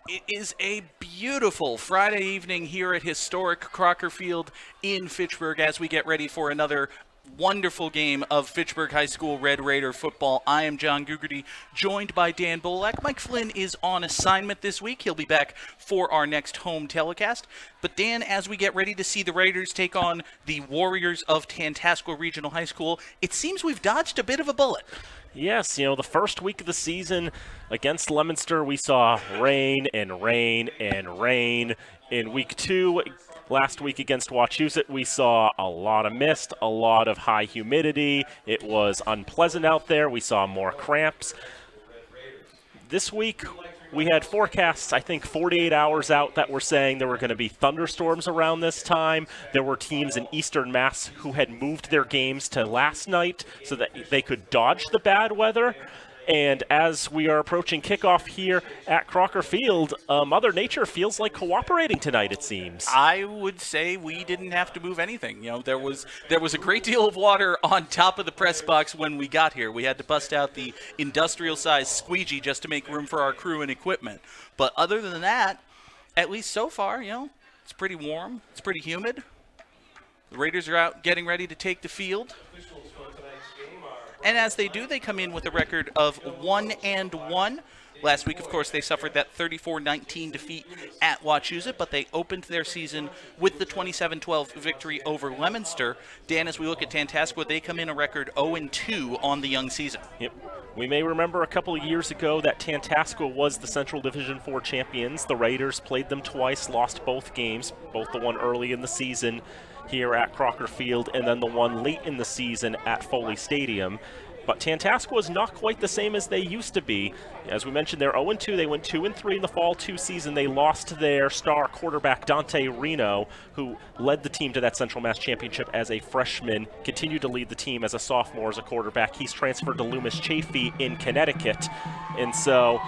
It is a beautiful Friday evening here at historic Crocker Field in Fitchburg as we get ready for another wonderful game of Fitchburg High School Red Raider football. I am John Gugerty, joined by Dan Bolak. Mike Flynn is on assignment this week. He'll be back for our next home telecast. But Dan, as we get ready to see the Raiders take on the Warriors of Tantasqua Regional High School, it seems we've dodged a bit of a bullet. Yes, the first week of the season against Leominster, we saw rain and rain and rain. In week 2, last week against Wachusett, we saw a lot of mist, a lot of high humidity. It was unpleasant out there. We saw more cramps. This week, we had forecasts, I think, 48 hours out that were saying there were going to be thunderstorms around this time. There were teams in Eastern Mass who had moved their games to last night so that they could dodge the bad weather. And as we are approaching kickoff here at Crocker Field, Mother Nature feels like cooperating tonight, it seems. I would say we didn't have to move anything. There was a great deal of water on top of the press box when we got here. We had to bust out the industrial-sized squeegee just to make room for our crew and equipment. But other than that, at least so far, it's pretty warm. It's pretty humid. The Raiders are out getting ready to take the field. And as they do, they come in with a record of 1-1. Last week, of course, they suffered that 34-19 defeat at Wachusett, but they opened their season with the 27-12 victory over Leominster. Dan, as we look at Tantasqua, they come in a record 0-2 on the young season. Yep. We may remember a couple of years ago that Tantasqua was the Central Division IV champions. The Raiders played them twice, lost both games, both the one early in the season here at Crocker Field, and then the one late in the season at Foley Stadium. But Tantasqua is not quite the same as they used to be. As we mentioned, they're 0-2. They went 2-3 in the Fall 2 season. They lost their star quarterback, Dante Reno, who led the team to that Central Mass Championship as a freshman, continued to lead the team as a sophomore as a quarterback. He's transferred to Loomis Chaffee in Connecticut. And so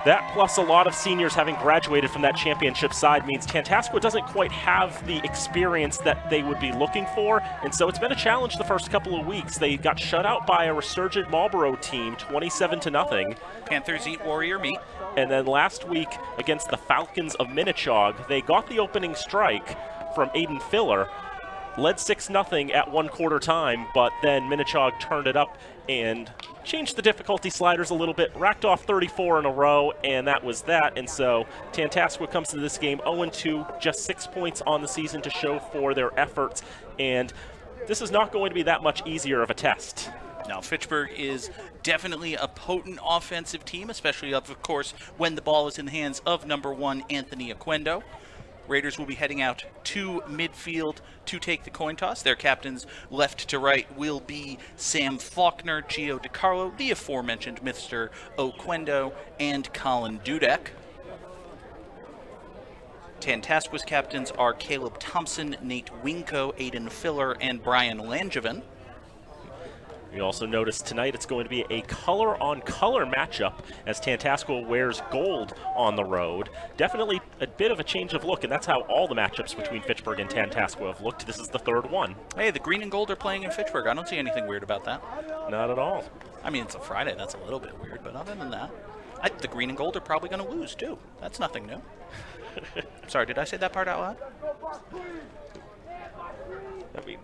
that, plus a lot of seniors having graduated from that championship side, means Tantasqua doesn't quite have the experience that they would be looking for, and so it's been a challenge the first couple of weeks. They got shut out by a resurgent Marlboro team, 27-0. Panthers eat Warrior meat. And then last week against the Falcons of Minnechaug, they got the opening strike from Aiden Filler, led 6-0 at 1/4 time, but then Minnechaug turned it up and changed the difficulty sliders a little bit, racked off 34 in a row, and that was that. And so Tantasqua comes to this game 0-2, just 6 points on the season to show for their efforts, and this is not going to be that much easier of a test. Now, Fitchburg is definitely a potent offensive team, especially, of course, when the ball is in the hands of number 1, Anthony Aquino. Raiders will be heading out to midfield to take the coin toss. Their captains, left to right, will be Sam Faulkner, Gio DiCarlo, the aforementioned Mr. Oquendo, and Colin Dudek. Tantasqua's captains are Caleb Thompson, Nate Winko, Aiden Filler, and Brian Langevin. We also noticed tonight it's going to be a color-on-color matchup as Tantasqua wears gold on the road. Definitely a bit of a change of look, and that's how all the matchups between Fitchburg and Tantasqua have looked. This is the third one. Hey, the green and gold are playing in Fitchburg. I don't see anything weird about that. Not at all. I mean, it's a Friday. That's a little bit weird, but other than that, the green and gold are probably going to lose, too. That's nothing new. Sorry, did I say that part out loud? I mean,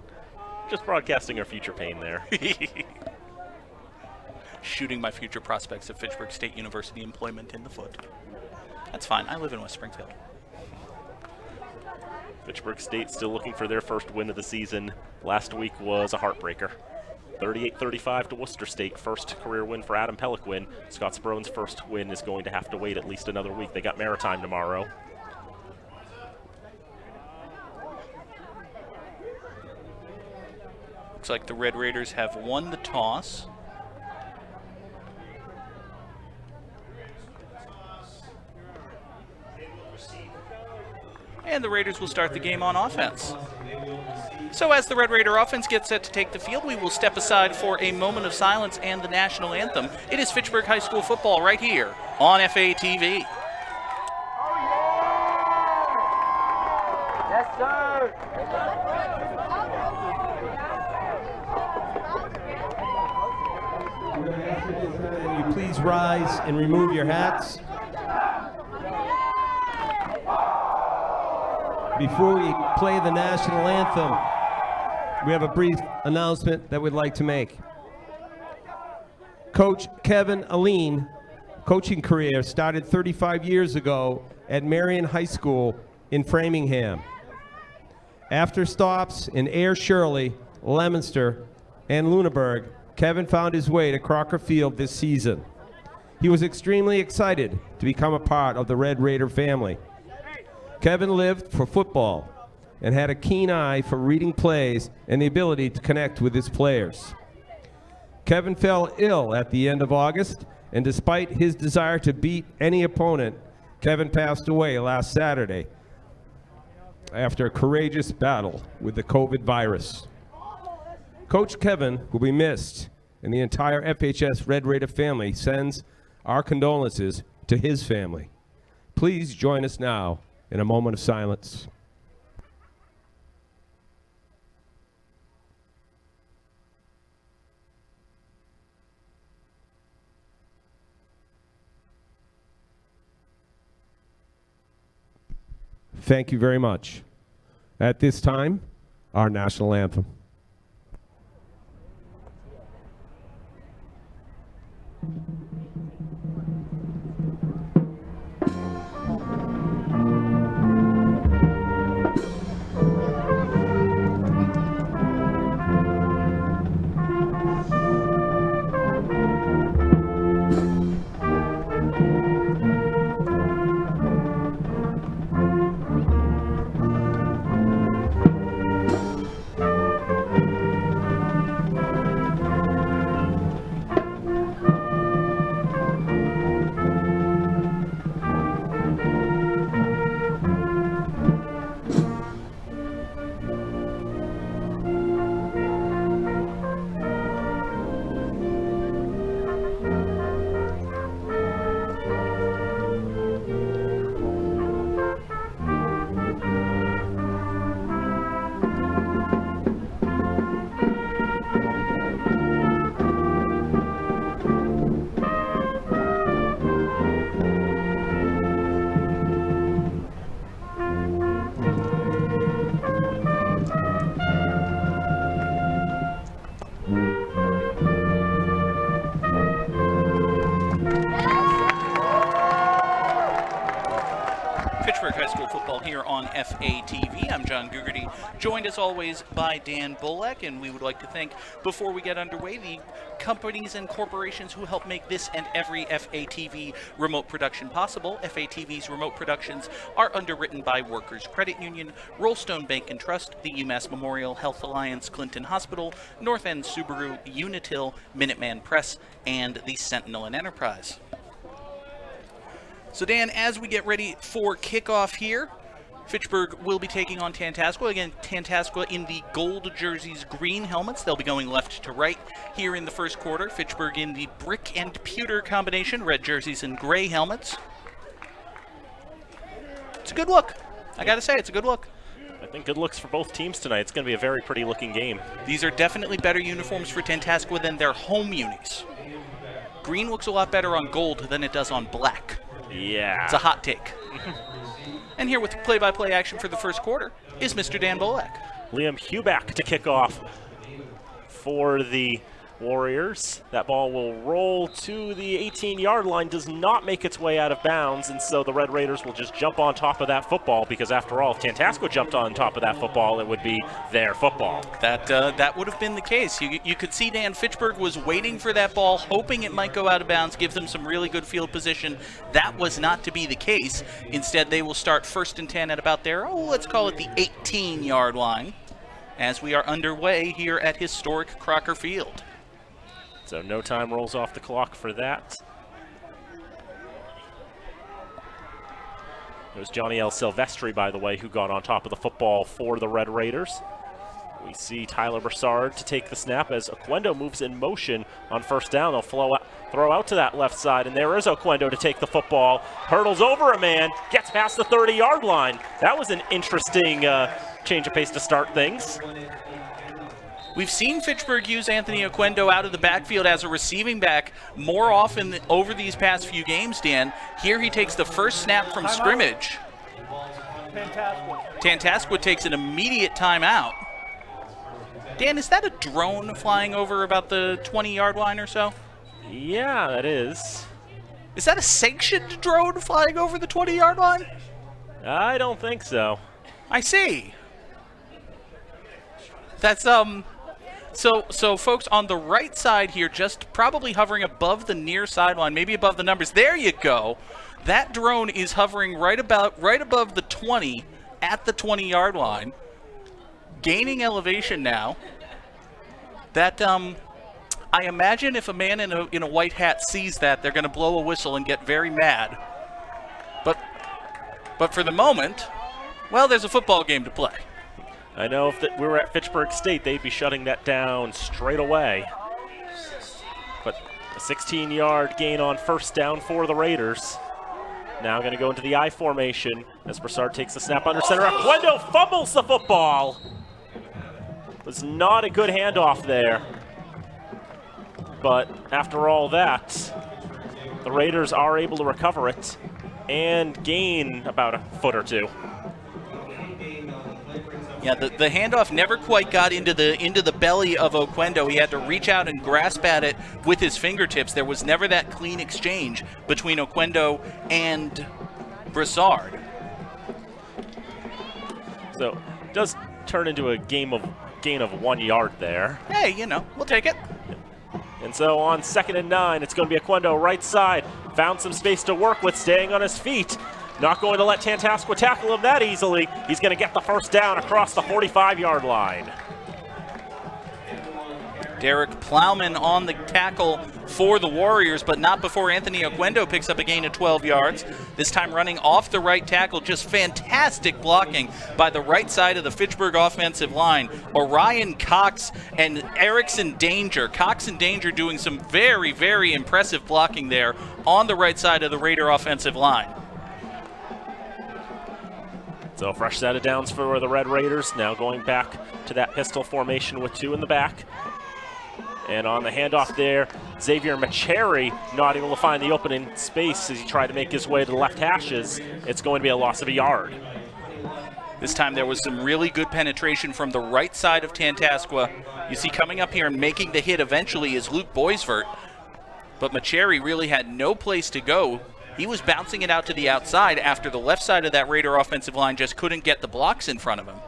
just broadcasting our future pain there. Shooting my future prospects of Fitchburg State University employment in the foot. That's fine. I live in West Springfield. Fitchburg State still looking for their first win of the season. Last week was a heartbreaker. 38-35 to Worcester State. First career win for Adam Peliquin. Scott Sprone's first win is going to have to wait at least another week. They got Maritime tomorrow. Looks like the Red Raiders have won the toss. And the Raiders will start the game on offense. So as the Red Raider offense gets set to take the field, we will step aside for a moment of silence and the national anthem. It is Fitchburg High School football right here on FATV. Yes, sir. You please rise and remove your hats. Before we play the national anthem, we have a brief announcement that we'd like to make. Coach Kevin Aline coaching career started 35 years ago at Marion High School in Framingham. After stops in Ayer Shirley, Leominster, and Lunenburg, Kevin found his way to Crocker Field this season. He was extremely excited to become a part of the Red Raider family. Kevin lived for football and had a keen eye for reading plays and the ability to connect with his players. Kevin fell ill at the end of August, and despite his desire to beat any opponent, Kevin passed away last Saturday after a courageous battle with the COVID virus. Coach Kevin will be missed, and the entire FHS Red Raider family sends our condolences to his family. Please join us now in a moment of silence. Thank you very much. At this time, our national anthem. Fitchburg High School football here on FATV. I'm John Gugerty, joined as always by Dan Bolek, and we would like to thank, before we get underway, the companies and corporations who help make this and every FATV remote production possible. FATV's remote productions are underwritten by Workers Credit Union, Rollstone Bank and Trust, the UMass Memorial Health Alliance, Clinton Hospital, North End Subaru, Unitil, Minuteman Press, and the Sentinel and Enterprise. So Dan, as we get ready for kickoff here, Fitchburg will be taking on Tantasqua. Again, Tantasqua in the gold jerseys, green helmets. They'll be going left to right here in the first quarter. Fitchburg in the brick and pewter combination, red jerseys and gray helmets. It's a good look. I gotta say, it's a good look. I think good looks for both teams tonight. It's going to be a very pretty looking game. These are definitely better uniforms for Tantasqua than their home unis. Green looks a lot better on gold than it does on black. Yeah. It's a hot take. And here with play-by-play action for the first quarter is Mr. Dan Bolek. Liam Huback to kick off for the Warriors. That ball will roll to the 18-yard line, does not make its way out of bounds, and so the Red Raiders will just jump on top of that football, because after all, if Tantasqua jumped on top of that football, it would be their football. That would have been the case. You could see Dan Fitchburg was waiting for that ball, hoping it might go out of bounds, give them some really good field position. That was not to be the case. Instead, they will start 1st and 10 at about their, let's call it the 18-yard line, as we are underway here at historic Crocker Field. So no time rolls off the clock for that. It was Johnny L. Silvestri, by the way, who got on top of the football for the Red Raiders. We see Tyler Broussard to take the snap as Aquino moves in motion on 1st down. They'll throw out to that left side, and there is Aquino to take the football. Hurdles over a man, gets past the 30-yard line. That was an interesting change of pace to start things. We've seen Fitchburg use Anthony Aquino out of the backfield as a receiving back more often over these past few games, Dan. Here he takes the first snap from scrimmage Tantasqua takes an immediate timeout. Dan, is that a drone flying over about the 20-yard line or so? Yeah, that is. Is that a sanctioned drone flying over the 20-yard line? I don't think so. I see. That's so folks on the right side here, just probably hovering above the near sideline, maybe above the numbers. There you go. That drone is hovering right above the 20 at the 20-yard line, gaining elevation now. That I imagine if a man in a white hat sees that, they're going to blow a whistle and get very mad. But for the moment, well, there's a football game to play. I know if we were at Fitchburg State, they'd be shutting that down straight away. But a 16-yard gain on first down for the Raiders. Now going to go into the I formation as Broussard takes the snap under center. Aquino fumbles the football. Was not a good handoff there. But after all that, the Raiders are able to recover it and gain about a foot or two. Yeah, the handoff never quite got into the belly of Aquino. He had to reach out and grasp at it with his fingertips. There was never that clean exchange between Aquino and Broussard. So it does turn into a gain of 1 yard there. Hey, we'll take it. And so on 2nd and 9, it's going to be Aquino right side. Found some space to work with, staying on his feet. Not going to let Tantasqua tackle him that easily. He's going to get the first down across the 45-yard line. Derek Plowman on the tackle for the Warriors, but not before Anthony Aquino picks up a gain of 12 yards. This time running off the right tackle. Just fantastic blocking by the right side of the Fitchburg offensive line. Orion Cox and Erickson Danger. Cox and Danger doing some very, very impressive blocking there on the right side of the Raider offensive line. So fresh set of downs for the Red Raiders. Now going back to that pistol formation with two in the back. And on the handoff there, Xavier Macheri not able to find the opening space as he tried to make his way to the left hashes. It's going to be a loss of a yard. This time there was some really good penetration from the right side of Tantasqua. You see coming up here and making the hit eventually is Luke Boisvert. But Macheri really had no place to go. He was bouncing it out to the outside after the left side of that Raider offensive line just couldn't get the blocks in front of him.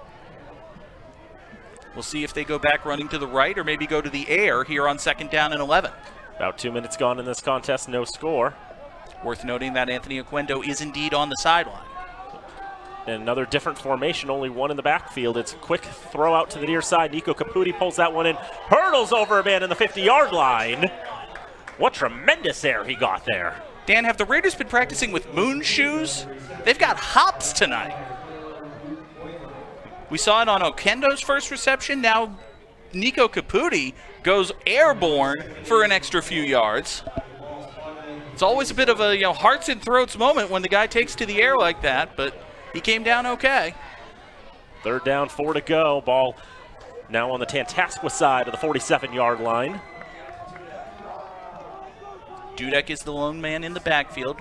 We'll see if they go back running to the right or maybe go to the air here on 2nd down and 11. About 2 minutes gone in this contest, no score. Worth noting that Anthony Aquino is indeed on the sideline. And another different formation, only one in the backfield. It's a quick throw out to the near side. Nico Caputi pulls that one in, hurdles over a man in the 50-yard line. What tremendous air he got there. Dan, have the Raiders been practicing with moon shoes? They've got hops tonight. We saw it on Oquendo's first reception. Now Nico Caputi goes airborne for an extra few yards. It's always a bit of a hearts and throats moment when the guy takes to the air like that, but he came down okay. 3rd down, 4 to go. Ball now on the Tantasqua side of the 47-yard line. Dudek is the lone man in the backfield.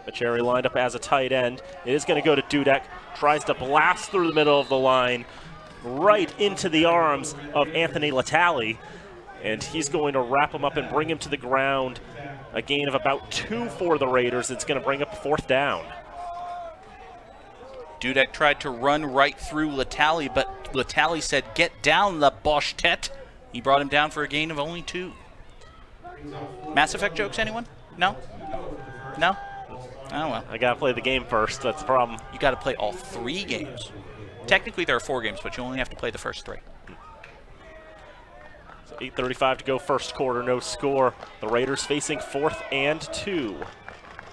Macheri lined up as a tight end. It is going to go to Dudek. Tries to blast through the middle of the line right into the arms of Anthony Latali. And he's going to wrap him up and bring him to the ground. A gain of about 2 for the Raiders. It's going to bring up 4th down. Dudek tried to run right through Latali, but Latali said, "Get down, La Boche Tete." He brought him down for a gain of only 2. Mass Effect jokes, anyone? No? No? Oh, well. I got to play the game first. That's the problem. You got to play all 3 games. Technically, there are 4 games, but you only have to play the first 3. So 8:35 to go, first quarter, no score. The Raiders facing 4th and 2.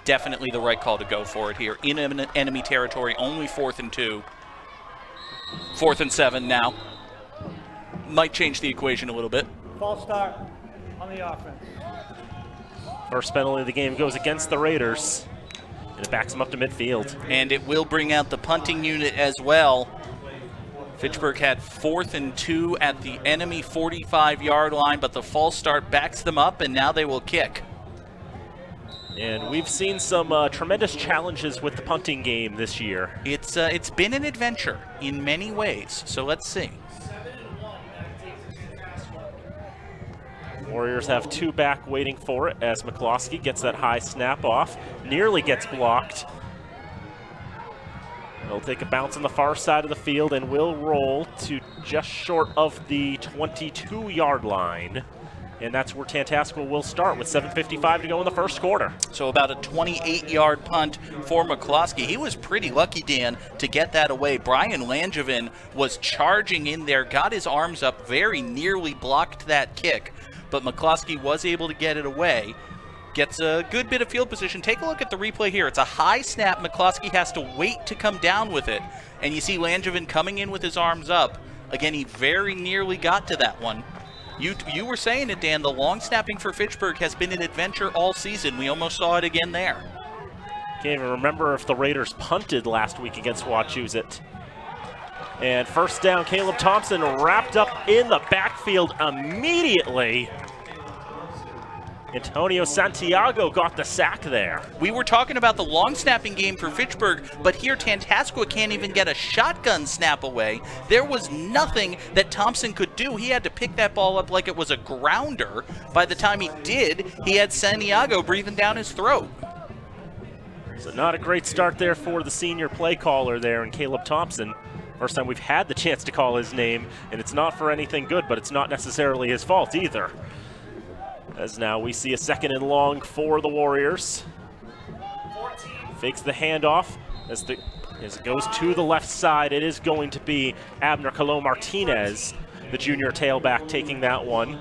Definitely the right call to go for it here. In enemy territory, only 4th and 2. 4th and 7 now. Might change the equation a little bit. False start on the offense. First penalty of the game goes against the Raiders. And it backs them up to midfield. And it will bring out the punting unit as well. Fitchburg had 4th and 2 at the enemy 45-yard line, but the false start backs them up, and now they will kick. And we've seen some tremendous challenges with the punting game this year. It's been an adventure in many ways, so let's see. Warriors have 2 back waiting for it as McCloskey gets that high snap off, nearly gets blocked. He'll take a bounce on the far side of the field and will roll to just short of the 22-yard line. And that's where Tantasqua will start with 7:55 to go in the first quarter. So about a 28-yard punt for McCloskey. He was pretty lucky, Dan, to get that away. Brian Langevin was charging in there, got his arms up, very nearly blocked that kick. But McCloskey was able to get it away. Gets a good bit of field position. Take a look at the replay here. It's a high snap. McCloskey has to wait to come down with it. And you see Langevin coming in with his arms up. Again, he very nearly got to that one. You were saying it, Dan. The long snapping for Fitchburg has been an adventure all season. We almost saw it again there. Can't even remember if the Raiders punted last week against Wachusett. And first down, Caleb Thompson wrapped up in the backfield immediately. Antonio Santiago got the sack there. We were talking about the long snapping game for Fitchburg, but here Tantasqua can't even get a shotgun snap away. There was nothing that Thompson could do. He had to pick that ball up like it was a grounder. By the time he did, he had Santiago breathing down his throat. So not a great start there for the senior play caller there and Caleb Thompson. First time we've had the chance to call his name, and it's not for anything good, but it's not necessarily his fault either. As now we see a 2nd and long for the Warriors. Fakes the handoff as it goes to the left side. It is going to be Abner Colon Martinez, the junior tailback, taking that one.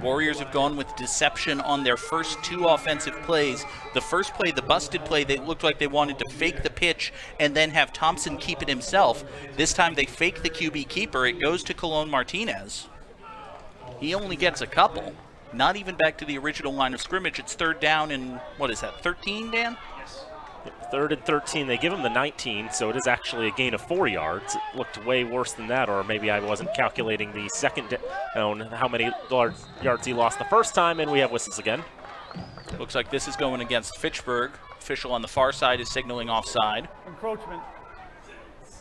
Warriors have gone with deception on their first 2 offensive plays. The first play, the busted play, they looked like they wanted to fake the pitch and then have Thompson keep it himself. This time they fake the QB keeper. It goes to Colon Martinez. He only gets a couple. Not even back to the original line of scrimmage. It's 3rd down and, what is that, 13, Dan? 3rd and 13. They give him the 19, so it is actually a gain of 4 yards. It looked way worse than that, or maybe I wasn't calculating the second down, how many yards he lost the first time, and we have whistles again. Looks like this is going against Fitchburg. Official on the far side is signaling offside. Encroachment.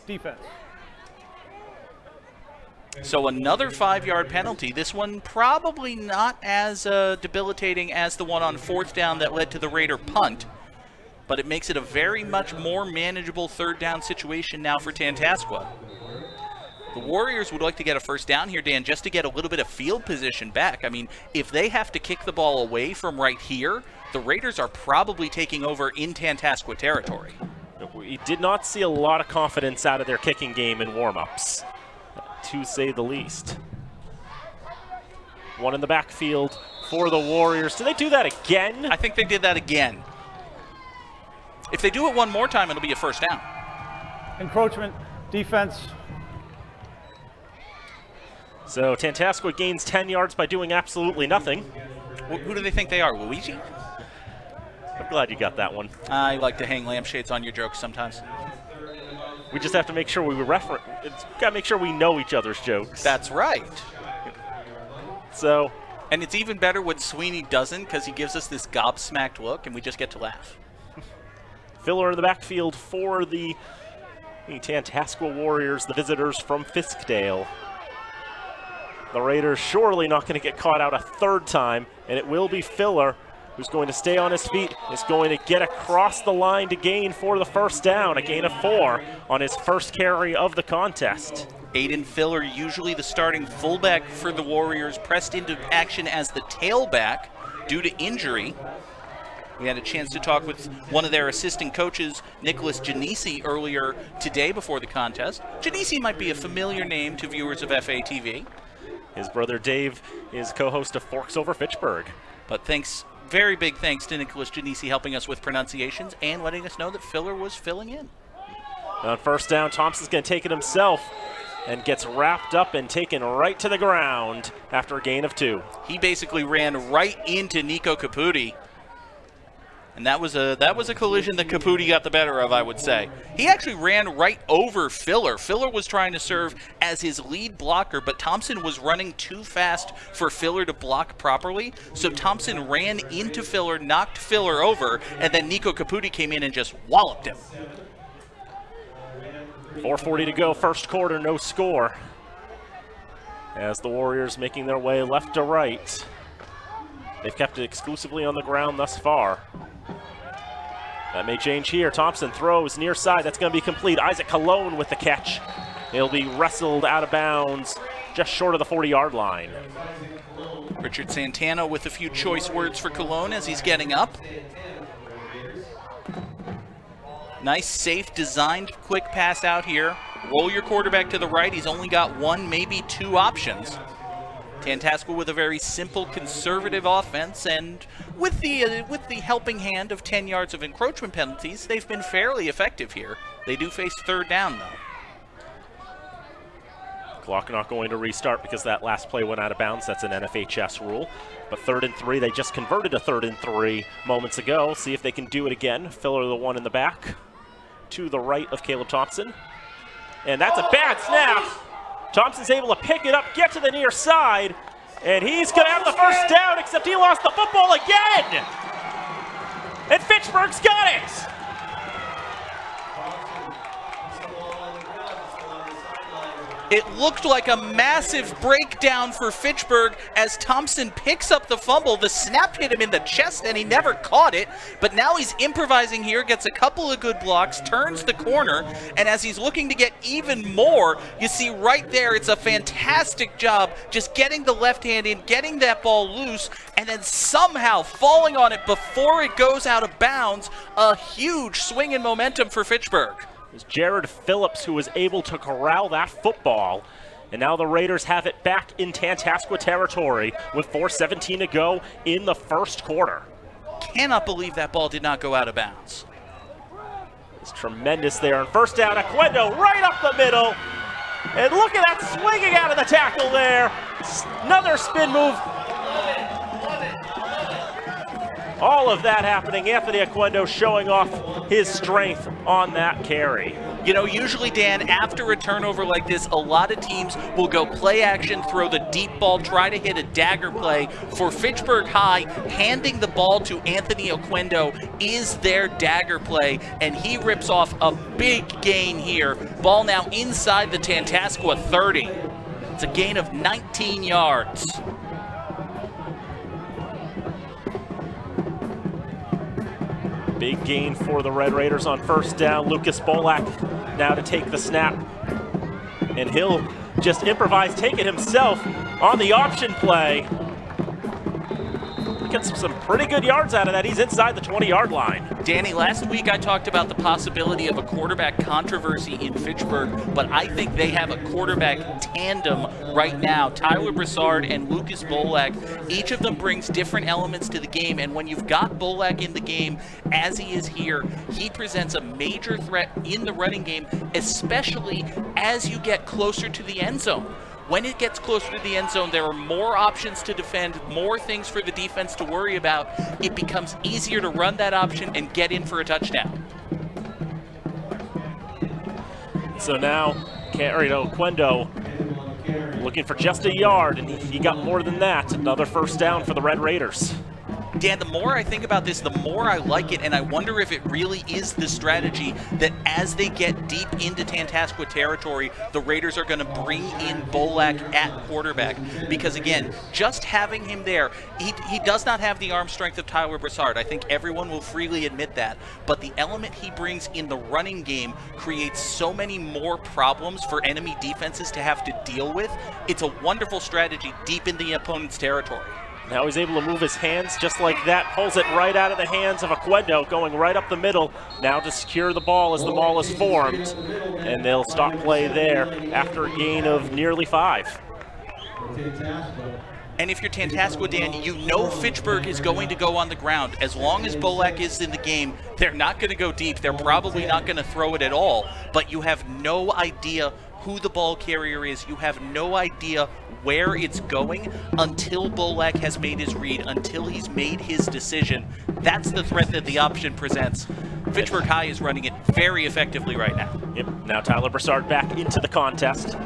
Defense. So another 5-yard penalty. This one probably not as debilitating as the one on 4th down that led to the Raider punt, but it makes it a very much more manageable 3rd down situation now for Tantasqua. The Warriors would like to get a first down here, Dan, just to get a little bit of field position back. I mean, if they have to kick the ball away from right here, the Raiders are probably taking over in Tantasqua territory. We did not see a lot of confidence out of their kicking game in warm-ups, to say the least. One in the backfield for the Warriors. Did they do that again? I think they did that again. If they do it one more time, it'll be a first down. Encroachment. Defense. So Tantasqua gains 10 yards by doing absolutely nothing. Who do they think they are, Luigi? I'm glad you got that one. I like to hang lampshades on your jokes sometimes. We just have to make sure we got to make sure we know each other's jokes. That's right. So, and it's even better when Sweeney doesn't, because he gives us this gobsmacked look, and we just get to laugh. Filler in the backfield for the Tantasqua Warriors, the visitors from Fiskdale. The Raiders surely not going to get caught out a 3rd time, and it will be Filler who's going to stay on his feet, is going to get across the line to gain for the first down, a gain of 4 on his first carry of the contest. Aiden Filler, usually the starting fullback for the Warriors, pressed into action as the tailback due to injury. We had a chance to talk with one of their assistant coaches, Nicholas Genesi, earlier today before the contest. Genesi might be a familiar name to viewers of FATV. His brother Dave is co-host of Forks Over Fitchburg. But very big thanks to Nicholas Genesi helping us with pronunciations and letting us know that Filler was filling in. On first down, Thompson's going to take it himself and gets wrapped up and taken right to the ground after a gain of 2. He basically ran right into Nico Caputi. And that was a collision that Caputi got the better of, I would say. He actually ran right over Filler. Filler was trying to serve as his lead blocker, but Thompson was running too fast for Filler to block properly. So Thompson ran into Filler, knocked Filler over, and then Nico Caputi came in and just walloped him. 4:40 to go, first quarter, no score. As the Warriors making their way left to right. They've kept it exclusively on the ground thus far. That may change here. Thompson throws near side. That's going to be complete. Isaac Cologne with the catch. He'll be wrestled out of bounds just short of the 40-yard line. Richard Santana with a few choice words for Cologne as he's getting up. Nice, safe, designed, quick pass out here. Roll your quarterback to the right. He's only got one, maybe two options. Tantasqua with a very simple, conservative offense, and with the helping hand of 10 yards of encroachment penalties, they've been fairly effective here. They do face third down, though. Clock not going to restart because that last play went out of bounds. That's an FHS rule. But 3rd and 3, they just converted to 3rd and 3 moments ago. See if they can do it again. Filler the one in the back to the right of Caleb Thompson. And that's a bad snap. Thompson's able to pick it up, get to the near side, and he's going to have the first down, except he lost the football again. And Fitchburg's got it. It looked like a massive breakdown for Fitchburg as Thompson picks up the fumble. The snap hit him in the chest and he never caught it, but now he's improvising here, gets a couple of good blocks, turns the corner, and as he's looking to get even more, you see right there, it's a fantastic job just getting the left hand in, getting that ball loose, and then somehow falling on it before it goes out of bounds. A huge swing in momentum for Fitchburg. It was Jared Phillips who was able to corral that football. And now the Raiders have it back in Tantasqua territory with 4:17 to go in the first quarter. Cannot believe that ball did not go out of bounds. It's tremendous there. And first down, Aquino right up the middle. And look at that swinging out of the tackle there. Another spin move. All of that happening. Anthony Aquino showing off his strength on that carry. You know, usually, Dan, after a turnover like this, a lot of teams will go play action, throw the deep ball, try to hit a dagger play. For Fitchburg High, handing the ball to Anthony Aquino is their dagger play, and he rips off a big gain here. Ball now inside the Tantasqua 30. It's a gain of 19 yards. Big gain for the Red Raiders on first down. Lucas Bolak now to take the snap. And he'll just improvise, take it himself on the option play. Gets some pretty good yards out of that. He's inside the 20-yard line. Danny, last week I talked about the possibility of a quarterback controversy in Fitchburg, but I think they have a quarterback tandem right now. Tyler Broussard and Lucas Bolak, each of them brings different elements to the game, and when you've got Bolak in the game, as he is here, he presents a major threat in the running game, especially as you get closer to the end zone. When it gets closer to the end zone, there are more options to defend, more things for the defense to worry about. It becomes easier to run that option and get in for a touchdown. So now, Aquino looking for just a yard, and he got more than that. Another first down for the Red Raiders. Dan, the more I think about this, the more I like it, and I wonder if it really is the strategy that as they get deep into Tantasqua territory, the Raiders are going to bring in Bolak at quarterback. Because again, just having him there, he does not have the arm strength of Tyler Broussard. I think everyone will freely admit that. But the element he brings in the running game creates so many more problems for enemy defenses to have to deal with. It's a wonderful strategy deep in the opponent's territory. Now he's able to move his hands just like that, pulls it right out of the hands of Aquino, going right up the middle, now to secure the ball as the ball is formed. And they'll stop play there after a gain of nearly 5. And if you're Tantasqua, Dan, you know Fitchburg is going to go on the ground. As long as Bolak is in the game, they're not going to go deep. They're probably not going to throw it at all. But you have no idea who the ball carrier is. You have no idea where it's going until Bolak has made his read, until he's made his decision. That's the threat that the option presents. Fitchburg High is running it very effectively right now. Yep. Now Tyler Broussard back into the contest.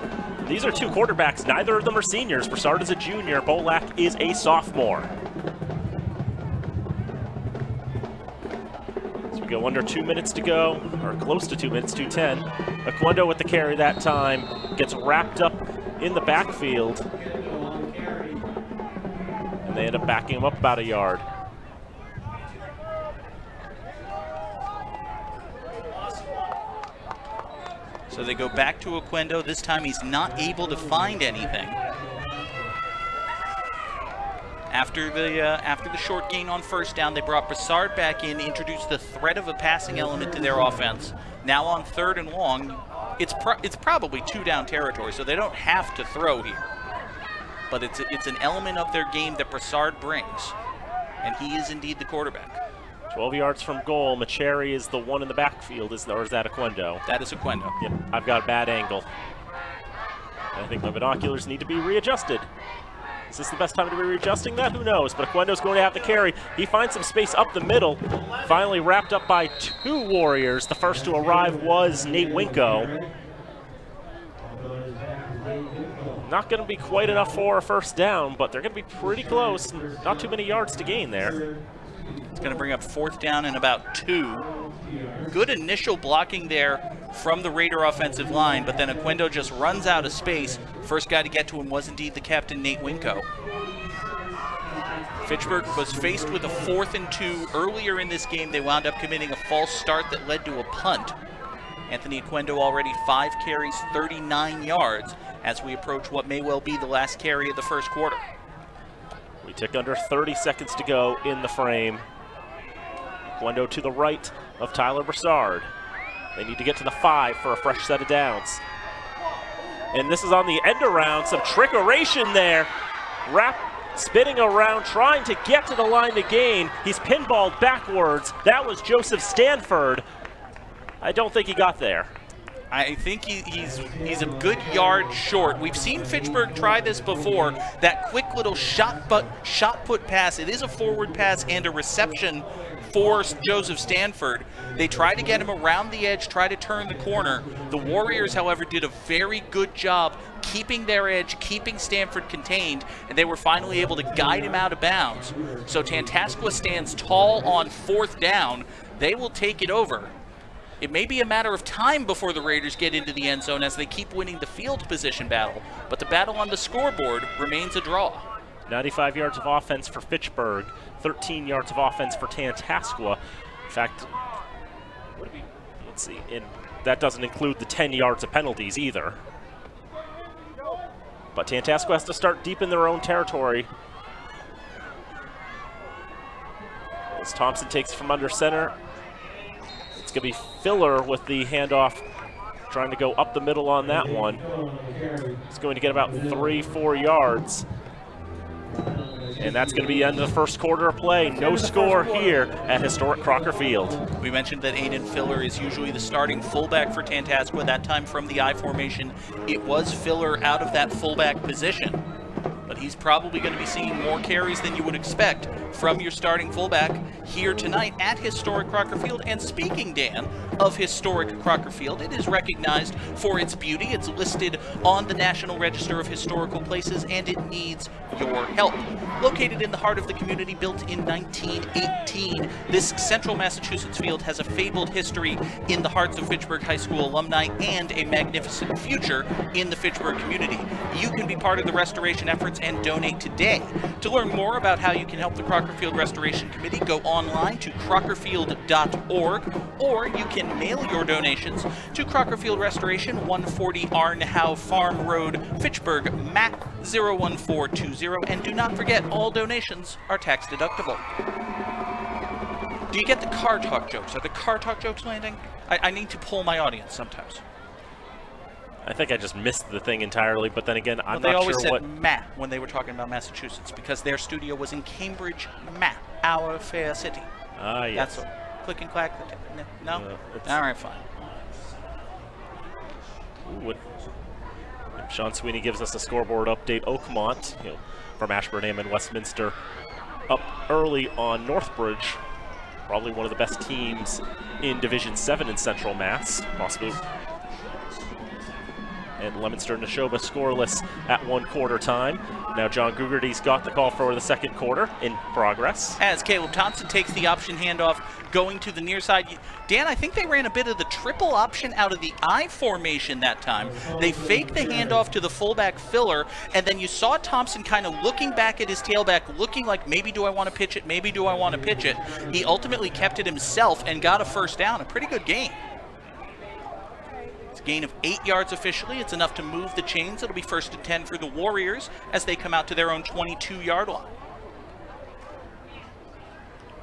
These are two quarterbacks. Neither of them are seniors. Broussard is a junior. Bolak is a sophomore. So we go under 2 minutes to go, or close to 2 minutes, 2:10. Aquino with the carry that time. Gets wrapped up in the backfield. And they end up backing him up about a yard. So they go back to Aquino. This time he's not able to find anything. After the short gain on first down, they brought Broussard back in, introduced the threat of a passing element to their offense. Now on 3rd and long, it's probably 2-down territory, so they don't have to throw here. But it's an element of their game that Broussard brings, and he is indeed the quarterback. 12 yards from goal. Macheri is the one in the backfield, or is that Aquino? That is Aquino. Yep, I've got a bad angle. I think my binoculars need to be readjusted. Is this the best time to be readjusting that? Who knows? But Aquino's going to have the carry. He finds some space up the middle. Finally wrapped up by 2 Warriors. The first to arrive was Nate Winko. Not going to be quite enough for a first down, but they're going to be pretty close. Not too many yards to gain there. It's going to bring up 4th down and about 2. Good initial blocking there from the Raider offensive line, but then Aquino just runs out of space. First guy to get to him was indeed the captain, Nate Winko. Fitchburg was faced with a 4th and 2 earlier in this game. They wound up committing a false start that led to a punt. Anthony Aquino already 5 carries, 39 yards as we approach what may well be the last carry of the first quarter. We tick under 30 seconds to go in the frame. Aquino to the right of Tyler Broussard. They need to get to the 5 for a fresh set of downs. And this is on the end around, some trickeration there. Spinning around, trying to get to the line to gain. He's pinballed backwards. That was Joseph Stanford. I don't think he got there. I think he's a good yard short. We've seen Fitchburg try this before, that quick little shot put pass. It is a forward pass and a reception for Joseph Stanford. They try to get him around the edge, try to turn the corner. The Warriors, however, did a very good job keeping their edge, keeping Stanford contained, and they were finally able to guide him out of bounds. So Tantasqua stands tall on 4th down. They will take it over. It may be a matter of time before the Raiders get into the end zone as they keep winning the field position battle, but the battle on the scoreboard remains a draw. 95 yards of offense for Fitchburg, 13 yards of offense for Tantasqua. In fact, let's see, that doesn't include the 10 yards of penalties either. But Tantasqua has to start deep in their own territory. As Thompson takes from under center. It's going to be Filler with the handoff, trying to go up the middle on that one. It's going to get about 3-4 yards. And that's going to be the end of the first quarter of play. No score here at historic Crocker Field. We mentioned that Aiden Filler is usually the starting fullback for Tantasqua. That time from the I formation, it was Filler out of that fullback position. But he's probably going to be seeing more carries than you would expect from your starting fullback here tonight at historic Crocker Field. And speaking, Dan, of historic Crocker Field, it is recognized for its beauty. It's listed on the National Register of Historical Places, and it needs your help. Located in the heart of the community, built in 1918, this central Massachusetts field has a fabled history in the hearts of Fitchburg High School alumni and a magnificent future in the Fitchburg community. You can be part of the restoration efforts and donate today. To learn more about how you can help the Crocker Field Restoration Committee, go online to crockerfield.org, or you can mail your donations to Crocker Field Restoration, 140 Arnhow Farm Road, Fitchburg, MAC 01420, and do not forget, all donations are tax deductible. Do you get the car talk jokes? Are the car talk jokes landing? I need to poll my audience sometimes. I think I just missed the thing entirely, but then again, I'm they not always sure said Matt when they were talking about Massachusetts, because their studio was in Cambridge, Matt, our fair city. Ah, yes. That's all. Click and clack. No? All right, fine. Ooh, Sean Sweeney gives us a scoreboard update. Oakmont, from Ashburnham and Westminster, up early on Northbridge. Probably one of the best teams in Division 7 in Central Mass, possibly. And Leominster and Neshoba scoreless at 1/4 time. Now John Gugerty's got the call for the second quarter in progress. As Caleb Thompson takes the option handoff going to the near side. Dan, I think they ran a bit of the triple option out of the I formation that time. They faked the handoff to the fullback filler, and then you saw Thompson kind of looking back at his tailback, looking like, maybe do I want to pitch it, maybe do I want to pitch it. He ultimately kept it himself and got a first down. A pretty good gain. It's a gain of 8 yards officially. It's enough to move the chains. It'll be 1st and 10 for the Warriors as they come out to their own 22-yard line.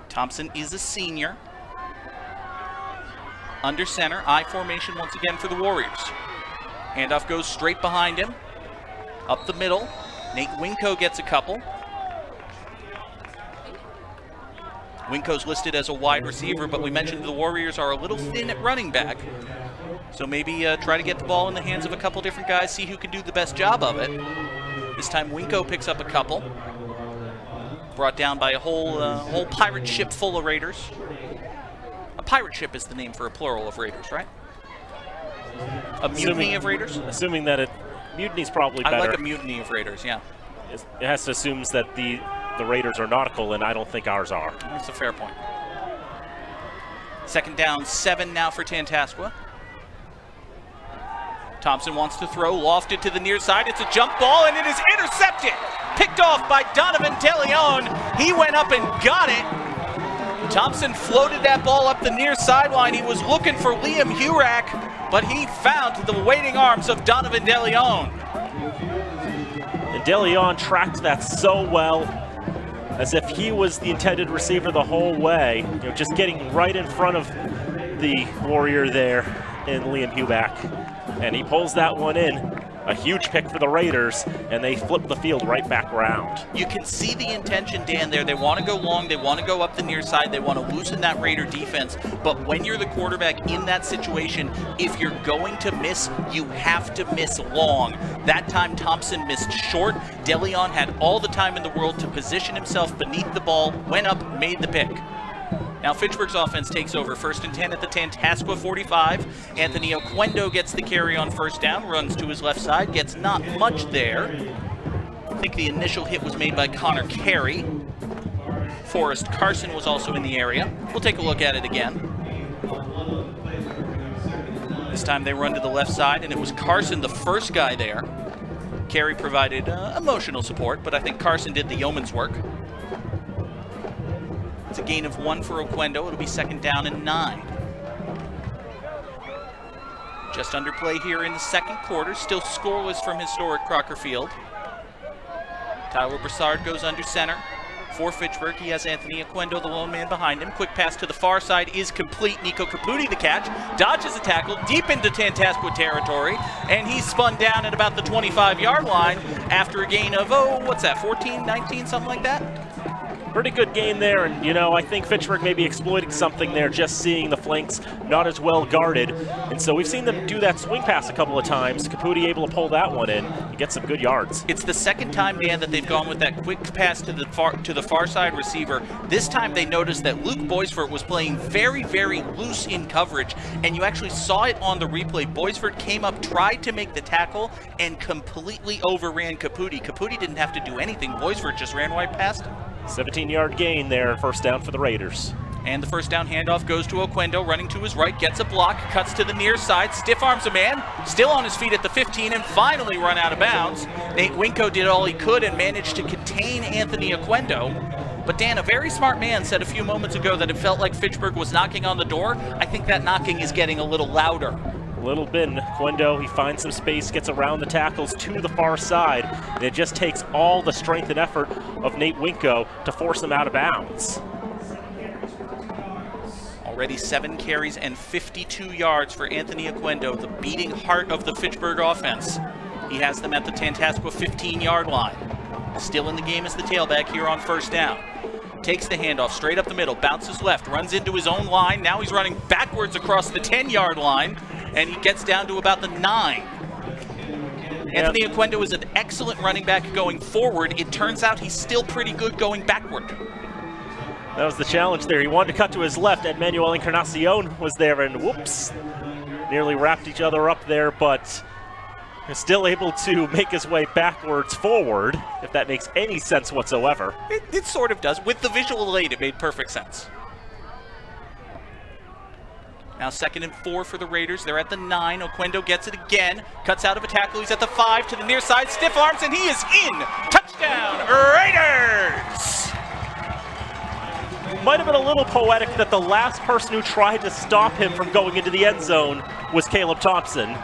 Thompson is a senior. Under center, I formation once again for the Warriors. Handoff goes straight behind him. Up the middle, Nate Winko gets a couple. Winko's listed as a wide receiver, but we mentioned the Warriors are a little thin at running back. So maybe try to get the ball in the hands of a couple different guys, see who can do the best job of it. This time Winko picks up a couple. Brought down by a whole pirate ship full of Raiders. A pirate ship is the name for a plural of Raiders, right? A mutiny of Raiders? Assuming that mutiny's probably better. I like a mutiny of Raiders, yeah. It has to assume that the Raiders are nautical, and I don't think ours are. That's a fair point. 2nd down, 7 now for Tantasqua. Thompson wants to throw, lofted to the near side. It's a jump ball, and it is intercepted. Picked off by Donovan DeLeon. He went up and got it. Thompson floated that ball up the near sideline. He was looking for Liam Hurack, but he found the waiting arms of Donovan DeLeon. And DeLeon tracked that so well, as if he was the intended receiver the whole way. Just getting right in front of the Warrior there in Liam Hurack. And he pulls that one in. A huge pick for the Raiders, and they flip the field right back around. You can see the intention, Dan, there. They want to go long. They want to go up the near side. They want to loosen that Raider defense. But when you're the quarterback in that situation, if you're going to miss, you have to miss long. That time, Thompson missed short. DeLeon had all the time in the world to position himself beneath the ball, went up, made the pick. Now Fitchburg's offense takes over 1st and 10 at the Tantasqua 45. Anthony Aquino gets the carry on 1st down, runs to his left side, gets not much there. I think the initial hit was made by Connor Carey. Forrest Carson was also in the area. We'll take a look at it again. This time they run to the left side, and it was Carson, the first guy there. Carey provided emotional support, but I think Carson did the yeoman's work. It's a gain of 1 for Aquino. It'll be 2nd down and 9. Just under play here in the 2nd quarter. Still scoreless from historic Crocker Field. Tyler Broussard goes under center. For Fitchburg, he has Anthony Aquino, the lone man behind him. Quick pass to the far side is complete. Nico Caputi the catch. Dodges a tackle deep into Tantasqua territory. And he's spun down at about the 25-yard line after a gain of, 14, 19, something like that? Pretty good game there, and I think Fitchburg may be exploiting something there, just seeing the flanks not as well guarded. And so we've seen them do that swing pass a couple of times. Caputi able to pull that one in and get some good yards. It's the 2nd time, Dan, that they've gone with that quick pass to the far side receiver. This time they noticed that Luke Boisford was playing very, very loose in coverage, and you actually saw it on the replay. Boisford came up, tried to make the tackle, and completely overran Caputi. Caputi didn't have to do anything. Boisford just ran right past him. 17-yard gain there, 1st down for the Raiders. And the 1st down handoff goes to Aquino, running to his right, gets a block, cuts to the near side, stiff arms a man, still on his feet at the 15, and finally run out of bounds. Nate Winko did all he could and managed to contain Anthony Aquino. But Dan, a very smart man, said a few moments ago that it felt like Fitchburg was knocking on the door. I think that knocking is getting a little louder. Little bit. Aquino, he finds some space, gets around the tackles to the far side, and it just takes all the strength and effort of Nate Winko to force him out of bounds. Already 7 carries and 52 yards for Anthony Aquino, the beating heart of the Fitchburg offense. He has them at the Tantasqua 15-yard line. Still in the game is the tailback here on 1st down. Takes the handoff straight up the middle, bounces left, runs into his own line. Now he's running backwards across the 10-yard line, and he gets down to about the 9. Anthony Aquino is an excellent running back going forward. It turns out he's still pretty good going backward. That was the challenge there. He wanted to cut to his left, and Manuel Encarnacion was there, and whoops, nearly wrapped each other up there, but is still able to make his way backwards forward, if that makes any sense whatsoever. It sort of does. With the visual aid, it made perfect sense. Now 2nd and 4 for the Raiders. They're at the 9. Aquino gets it again. Cuts out of a tackle. He's at the 5 to the near side. Stiff arms, and he is in. Touchdown, Raiders! Might have been a little poetic that the last person who tried to stop him from going into the end zone was Caleb Thompson.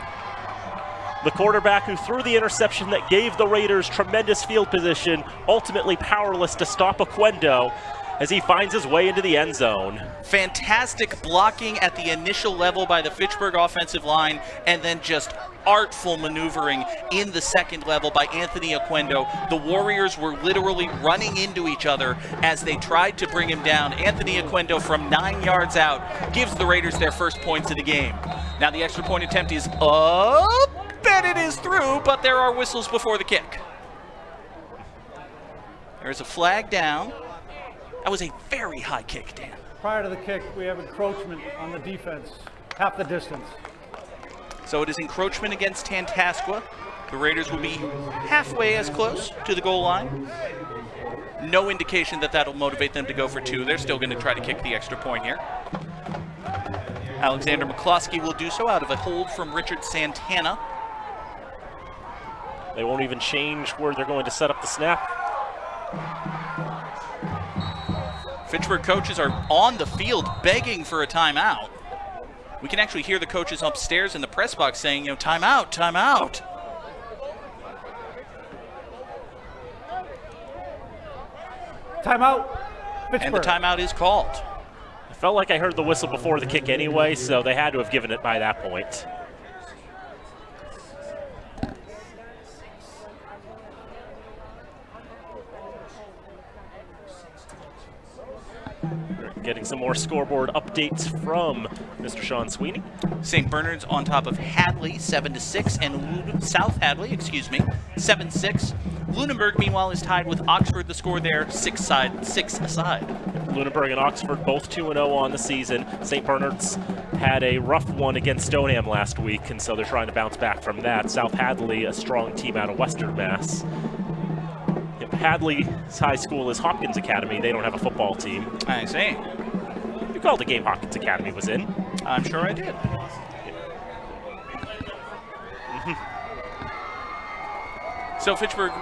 The quarterback who threw the interception that gave the Raiders tremendous field position, ultimately powerless to stop Aquino as he finds his way into the end zone. Fantastic blocking at the initial level by the Fitchburg offensive line, and then just artful maneuvering in the second level by Anthony Aquino. The Warriors were literally running into each other as they tried to bring him down. Anthony Aquino from 9 yards out gives the Raiders their first points of the game. Now the extra point attempt is up, and it is through, but there are whistles before the kick. There's a flag down. That was a very high kick, Dan. Prior to the kick, we have encroachment on the defense, half the distance. So it is encroachment against Tantasqua. The Raiders will be halfway as close to the goal line. No indication that that'll motivate them to go for 2. They're still going to try to kick the extra point here. Alexander McCloskey will do so out of a hold from Richard Santana. They won't even change where they're going to set up the snap. Fitchburg coaches are on the field begging for a timeout. We can actually hear the coaches upstairs in the press box saying, timeout, timeout. Timeout, Fitchburg. And the timeout is called. I felt like I heard the whistle before the kick anyway, so they had to have given it by that point. Getting some more scoreboard updates from Mr. Sean Sweeney. St. Bernard's on top of Hadley, 7-6, and South Hadley, 7-6. Lunenburg, meanwhile, is tied with Oxford. The score there, 6 aside. Lunenburg and Oxford both 2-0 on the season. St. Bernard's had a rough one against Stoneham last week, and so they're trying to bounce back from that. South Hadley, a strong team out of Western Mass. Hadley's high school is Hopkins Academy. They don't have a football team. I see. You called the game Hopkins Academy was in. I'm sure I did. So Fitchburg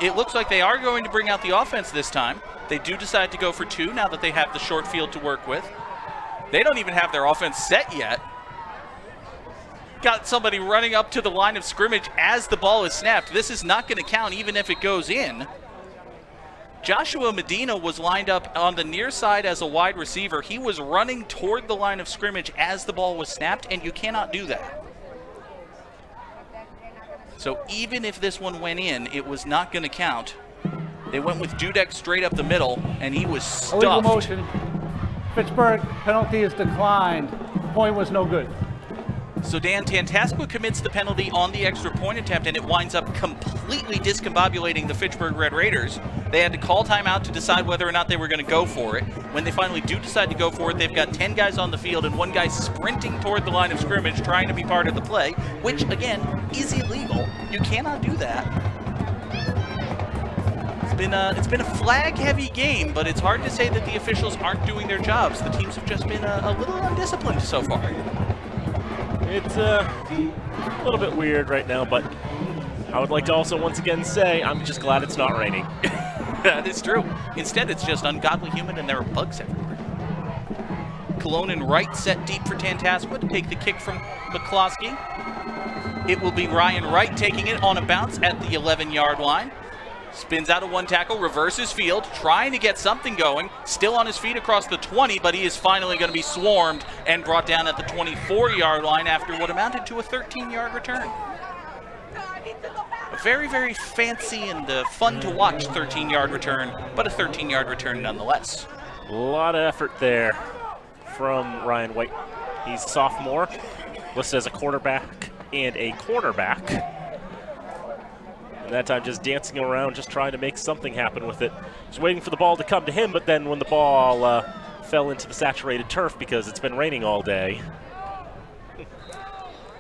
it looks like they are going to bring out the offense this time. They do decide to go for 2 now that they have the short field to work with. They don't even have their offense set yet. Got somebody running up to the line of scrimmage as the ball is snapped. This is not going to count even if it goes in. Joshua Medina was lined up on the near side as a wide receiver. He was running toward the line of scrimmage as the ball was snapped, and you cannot do that. So even if this one went in, it was not going to count. They went with Dudek straight up the middle, and he was stuffed. Illegal motion. Fitchburg, penalty is declined. Point was no good. So Dan, Tantasqua commits the penalty on the extra point attempt, and it winds up completely discombobulating the Fitchburg Red Raiders. They had to call timeout to decide whether or not they were going to go for it. When they finally do decide to go for it, they've got 10 guys on the field and 1 guy sprinting toward the line of scrimmage trying to be part of the play, which, again, is illegal. You cannot do that. It's been a flag-heavy game, but it's hard to say that the officials aren't doing their jobs. The teams have just been a little undisciplined so far. It's a little bit weird right now, but I would like to also once again say I'm just glad it's not raining. That is true. Instead, it's just ungodly humid and there are bugs everywhere. Cologne and Wright set deep for Tantasqua to take the kick from McCloskey. It will be Ryan Wright taking it on a bounce at the 11-yard line. Spins out of 1 tackle, reverses field, trying to get something going. Still on his feet across the 20, but he is finally going to be swarmed and brought down at the 24-yard line after what amounted to a 13-yard return. A very, very fancy and fun to watch 13-yard return, but a 13-yard return nonetheless. A lot of effort there from Ryan White. He's a sophomore, listed as a quarterback and a cornerback. And that time just dancing around, just trying to make something happen with it. Just waiting for the ball to come to him, but then when the ball fell into the saturated turf because it's been raining all day,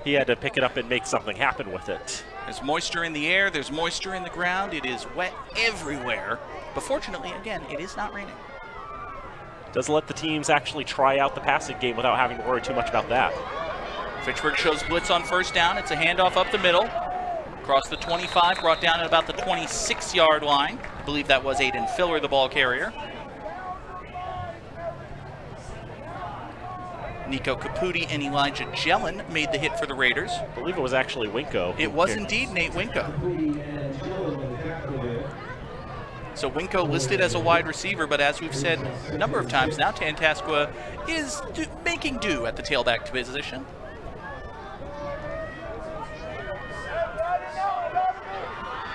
he had to pick it up and make something happen with it. There's moisture in the air, there's moisture in the ground, it is wet everywhere. But fortunately, again, it is not raining. Does let the teams actually try out the passing game without having to worry too much about that. Fitchburg shows blitz on first down. It's a handoff up the middle. Across the 25, brought down at about the 26-yard line. I believe that was Aiden Filler, the ball carrier. Nico Caputi and Elijah Jellin made the hit for the Raiders. I believe it was actually Winko. It was indeed Nate Winko. So Winko listed as a wide receiver, but as we've said a number of times now, Tantasqua is making do at the tailback position.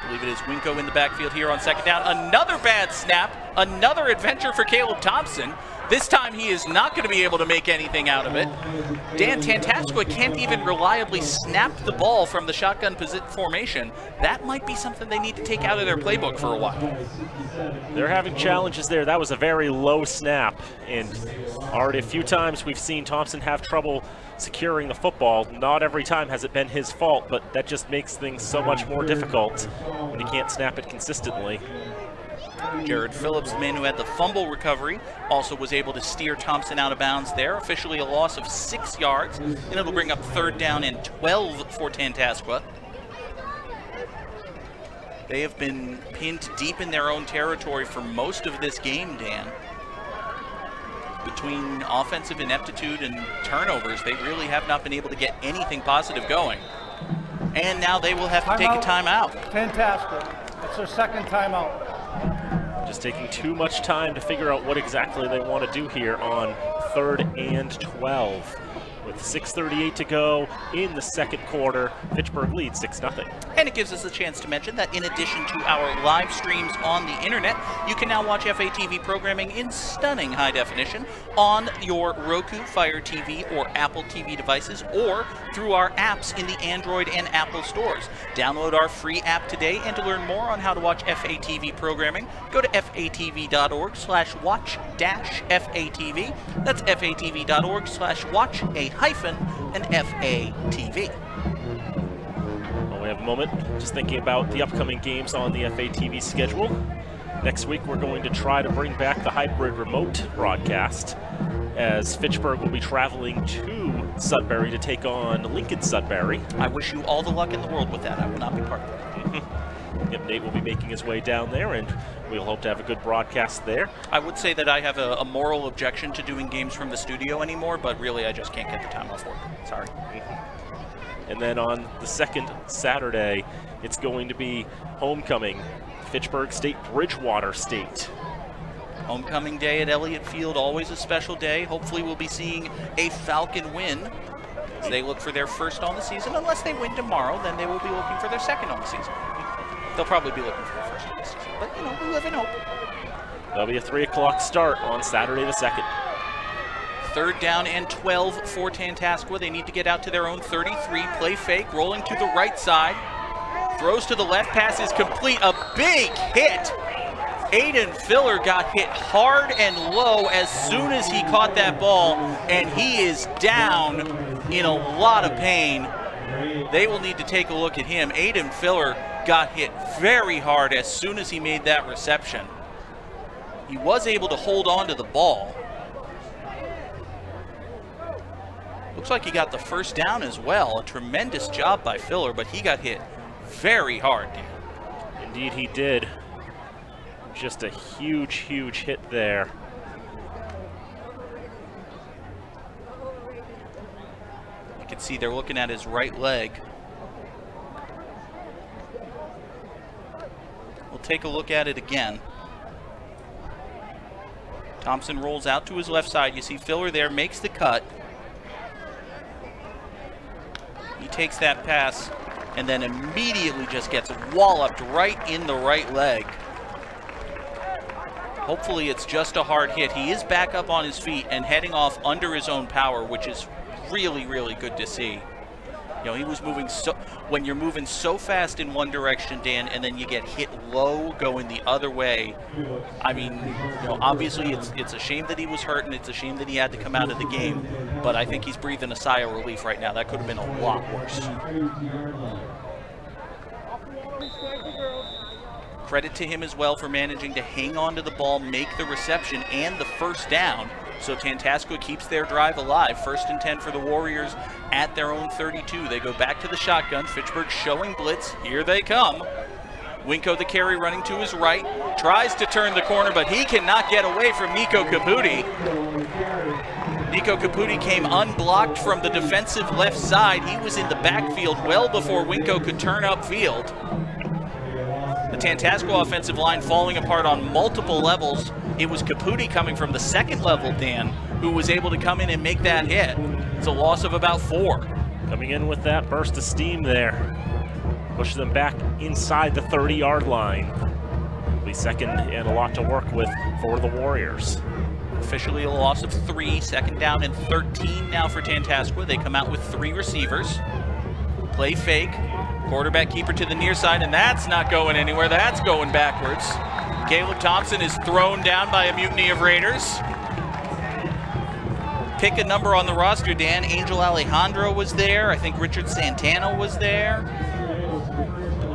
I believe it is Winko in the backfield here on second down. Another bad snap, another adventure for Caleb Thompson. This time he is not going to be able to make anything out of it. Dan, Tantasqua can't even reliably snap the ball from the shotgun formation. That might be something they need to take out of their playbook for a while. They're having challenges there. That was a very low snap, and already a few times we've seen Thompson have trouble securing the football. Not every time has it been his fault, but that just makes things so much more difficult when he can't snap it consistently. Jared Phillips, the man who had the fumble recovery, also was able to steer Thompson out of bounds there. Officially a loss of 6 yards, and it'll bring up third down and 12 for Tantasqua. They have been pinned deep in their own territory for most of this game, Dan. Between offensive ineptitude and turnovers, they really have not been able to get anything positive going. And now they will have to take a timeout. Tantasqua. It's their second timeout. Just taking too much time to figure out what exactly they want to do here on 3rd and 12. With 6:38 to go in the second quarter, Fitchburg leads 6-0. And it gives us a chance to mention that in addition to our live streams on the internet, you can now watch FATV programming in stunning high definition on your Roku, Fire TV, or Apple TV devices, or through our apps in the Android and Apple stores. Download our free app today, and to learn more on how to watch FATV programming, go to fatv.org/watch-FATV. That's fatv.org/watch-FATV. Well, we have a moment just thinking about the upcoming games on the FATV schedule. Next week, we're going to try to bring back the hybrid remote broadcast, as Fitchburg will be traveling to Sudbury to take on Lincoln Sudbury. I wish you all the luck in the world with that. I will not be part of it. Yep, Nate will be making his way down there, and we'll hope to have a good broadcast there. I would say that I have a moral objection to doing games from the studio anymore, but really I just can't get the time off work. Sorry. And then on the second Saturday, it's going to be homecoming. Fitchburg State, Bridgewater State. Homecoming day at Elliott Field, always a special day. Hopefully we'll be seeing a Falcon win as they look for their first on the season. Unless they win tomorrow, then they will be looking for their second on the season. They'll probably be looking for their first on the season. But, you know, we live in hope. That'll be a 3 o'clock start on Saturday the 2nd. Third down and 12 for Tantasqua. They need to get out to their own 33. Play fake, rolling to the right side. Throws to the left, pass is complete. A big hit. Aiden Filler got hit hard and low as soon as he caught that ball, and he is down in a lot of pain. They will need to take a look at him. Aiden Filler got hit very hard as soon as he made that reception. He was able to hold on to the ball. Looks like he got the first down as well. A tremendous job by Filler, but he got hit very hard. Indeed he did. Just a huge, huge hit there. You can see they're looking at his right leg. We'll take a look at it again. Thompson rolls out to his left side. You see Filler there, makes the cut. He takes that pass and then immediately just gets walloped right in the right leg. Hopefully it's just a hard hit. He is back up on his feet and heading off under his own power, which is really, really good to see. You know, he was moving when you're moving so fast in one direction, Dan, and then you get hit low going the other way. I mean, you know, obviously it's a shame that he was hurt, and it's a shame that he had to come out of the game, but I think he's breathing a sigh of relief right now. That could have been a lot worse. Credit to him as well for managing to hang on to the ball, make the reception and the first down. So Tantasqua keeps their drive alive. 1st and 10 for the Warriors at their own 32. They go back to the shotgun. Fitchburg showing blitz. Here they come. Winko the carry running to his right. Tries to turn the corner, but he cannot get away from Nico Caputi. Nico Caputi came unblocked from the defensive left side. He was in the backfield well before Winko could turn upfield. The Tantasqua offensive line falling apart on multiple levels. It was Caputi coming from the second level, Dan, who was able to come in and make that hit. It's a loss of about 4. Coming in with that burst of steam there. Push them back inside the 30-yard line. It'll be 2nd and a lot to work with for the Warriors. Officially a loss of 3, 2nd down and 13 now for Tantasqua. They come out with 3 receivers. Play fake. Quarterback keeper to the near side, and that's not going anywhere. That's going backwards. Caleb Thompson is thrown down by a mutiny of Raiders. Pick a number on the roster, Dan. Angel Alejandro was there. I think Richard Santana was there.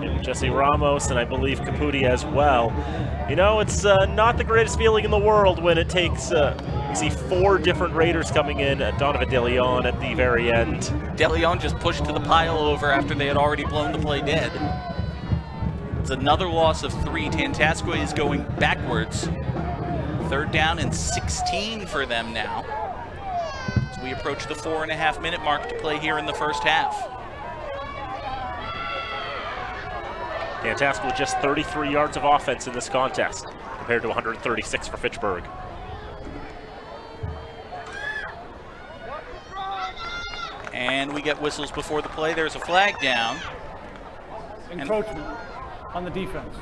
And Jesse Ramos, and I believe Caputi as well. You know, it's not the greatest feeling in the world when it takes, you see 4 different Raiders coming in. Donovan DeLeon at the very end. DeLeon just pushed to the pile over after they had already blown the play dead. It's another loss of 3. Tantasqua is going backwards. 3rd down and 16 for them now, as we approach the 4.5-minute mark to play here in the first half. Tantasqua with just 33 yards of offense in this contest, compared to 136 for Fitchburg. And we get whistles before the play. There's a flag down. Encroachment on the defense.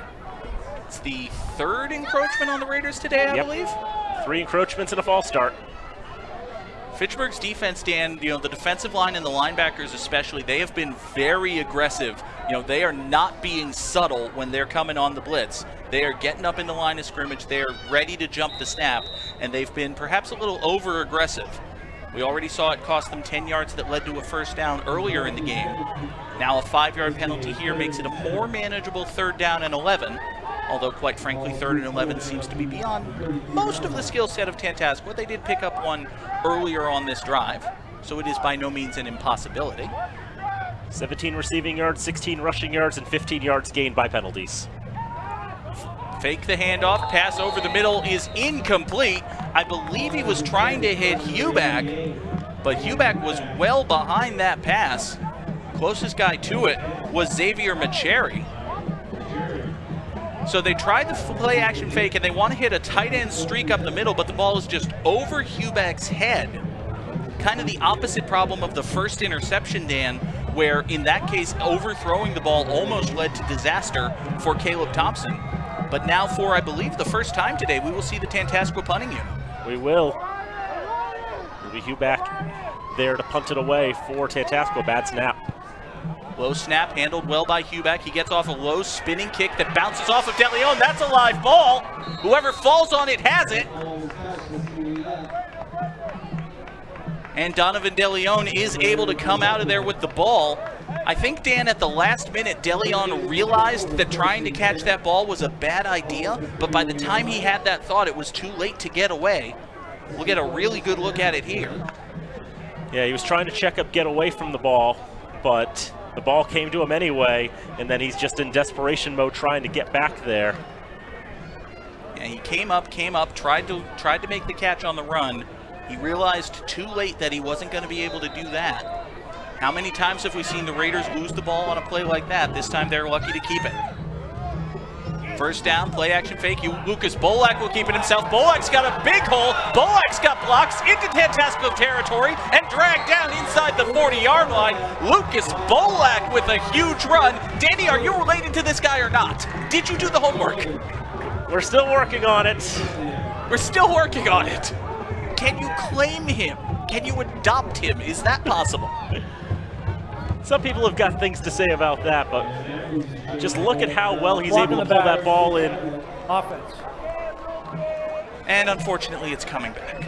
It's the 3rd encroachment on the Raiders today, I believe. 3 encroachments and a false start. Fitchburg's defense, Dan, you know, the defensive line and the linebackers especially, they have been very aggressive. You know, they are not being subtle when they're coming on the blitz. They are getting up in the line of scrimmage. They are ready to jump the snap, and they've been perhaps a little over-aggressive. We already saw it cost them 10 yards that led to a first down earlier in the game. Now a 5-yard penalty here makes it a more manageable 3rd down and 11. Although, quite frankly, 3rd and 11 seems to be beyond most of the skill set of Tantasqua. They did pick up one earlier on this drive, so it is by no means an impossibility. 17 receiving yards, 16 rushing yards, and 15 yards gained by penalties. Fake the handoff, pass over the middle is incomplete. I believe he was trying to hit Huback, but Huback was well behind that pass. Closest guy to it was Xavier Macheri. So they tried the play action fake, and they want to hit a tight end streak up the middle, but the ball is just over Huback's head. Kind of the opposite problem of the first interception, Dan, where in that case, overthrowing the ball almost led to disaster for Caleb Thompson. But now for, I believe, the first time today, we will see the Tantasqua punting unit. We will. It'll be Huback there to punt it away for Tantasqua. Bad snap. Low snap, handled well by Huback. He gets off a low spinning kick that bounces off of DeLeon. That's a live ball. Whoever falls on it has it. And Donovan DeLeon is able to come out of there with the ball. I think, Dan, at the last minute, DeLeon realized that trying to catch that ball was a bad idea, but by the time he had that thought, it was too late to get away. We'll get a really good look at it here. Yeah, he was trying to check up, get away from the ball, but the ball came to him anyway, and then he's just in desperation mode trying to get back there. Yeah, he came up, tried to make the catch on the run. He realized too late that he wasn't going to be able to do that. How many times have we seen the Raiders lose the ball on a play like that? This time they're lucky to keep it. First down, play action fake. Lucas Bolak will keep it himself. Bolak's got a big hole. Bolak's got blocks into Tantasqua territory and dragged down inside the 40-yard line. Lucas Bolak with a huge run. Danny, are you related to this guy or not? Did you do the homework? We're still working on it. We're still working on it. Can you claim him? Can you adopt him? Is that possible? Some people have got things to say about that, but just look at how well he's able to pull that ball in. Offense. And unfortunately, it's coming back.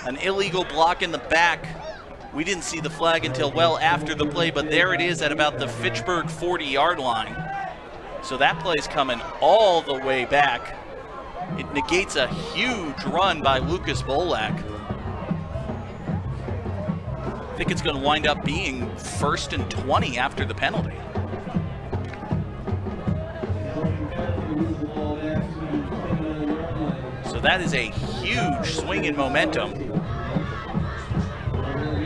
An illegal block in the back. We didn't see the flag until well after the play, but there it is at about the Fitchburg 40-yard line. So that play's coming all the way back. It negates a huge run by Lucas Bolak. I think it's going to wind up being 1st and 20 after the penalty. So that is a huge swing in momentum.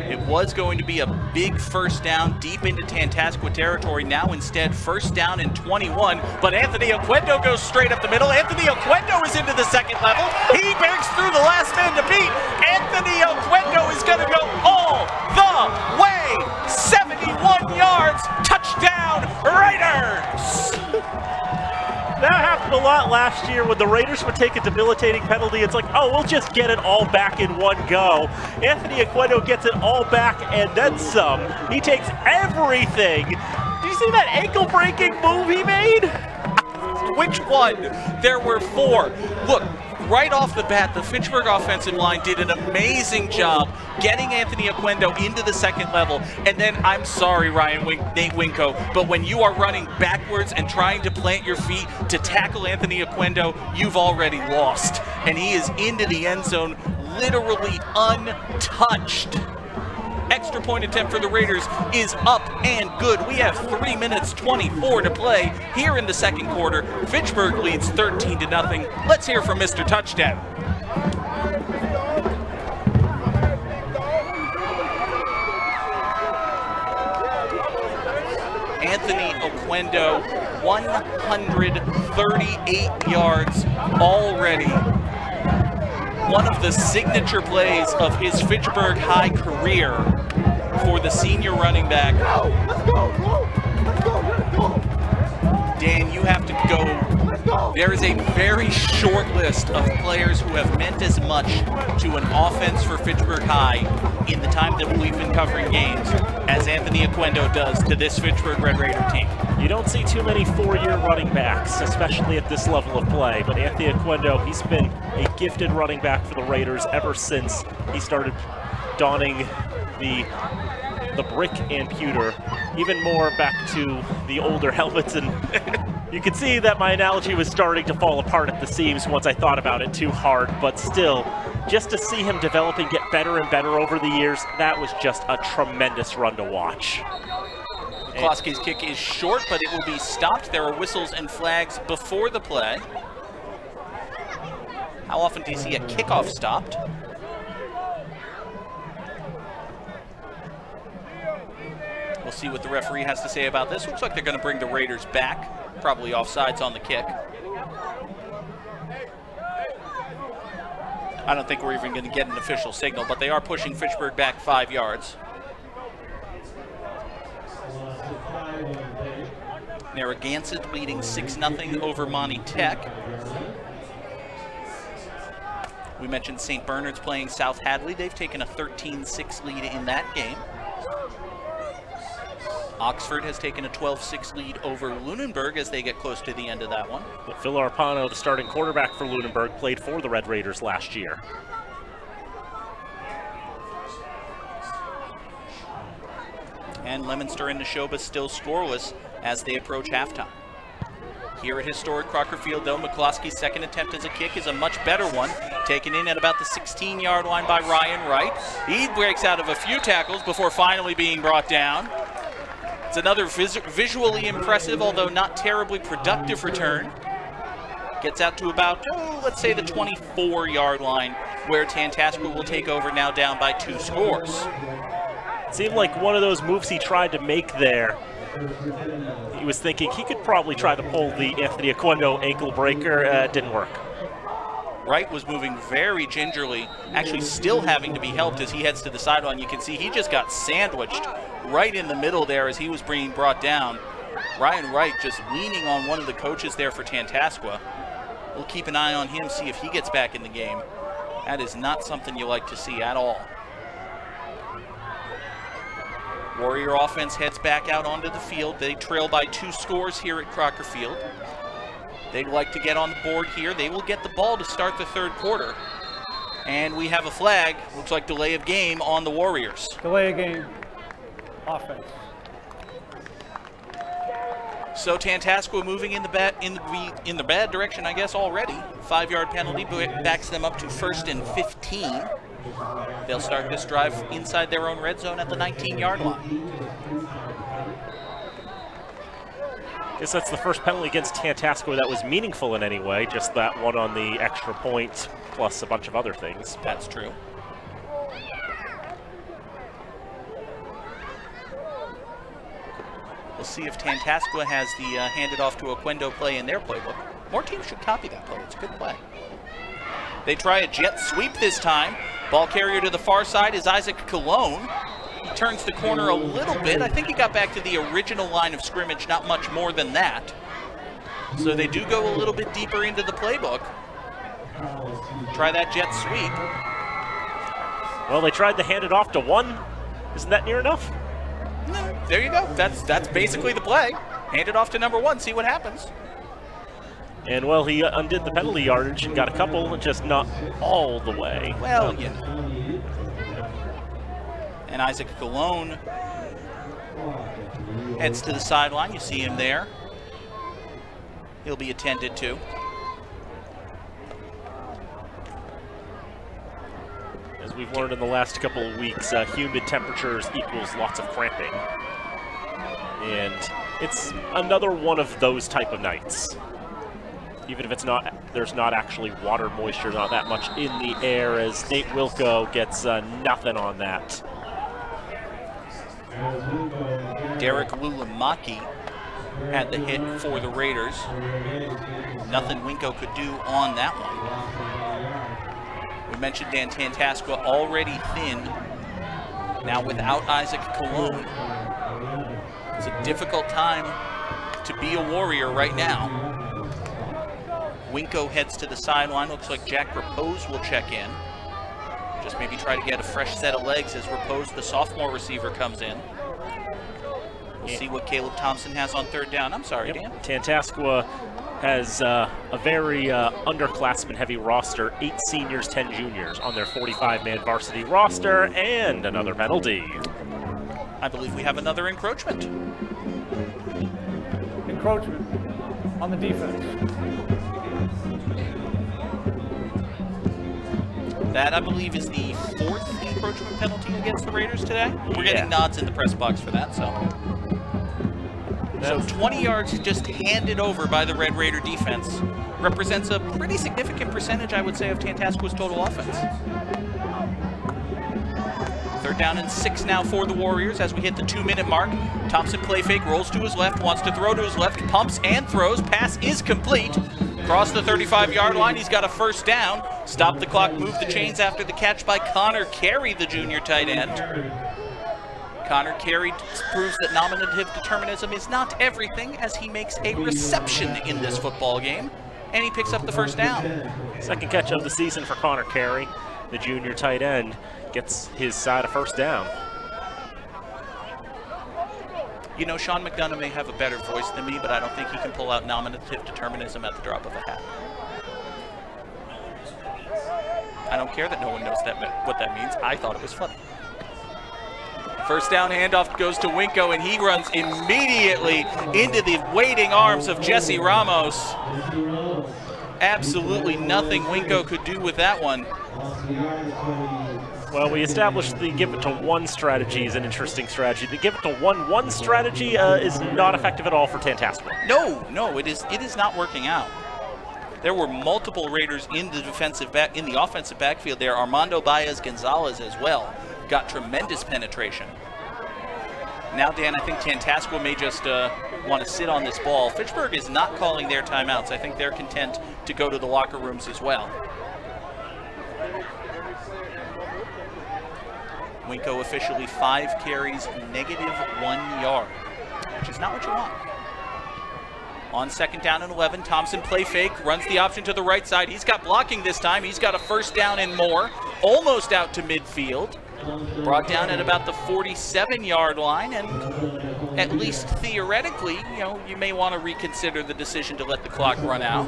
It was going to be a big first down deep into Tantasqua territory. Now instead, 1st down and 21. But Anthony Aquino goes straight up the middle. Anthony Aquino is into the second level. He breaks through the last man to beat. Anthony Aquino is going to go all the way. 71 yards. Touchdown, Raiders! That happened a lot last year when the Raiders would take a debilitating penalty. It's like, oh, we'll just get it all back in one go. Anthony Aquino gets it all back and then some. He takes everything. Did you see that ankle-breaking move he made? Which one? There were 4. Look, right off the bat, the Fitchburg offensive line did an amazing job getting Anthony Aquino into the second level. And then, I'm sorry, Nate Winko, but when you are running backwards and trying to plant your feet to tackle Anthony Aquino, you've already lost. And he is into the end zone, literally untouched. Extra point attempt for the Raiders is up and good. We have 3 minutes 24 to play here in the second quarter. Fitchburg leads 13-0. Let's hear from Mr. Touchdown. Anthony Aquino, 138 yards already. One of the signature plays of his Fitchburg High career for the senior running back. Dan, you have to go. There is a very short list of players who have meant as much to an offense for Fitchburg High in the time that we've been covering games as Anthony Aquino does to this Fitchburg Red Raider team. You don't see too many 4-year running backs, especially at this level of play, but Anthony Aquino, he's been a gifted running back for the Raiders ever since he started donning the brick and pewter, even more back to the older helmets, and you can see that my analogy was starting to fall apart at the seams once I thought about it too hard, but still, just to see him develop and get better and better over the years, that was just a tremendous run to watch. McCloskey's kick is short, but it will be stopped. There are whistles and flags before the play. How often do you see a kickoff stopped? We'll see what the referee has to say about this. Looks like they're going to bring the Raiders back. Probably offsides on the kick. I don't think we're even going to get an official signal, but they are pushing Fitchburg back 5 yards. Narragansett leading 6-0 over Monty Tech. We mentioned St. Bernard's playing South Hadley. They've taken a 13-6 lead in that game. Oxford has taken a 12-6 lead over Lunenburg as they get close to the end of that one. But Phil Arpano, the starting quarterback for Lunenburg, played for the Red Raiders last year. And Leominster and Neshoba still scoreless as they approach halftime. Here at historic Crocker Field, though, McCloskey's second attempt as a kick is a much better one, taken in at about the 16-yard line by Ryan Wright. He breaks out of a few tackles before finally being brought down. It's another visually impressive, although not terribly productive return. Gets out to about, let's say, the 24-yard line, where Tantasqua will take over, now down by 2 scores. Seemed like one of those moves he tried to make there. He was thinking he could probably try to pull the Anthony Aquino ankle breaker. Didn't work. Wright was moving very gingerly, actually still having to be helped as he heads to the sideline. You can see he just got sandwiched right in the middle there as he was being brought down. Ryan Wright just leaning on one of the coaches there for Tantasqua. We'll keep an eye on him, see if he gets back in the game. That is not something you like to see at all. Warrior offense heads back out onto the field. They trail by 2 scores here at Crocker Field. They'd like to get on the board here. They will get the ball to start the 3rd quarter. And we have a flag, looks like delay of game on the Warriors. Delay of game. Offense. So Tantasqua moving in the bad direction, I guess, already. 5-yard penalty backs them up to 1st and 15. They'll start this drive inside their own red zone at the 19-yard line. I guess that's the first penalty against Tantasqua that was meaningful in any way, just that one on the extra point plus a bunch of other things. That's true. We'll see if Tantasqua has the handed off to Aquino play in their playbook. More teams should copy that play. It's a good play. They try a jet sweep this time. Ball carrier to the far side is Isaac Cologne. He turns the corner a little bit. I think he got back to the original line of scrimmage, not much more than that. So they do go a little bit deeper into the playbook. Try that jet sweep. Well, they tried to hand it off to 1. Isn't that near enough? No, there you go. That's basically the play. Hand it off to number 1, see what happens. And, well, he undid the penalty yardage and got a couple, just not all the way. Well, yeah. And Isaac Cologne heads to the sideline. You see him there. He'll be attended to. As we've learned in the last couple of weeks, humid temperatures equals lots of cramping. And it's another one of those type of nights. Even if there's not actually water moisture, not that much in the air, as Nate Wilco gets nothing on that. Derek Lulamaki had the hit for the Raiders. Nothing Winko could do on that one. We mentioned Dan Tantasqua already thin, now without Isaac Cologne. It's a difficult time to be a Warrior right now. Winko heads to the sideline. Looks like Jack Repose will check in. Just maybe try to get a fresh set of legs as Repose, the sophomore receiver, comes in. We'll see what Caleb Thompson has on 3rd down. I'm sorry, Dan. Tantasqua has a very underclassmen-heavy roster, 8 seniors, 10 juniors on their 45-man varsity roster, and another penalty. I believe we have another encroachment. Encroachment on the defense. That, I believe, is the 4th encroachment penalty against the Raiders today. We're getting nods in the press box for that, so 20 yards just handed over by the Red Raider defense represents a pretty significant percentage, I would say, of Tantasqua's total offense. 3rd down and 6 now for the Warriors as we hit the 2-minute mark. Thompson play fake, rolls to his left, wants to throw to his left, pumps and throws. Pass is complete. Across the 35-yard line, he's got a 1st down. Stop the clock, move the chains after the catch by Connor Carey, the junior tight end. Connor Carey proves that nominative determinism is not everything as he makes a reception in this football game, and he picks up the 1st down. 2nd catch of the season for Connor Carey. The junior tight end gets his side a 1st down. You know, Sean McDonough may have a better voice than me, but I don't think he can pull out nominative determinism at the drop of a hat. I don't care that no one knows what that means. I thought it was funny. 1st down handoff goes to Winko, and he runs immediately into the waiting arms of Jesse Ramos. Absolutely nothing Winko could do with that one. Well, we established the give it to 1 strategy is an interesting strategy. The give it to 1-1 strategy is not effective at all for Tantasqua. No, it is not working out. There were multiple Raiders in the offensive backfield there. Armando Baez Gonzalez as well got tremendous penetration. Now, Dan, I think Tantasqua may just want to sit on this ball. Fitchburg is not calling their timeouts. I think they're content to go to the locker rooms as well. Winko officially 5 carries, -1 yard, which is not what you want. On 2nd down and 11, Thompson play fake, runs the option to the right side. He's got blocking this time. He's got a 1st down and more, almost out to midfield. Brought down at about the 47-yard line, and at least theoretically, you may want to reconsider the decision to let the clock run out.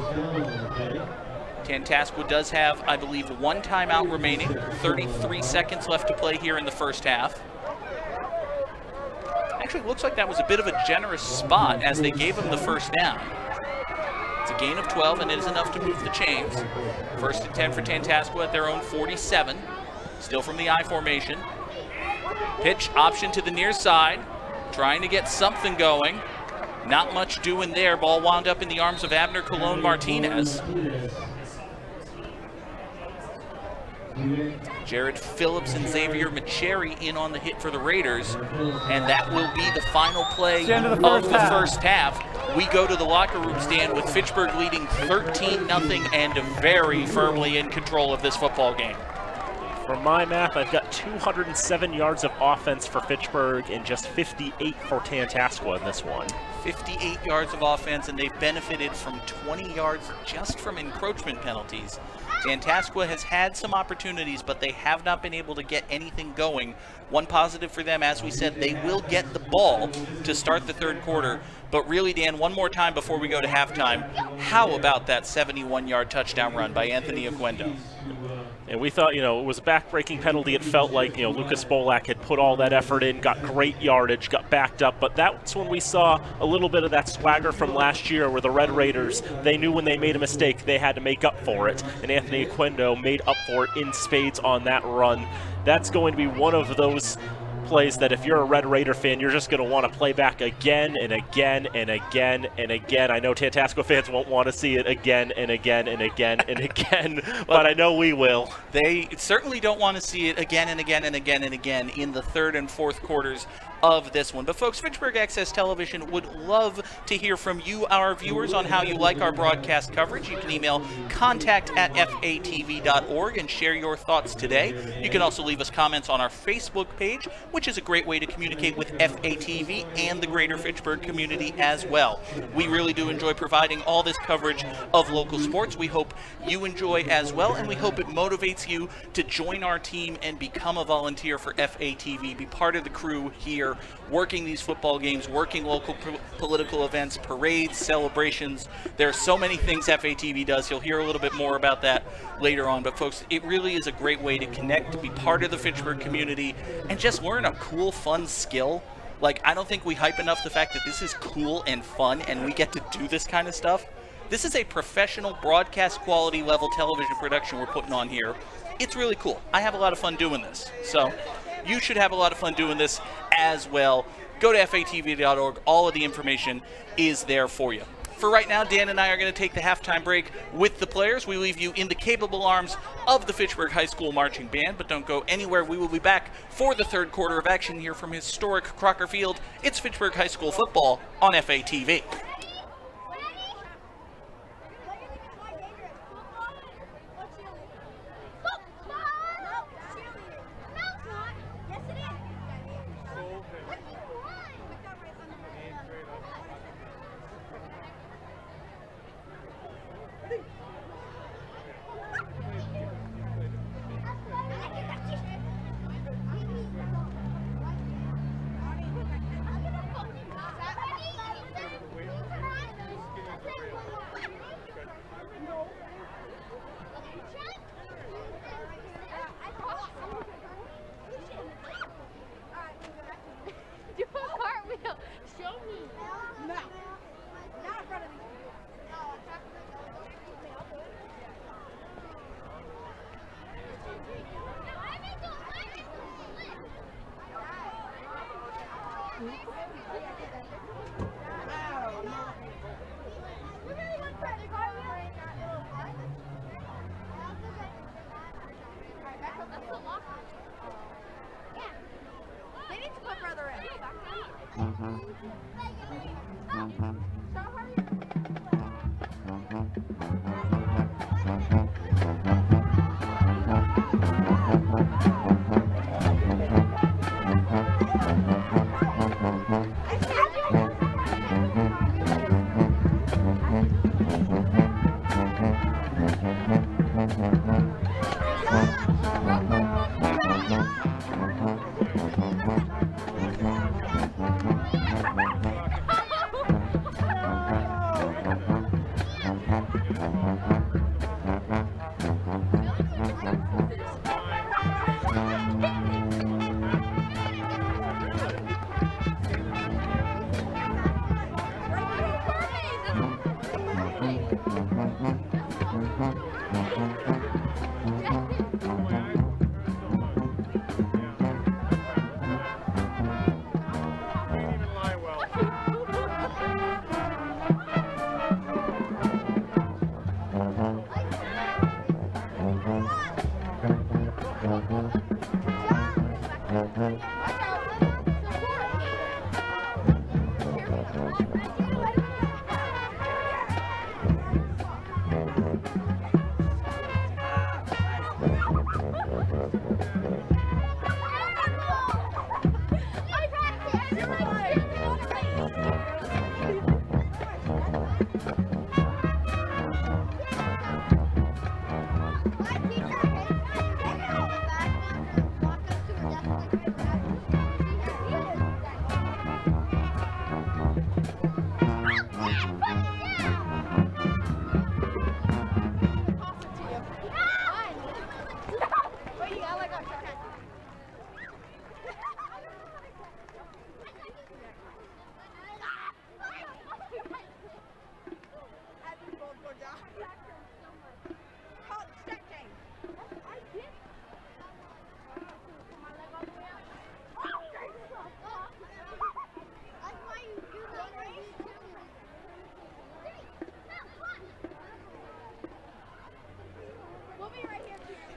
Tantasqua does have, I believe, 1 timeout remaining, 33 seconds left to play here in the first half. Actually, it looks like that was a bit of a generous spot as they gave him the first down. It's a gain of 12, and it is enough to move the chains. First and 10 for Tantasqua at their own 47, still from the I formation. Pitch option to the near side, trying to get something going. Not much doing there. Ball wound up in the arms of Abner Colon Martinez. Jared Phillips and Xavier Macheri in on the hit for the Raiders, and that will be the final play of the first half. We go to the locker room stand with Fitchburg leading 13-0 and very firmly in control of this football game. From my math, I've got 207 yards of offense for Fitchburg and just 58 for Tantasqua in this one. 58 yards of offense, and they've benefited from 20 yards just from encroachment penalties. Tantasqua has had some opportunities, but they have not been able to get anything going. One positive for them, as we said, they will get the ball to start the third quarter. But really, Dan, one more time before we go to halftime, how about that 71-yard touchdown run by Anthony Aquino? And we thought, it was a back-breaking penalty. It felt like, Lucas Bolak had put all that effort in, got great yardage, got backed up. But that's when we saw a little bit of that swagger from last year where the Red Raiders, they knew when they made a mistake, they had to make up for it. And Anthony Aquino made up for it in spades on that run. That's going to be one of those plays that if you're a Red Raider fan, you're just going to want to play back again and again and again and again. I know Tantasqua fans won't want to see it again and again and again and again, but I know we will. They certainly don't want to see it again and again and again and again in the third and fourth quarters of this one. But folks, Fitchburg Access Television would love to hear from you, our viewers, on how you like our broadcast coverage. You can email contact@fatv.org and share your thoughts today. You can also leave us comments on our Facebook page, which is a great way to communicate with FATV and the greater Fitchburg community as well. We really do enjoy providing all this coverage of local sports. We hope you enjoy as well, and we hope it motivates you to join our team and become a volunteer for FATV, be part of the crew here working these football games, working local political events, parades, celebrations. There are so many things FATV does. You'll hear a little bit more about that later on. But folks, it really is a great way to connect, to be part of the Fitchburg community, and just learn a cool, fun skill. Like, I don't think we hype enough the fact that this is cool and fun, and we get to do this kind of stuff. This is a professional broadcast quality level television production we're putting on here. It's really cool. I have a lot of fun doing this. So you should have a lot of fun doing this as well. Go to fatv.org. All of the information is there for you. For right now, Dan and I are going to take the halftime break with the players. We leave you in the capable arms of the Fitchburg High School Marching Band, but don't go anywhere. We will be back for the third quarter of action here from historic Crocker Field. It's Fitchburg High School football on FATV.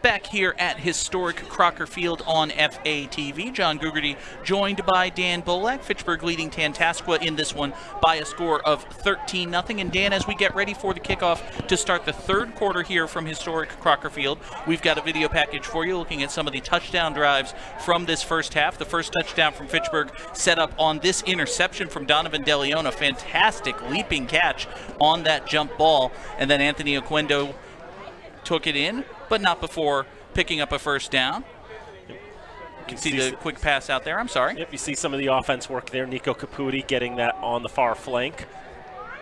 Back here at historic Crocker Field on FATV, John Gugerty joined by Dan Bolak. Fitchburg leading Tantasqua in this one by a score of 13-0. And Dan, as we get ready for the kickoff to start the third quarter here from historic Crocker Field, we've got a video package for you looking at some of the touchdown drives from this first half. The first touchdown from Fitchburg set up on this interception from Donovan DeLeon, a fantastic leaping catch on that jump ball. And then Anthony Aquino took it in, but not before picking up a first down. You can see the quick pass out there. I'm sorry. Yep, you see some of the offense work there. Nico Caputi getting that on the far flank.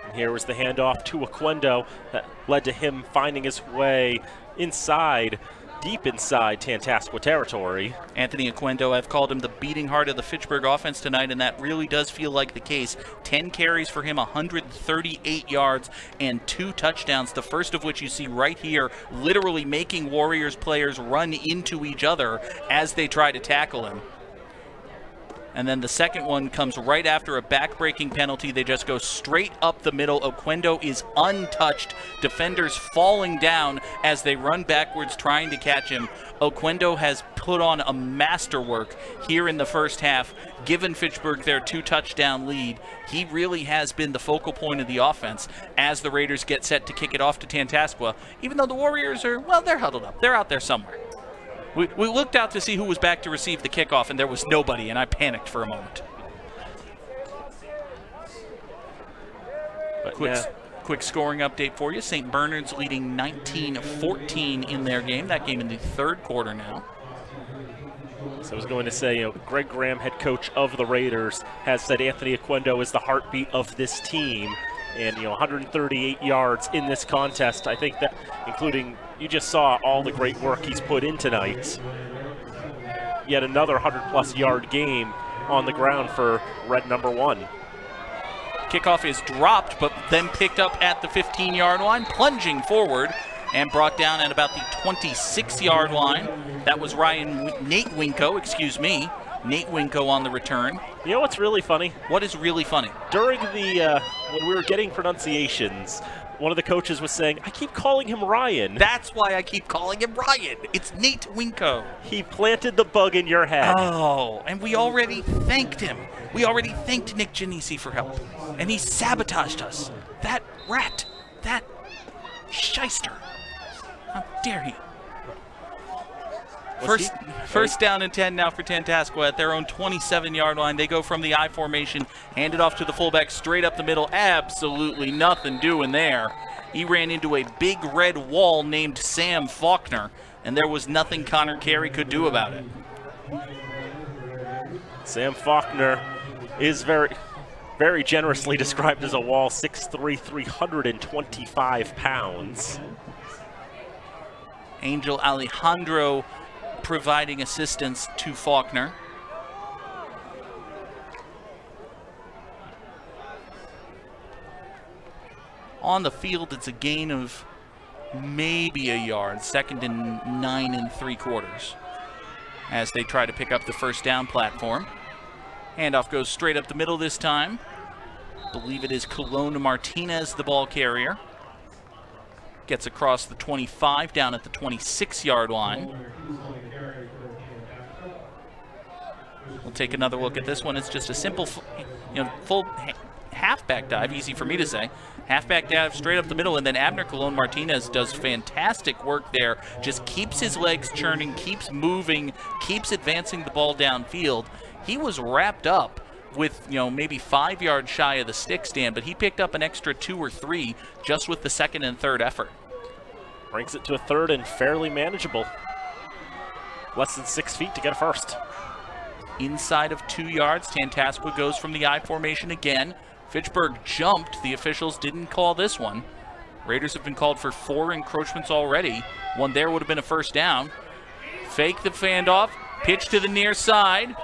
And here was the handoff to Aquino that led to him finding his way inside, deep inside Tantasqua territory. Anthony Aquino, I've called him the beating heart of the Fitchburg offense tonight, and that really does feel like the case. 10 carries for him, 138 yards, and 2 touchdowns, the first of which you see right here, literally making Warriors players run into each other as they try to tackle him. And then the second one comes right after a back-breaking penalty. They just go straight up the middle. Aquino is untouched. Defenders falling down as they run backwards trying to catch him. Aquino has put on a masterwork here in the first half, given Fitchburg their 2-touchdown lead. He really has been the focal point of the offense as the Raiders get set to kick it off to Tantasqua, even though the Warriors are, well, they're huddled up. They're out there somewhere. We looked out to see who was back to receive the kickoff, and there was nobody, and I panicked for a moment. But quick scoring update for you. St. Bernard's leading 19-14 in their game. That game in the third quarter now. So I was going to say, Greg Graham, head coach of the Raiders, has said Anthony Aquino is the heartbeat of this team. And, 138 yards in this contest. I think that, including, you just saw all the great work he's put in tonight. Yet another 100-plus yard game on the ground for red number 1. Kickoff is dropped, but then picked up at the 15-yard line, plunging forward, and brought down at about the 26-yard line. That was Nate Winko on the return. You know what's really funny? What is really funny? During the, when we were getting pronunciations, one of the coaches was saying, I keep calling him Ryan. That's why I keep calling him Ryan. It's Nate Winko. He planted the bug in your head. Oh, and we already thanked him. We already thanked Nick Genesi for help. And he sabotaged us. That rat. That shyster. How dare he? First down and 10 now for Tantasqua at their own 27-yard line. They go from the I formation, hand it off to the fullback straight up the middle. Absolutely nothing doing there. He ran into a big red wall named Sam Faulkner, and there was nothing Connor Carey could do about it. Sam Faulkner, is very, very generously described as a wall, 6'3", 325 pounds. Angel Alejandro providing assistance to Faulkner. On the field, it's a gain of maybe a yard, 2nd and 9 3/4, as they try to pick up the first down platform. Handoff goes straight up the middle this time. Believe it is Colon Martinez, the ball carrier. Gets across the 25 down at the 26-yard line. We'll take another look at this one. It's just a simple, full halfback dive, easy for me to say. Halfback dive straight up the middle, and then Abner Colon Martinez does fantastic work there. Just keeps his legs churning, keeps moving, keeps advancing the ball downfield. He was wrapped up with, maybe 5 yards shy of the stick stand, but he picked up an extra 2 or 3 just with the second and third effort. Brings it to a third and fairly manageable. Less than 6 feet to get a first. Inside of 2 yards, Tantasqua goes from the I formation again. Fitchburg jumped. The officials didn't call this one. Raiders have been called for 4 encroachments already. One there would have been a first down. Fake the handoff. Pitch to the near side.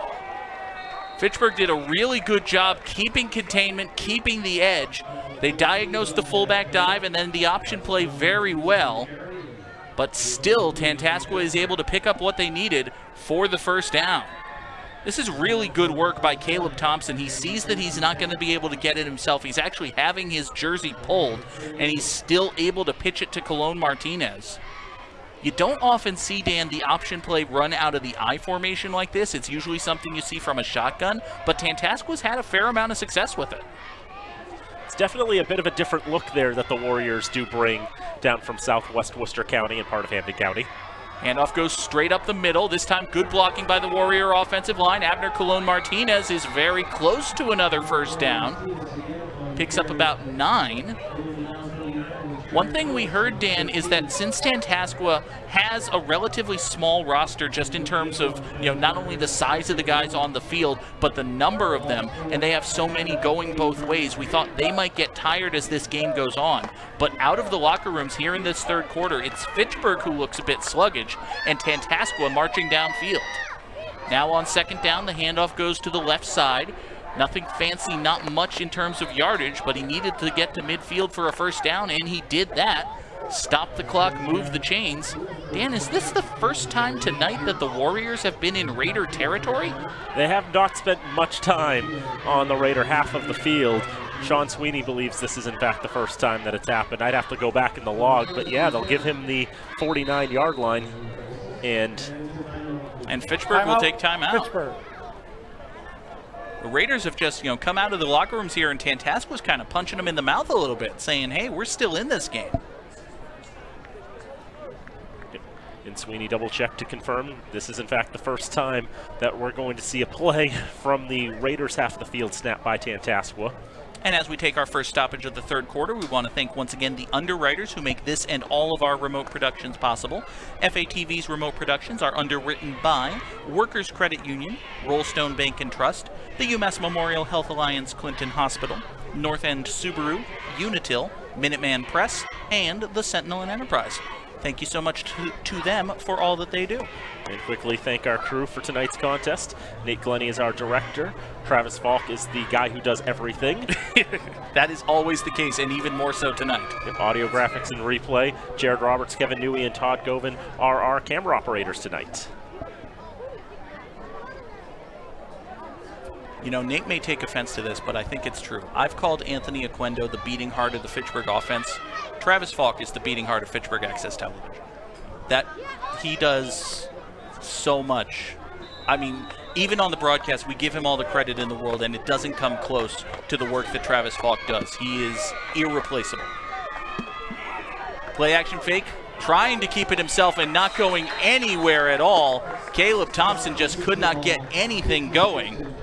Fitchburg did a really good job keeping containment, keeping the edge. They diagnosed the fullback dive and then the option play very well. But still, Tantasqua is able to pick up what they needed for the first down. This is really good work by Caleb Thompson. He sees that he's not going to be able to get it himself. He's actually having his jersey pulled, and he's still able to pitch it to Colon Martinez. You don't often see, Dan, the option play run out of the I formation like this. It's usually something you see from a shotgun, but Tantasqua's had a fair amount of success with it. It's definitely a bit of a different look there that the Warriors do bring down from southwest Worcester County and part of Hampden County. Handoff goes straight up the middle. This time good blocking by the Warrior offensive line. Abner Colon Martinez is very close to another first down. Picks up about 9. One thing we heard, Dan, is that since Tantasqua has a relatively small roster just in terms of, not only the size of the guys on the field, but the number of them, and they have so many going both ways, we thought they might get tired as this game goes on. But out of the locker rooms here in this third quarter, it's Fitchburg who looks a bit sluggish, and Tantasqua marching downfield. Now on second down, the handoff goes to the left side. Nothing fancy, not much in terms of yardage, but he needed to get to midfield for a first down, and he did that. Stop the clock, move the chains. Dan, is this the first time tonight that the Warriors have been in Raider territory? They have not spent much time on the Raider half of the field. Sean Sweeney believes this is in fact the first time that it's happened. I'd have to go back in the log, but yeah, they'll give him the 49-yard line. And Fitchburg will take time out. Fitchburg. The Raiders have just, come out of the locker rooms here, and Tantasqua's kind of punching them in the mouth a little bit, saying, hey, we're still in this game. And Sweeney double-checked to confirm this is, in fact, the first time that we're going to see a play from the Raiders half of the field snapped by Tantasqua. And as we take our first stoppage of the third quarter, we want to thank once again the underwriters who make this and all of our remote productions possible. FATV's remote productions are underwritten by Workers Credit Union, Rollstone Bank and Trust, the UMass Memorial Health Alliance Clinton Hospital, North End Subaru, Unitil, Minuteman Press, and the Sentinel and Enterprise. Thank you so much to them for all that they do. And quickly thank our crew for tonight's contest. Nate Glennie is our director. Travis Falk is the guy who does everything. That is always the case, and even more so tonight. Audio graphics and replay. Jared Roberts, Kevin Newey, and Todd Govan are our camera operators tonight. Nate may take offense to this, but I think it's true. I've called Anthony Aquino the beating heart of the Fitchburg offense. Travis Falk is the beating heart of Fitchburg Access Television. That he does so much. I mean, even on the broadcast, we give him all the credit in the world, and it doesn't come close to the work that Travis Falk does. He is irreplaceable. Play action fake, trying to keep it himself and not going anywhere at all. Caleb Thompson just could not get anything going.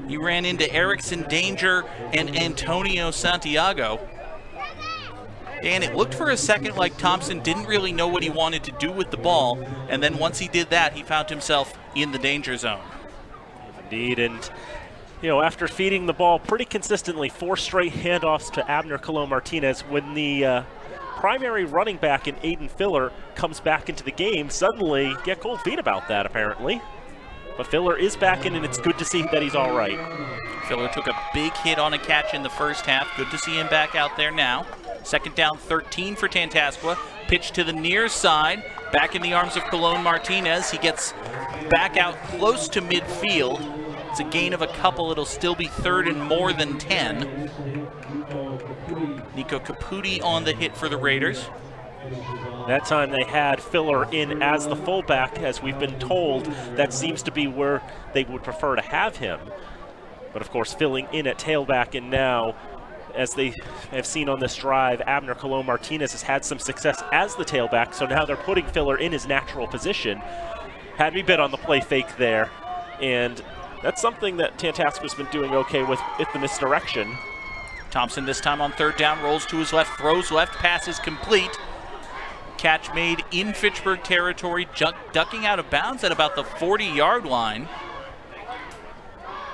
He ran into Erickson Danger and Antonio Santiago. And it looked for a second like Thompson didn't really know what he wanted to do with the ball, and then once he did that, he found himself in the danger zone. Indeed, and You know, after feeding the ball pretty consistently, 4 straight handoffs to Abner Colon-Martinez, when the primary running back in Aiden Filler comes back into the game, suddenly get cold feet about that, apparently. But Filler is back in, and it's good to see that he's all right. Filler took a big hit on a catch in the first half. Good to see him back out there now. Second down, 13 for Tantasqua. Pitch to the near side. Back in the arms of Colon-Martinez. He gets back out close to midfield. It's a gain of a couple. It'll still be third and more than 10. Nico Caputi on the hit for the Raiders. That time they had Filler in as the fullback. As we've been told, that seems to be where they would prefer to have him. But of course, filling in at tailback, and now, as they have seen on this drive, Abner Colon-Martinez has had some success as the tailback, so now they're putting Filler in his natural position. Had me bet on the play fake there, and that's something that Tantasqua's been doing okay with the misdirection. Thompson this time on third down, rolls to his left, throws left, pass is complete. Catch made in Fitchburg territory, ducking out of bounds at about the 40-yard line.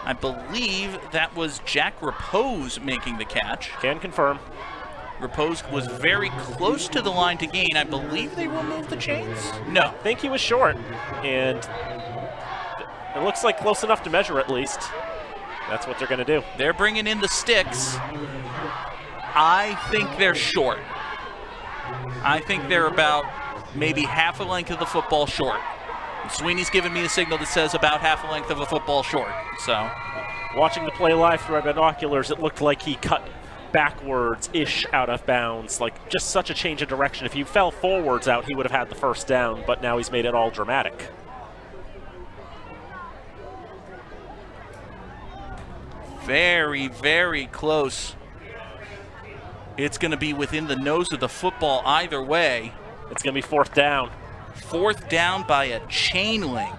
I believe that was Jack Repose making the catch. Can confirm. Repose was very close to the line to gain. I believe they will move the chains? No. I think he was short, and it looks like close enough to measure at least. That's what they're going to do. They're bringing in the sticks. I think they're short. I think they're about maybe half a length of the football short. Sweeney's giving me a signal that says about half a length of a football short. So, watching the play live through our binoculars, it looked like he cut backwards-ish out of bounds. Like, just such a change of direction. If he fell forwards out, he would have had the first down, but now he's made it all dramatic. Very, very close. It's going to be within the nose of the football either way. It's going to be fourth down. Fourth down by a chain link.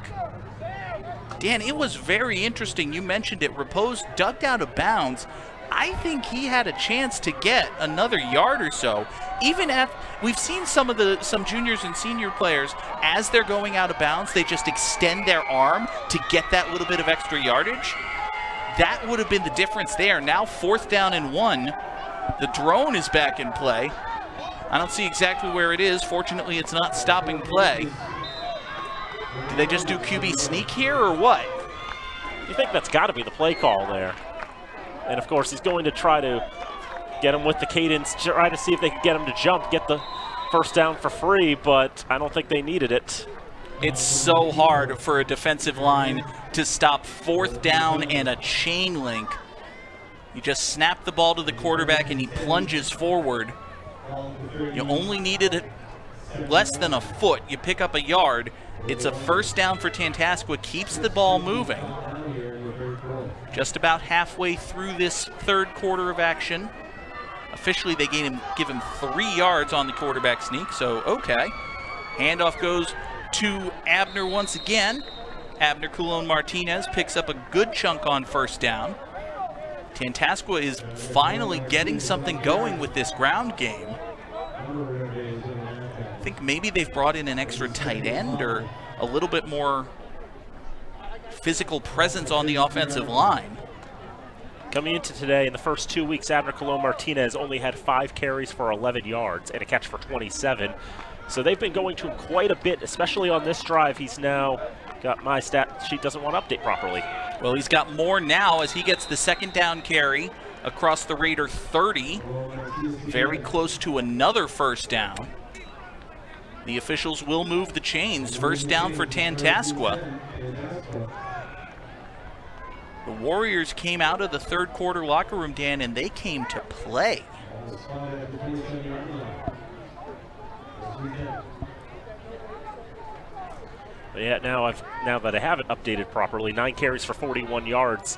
Dan, it was very interesting. You mentioned it. Repose ducked out of bounds. I think he had a chance to get another yard or so. Even if we've seen some juniors and senior players, as they're going out of bounds, they just extend their arm to get that little bit of extra yardage. That would have been the difference there. Now fourth down and 1. The drone is back in play. I don't see exactly where it is. Fortunately, it's not stopping play. Did they just do QB sneak here or what? You think that's got to be the play call there. And of course, he's going to try to get him with the cadence, try to see if they can get him to jump, get the first down for free, but I don't think they needed it. It's so hard for a defensive line to stop fourth down and a chain link. You just snap the ball to the quarterback and he plunges forward. You only needed it less than a foot. You pick up a yard. It's a first down for Tantasqua. Keeps the ball moving. Just about halfway through this third quarter of action. Officially, they give him 3 yards on the quarterback sneak, so okay. Handoff goes to Abner once again. Abner Colon-Martinez picks up a good chunk on first down. Tantasqua is finally getting something going with this ground game. I think maybe they've brought in an extra tight end or a little bit more physical presence on the offensive line. Coming into today, in the first 2 weeks, Abner Colon-Martinez only had 5 carries for 11 yards and a catch for 27. So they've been going to him quite a bit, especially on this drive. He's now got my stat sheet doesn't want to update properly. Well, he's got more now as he gets the second down carry across the Raider 30. Very close to another first down. The officials will move the chains. First down for Tantasqua. The Warriors came out of the third quarter locker room, Dan, and they came to play. But yeah, now that I have it updated properly, 9 carries for 41 yards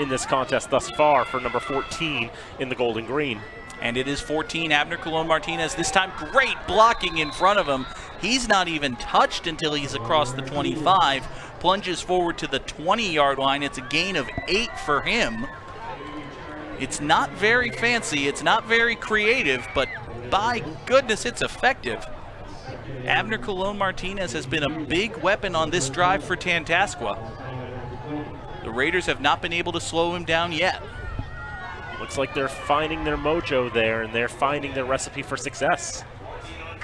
in this contest thus far for number 14 in the gold and green. And it is 14, Abner Colon-Martinez. This time, great blocking in front of him. He's not even touched until he's across the 25. Plunges forward to the 20-yard line. It's a gain of 8 for him. It's not very fancy. It's not very creative, but by goodness, it's effective. Abner Colon-Martinez has been a big weapon on this drive for Tantasqua. The Raiders have not been able to slow him down yet. Looks like they're finding their mojo there, and they're finding their recipe for success.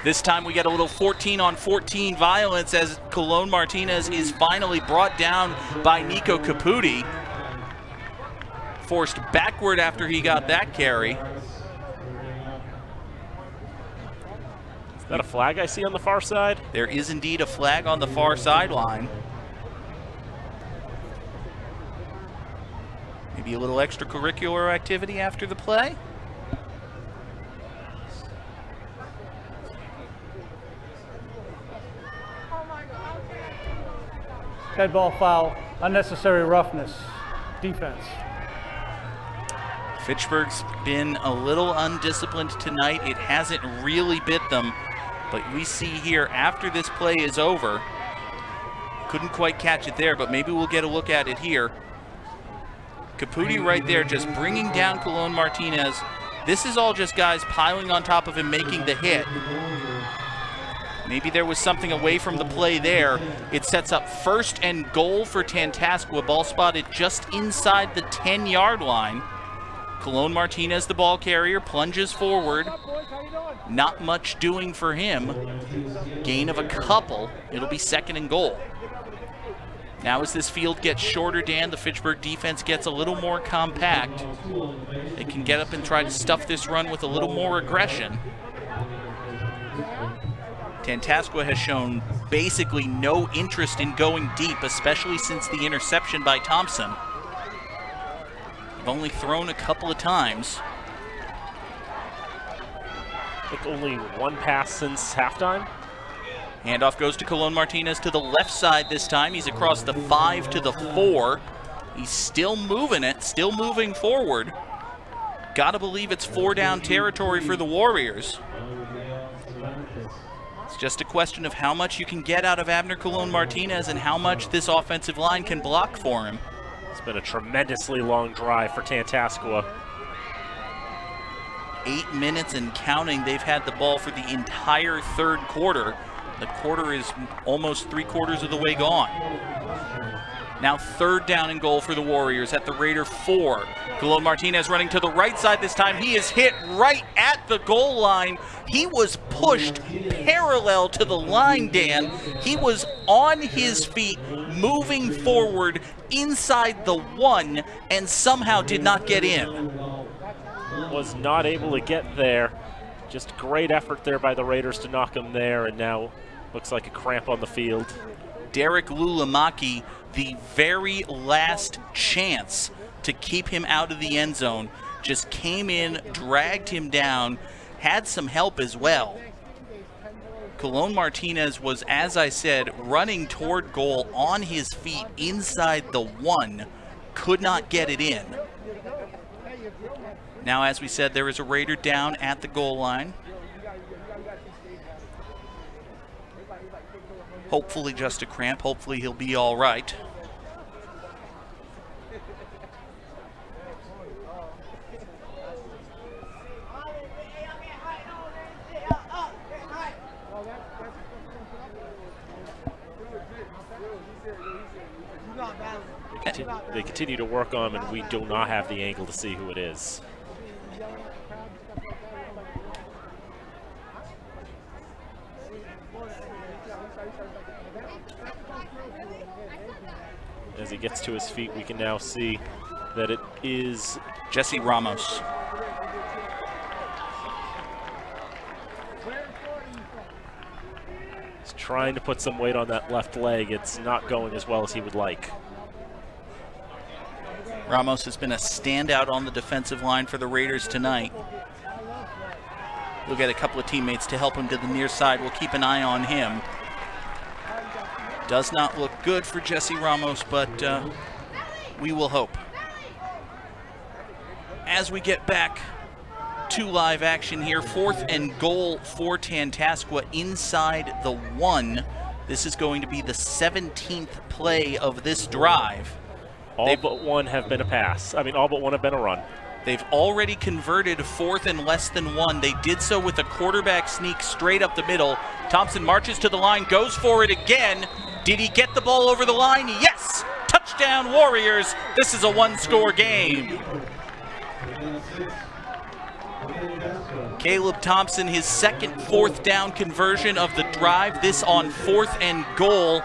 This time we get a little 14-on-14 violence as Colon Martinez is finally brought down by Nico Caputi. Forced backward after he got that carry. Is that a flag I see on the far side? There is indeed a flag on the far sideline. Maybe a little extracurricular activity after the play. Dead ball foul, unnecessary roughness, defense. Fitchburg's been a little undisciplined tonight. It hasn't really bit them, but we see here after this play is over, couldn't quite catch it there, but maybe we'll get a look at it here. Caputi right there just bringing down Colon Martinez. This is all just guys piling on top of him, making the hit. Maybe there was something away from the play there. It sets up 1st and goal for Tantasqua. Ball spotted just inside the 10-yard line. Colon Martinez, the ball carrier, plunges forward. Not much doing for him. Gain of a couple. It'll be 2nd and goal. Now as this field gets shorter, Dan, the Fitchburg defense gets a little more compact. They can get up and try to stuff this run with a little more aggression. Tantasqua has shown basically no interest in going deep, especially since the interception by Thompson. They've only thrown a couple of times. I think only one pass since halftime. Handoff goes to Colon Martinez to the left side this time. He's across the 5 to the 4. He's still moving it, still moving forward. Gotta believe it's 4-down territory for the Warriors. It's just a question of how much you can get out of Abner Colon Martinez and how much this offensive line can block for him. It's been a tremendously long drive for Tantasqua. 8 minutes and counting. They've had the ball for the entire 3rd quarter. The quarter is almost 3/4 of the way gone. Now 3rd down and goal for the Warriors at the Raider 4. Colon Martinez running to the right side this time. He is hit right at the goal line. He was pushed parallel to the line, Dan. He was on his feet, moving forward inside the 1, and somehow did not get in. Was not able to get there. Just great effort there by the Raiders to knock him there, and now looks like a cramp on the field. Derek Lulamaki, the very last chance to keep him out of the end zone, just came in, dragged him down, had some help as well. Colon Martinez was, as I said, running toward goal on his feet inside the 1, could not get it in. Now, as we said, there is a Raider down at the goal line. Hopefully just a cramp. Hopefully he'll be all right. They continue to work on him, and we do not have the angle to see who it is. As he gets to his feet, we can now see that it is Jesse Ramos. He's trying to put some weight on that left leg. It's not going as well as he would like. Ramos has been a standout on the defensive line for the Raiders tonight. We'll get a couple of teammates to help him to the near side. We'll keep an eye on him. Does not look good for Jesse Ramos, but we will hope. As we get back to live action here, 4th and goal for Tantasqua inside the 1. This is going to be the 17th play of this drive. All but one have been a pass. All but one have been a run. They've already converted 4th and less than 1. They did so with a quarterback sneak straight up the middle. Thompson marches to the line, goes for it again. Did he get the ball over the line? Yes! Touchdown! Touchdown Warriors. This is a one-score game. Caleb Thompson, his second 4th down conversion of the drive, this on 4th and goal.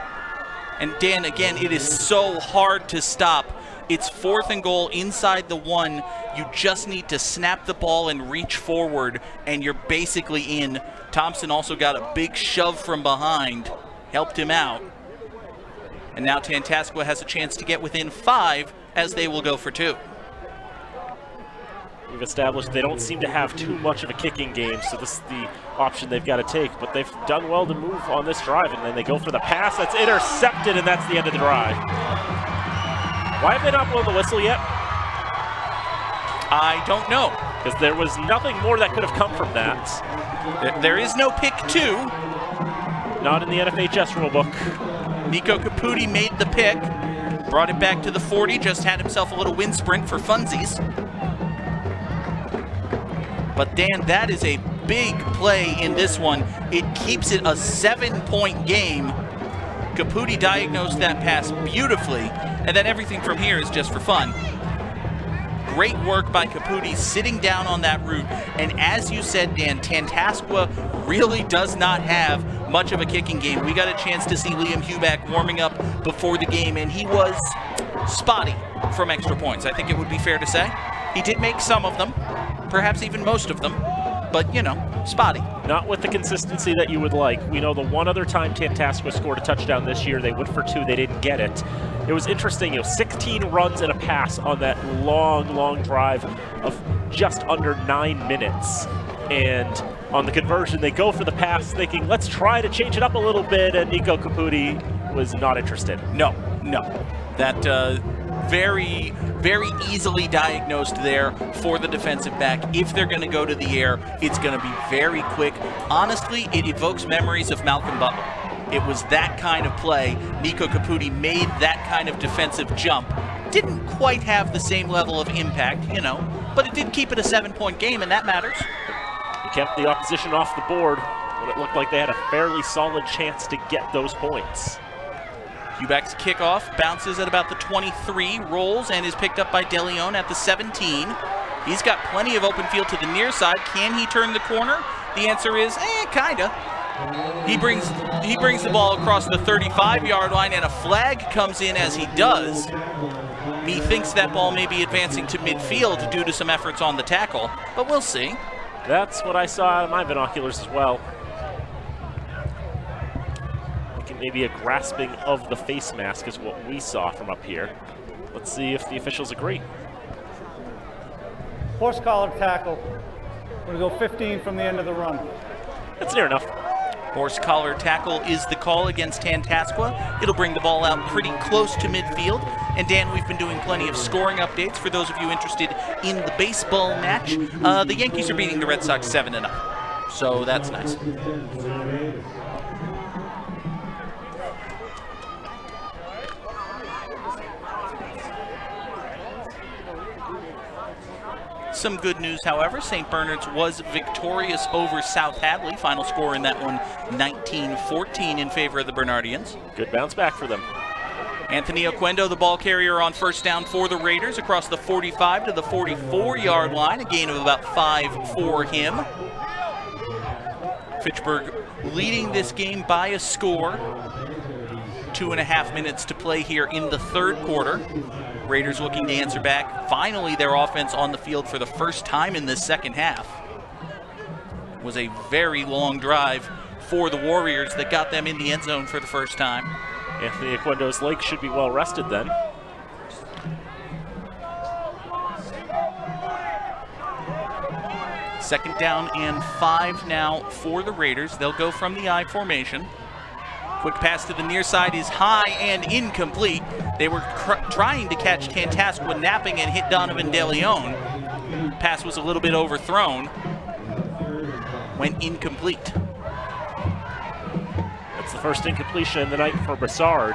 And Dan, again, it is so hard to stop. It's 4th and goal inside the 1. You just need to snap the ball and reach forward, and you're basically in. Thompson also got a big shove from behind, helped him out. And now Tantasqua has a chance to get within 5 as they will go for 2. We've established they don't seem to have too much of a kicking game, so this is the option they've got to take. But they've done well to move on this drive, and then they go for the pass. That's intercepted, and that's the end of the drive. Why have they not blown the whistle yet? I don't know. Because there was nothing more that could have come from that. There is no pick 2. Not in the FHS rulebook. Nico Caputi made the pick, brought it back to the 40, just had himself a little wind sprint for funsies. But Dan, that is a big play in this one. It keeps it a 7-point game. Caputi diagnosed that pass beautifully, and then everything from here is just for fun. Great work by Caputi sitting down on that route, and as you said, Dan, Tantasqua really does not have much of a kicking game. We got a chance to see Liam Huback warming up before the game, and he was spotty from extra points. I think it would be fair to say. He did make some of them, perhaps even most of them, but, you know, spotty. Not with the consistency that you would like. We know the one other time Tantasqua scored a touchdown this year, they went for 2, they didn't get it. It was interesting, 16 runs and a pass on that long drive of just under 9 minutes. And on the conversion, they go for the pass thinking, let's try to change it up a little bit, and Nico Caputi was not interested. No. That very easily diagnosed there for the defensive back. If they're going to go to the air, it's going to be very quick. Honestly, it evokes memories of Malcolm Butler. It was that kind of play. Nico Caputi made that kind of defensive jump. Didn't quite have the same level of impact, but it did keep it a 7-point game, and that matters. It kept the opposition off the board when it looked like they had a fairly solid chance to get those points. Huback's kickoff bounces at about the 23, rolls, and is picked up by DeLeon at the 17. He's got plenty of open field to the near side. Can he turn the corner? The answer is, kinda. He brings the ball across the 35-yard line, and a flag comes in as he does. He thinks that ball may be advancing to midfield due to some efforts on the tackle, but we'll see. That's what I saw out of my binoculars as well. Maybe a grasping of the face mask is what we saw from up here. Let's see if the officials agree. Horse collar tackle. We're going to go 15 from the end of the run. That's near enough. Horse collar tackle is the call against Tantasqua. It'll bring the ball out pretty close to midfield. And Dan, we've been doing plenty of scoring updates for those of you interested in the baseball match. The Yankees are beating the Red Sox 7-0, so that's nice. Some good news, however. St. Bernard's was victorious over South Hadley. Final score in that one, 19-14 in favor of the Bernardians. Good bounce back for them. Anthony Aquino, the ball carrier on first down for the Raiders, across the 45 to the 44-yard line. A gain of about 5 for him. Fitchburg leading this game by a score. 2.5 minutes to play here in the third quarter. Raiders looking to answer back. Finally, their offense on the field for the first time in this second half. It was a very long drive for the Warriors that got them in the end zone for the first time. Anthony Aquino's leg should be well rested then. Second down and 5 now for the Raiders. They'll go from the I formation. Quick pass to the near side is high and incomplete. They were trying to catch Tantasqua napping and hit Donovan DeLeon. Pass was a little bit overthrown. Went incomplete. That's the first incompletion in the night for Broussard.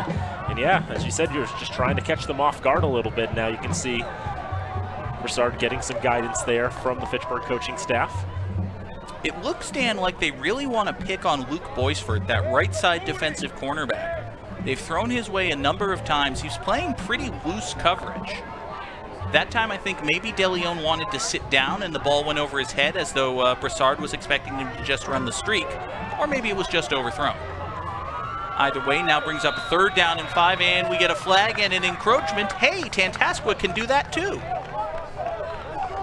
And yeah, as you said, you're just trying to catch them off guard a little bit. Now you can see Broussard getting some guidance there from the Fitchburg coaching staff. It looks, Dan, like they really want to pick on Luke Boisford, that right side defensive cornerback. They've thrown his way a number of times. He's playing pretty loose coverage. That time, I think maybe DeLeon wanted to sit down and the ball went over his head as though Broussard was expecting him to just run the streak, or maybe it was just overthrown. Either way, now brings up 3rd down and 5, and we get a flag and an encroachment. Hey, Tantasqua can do that too.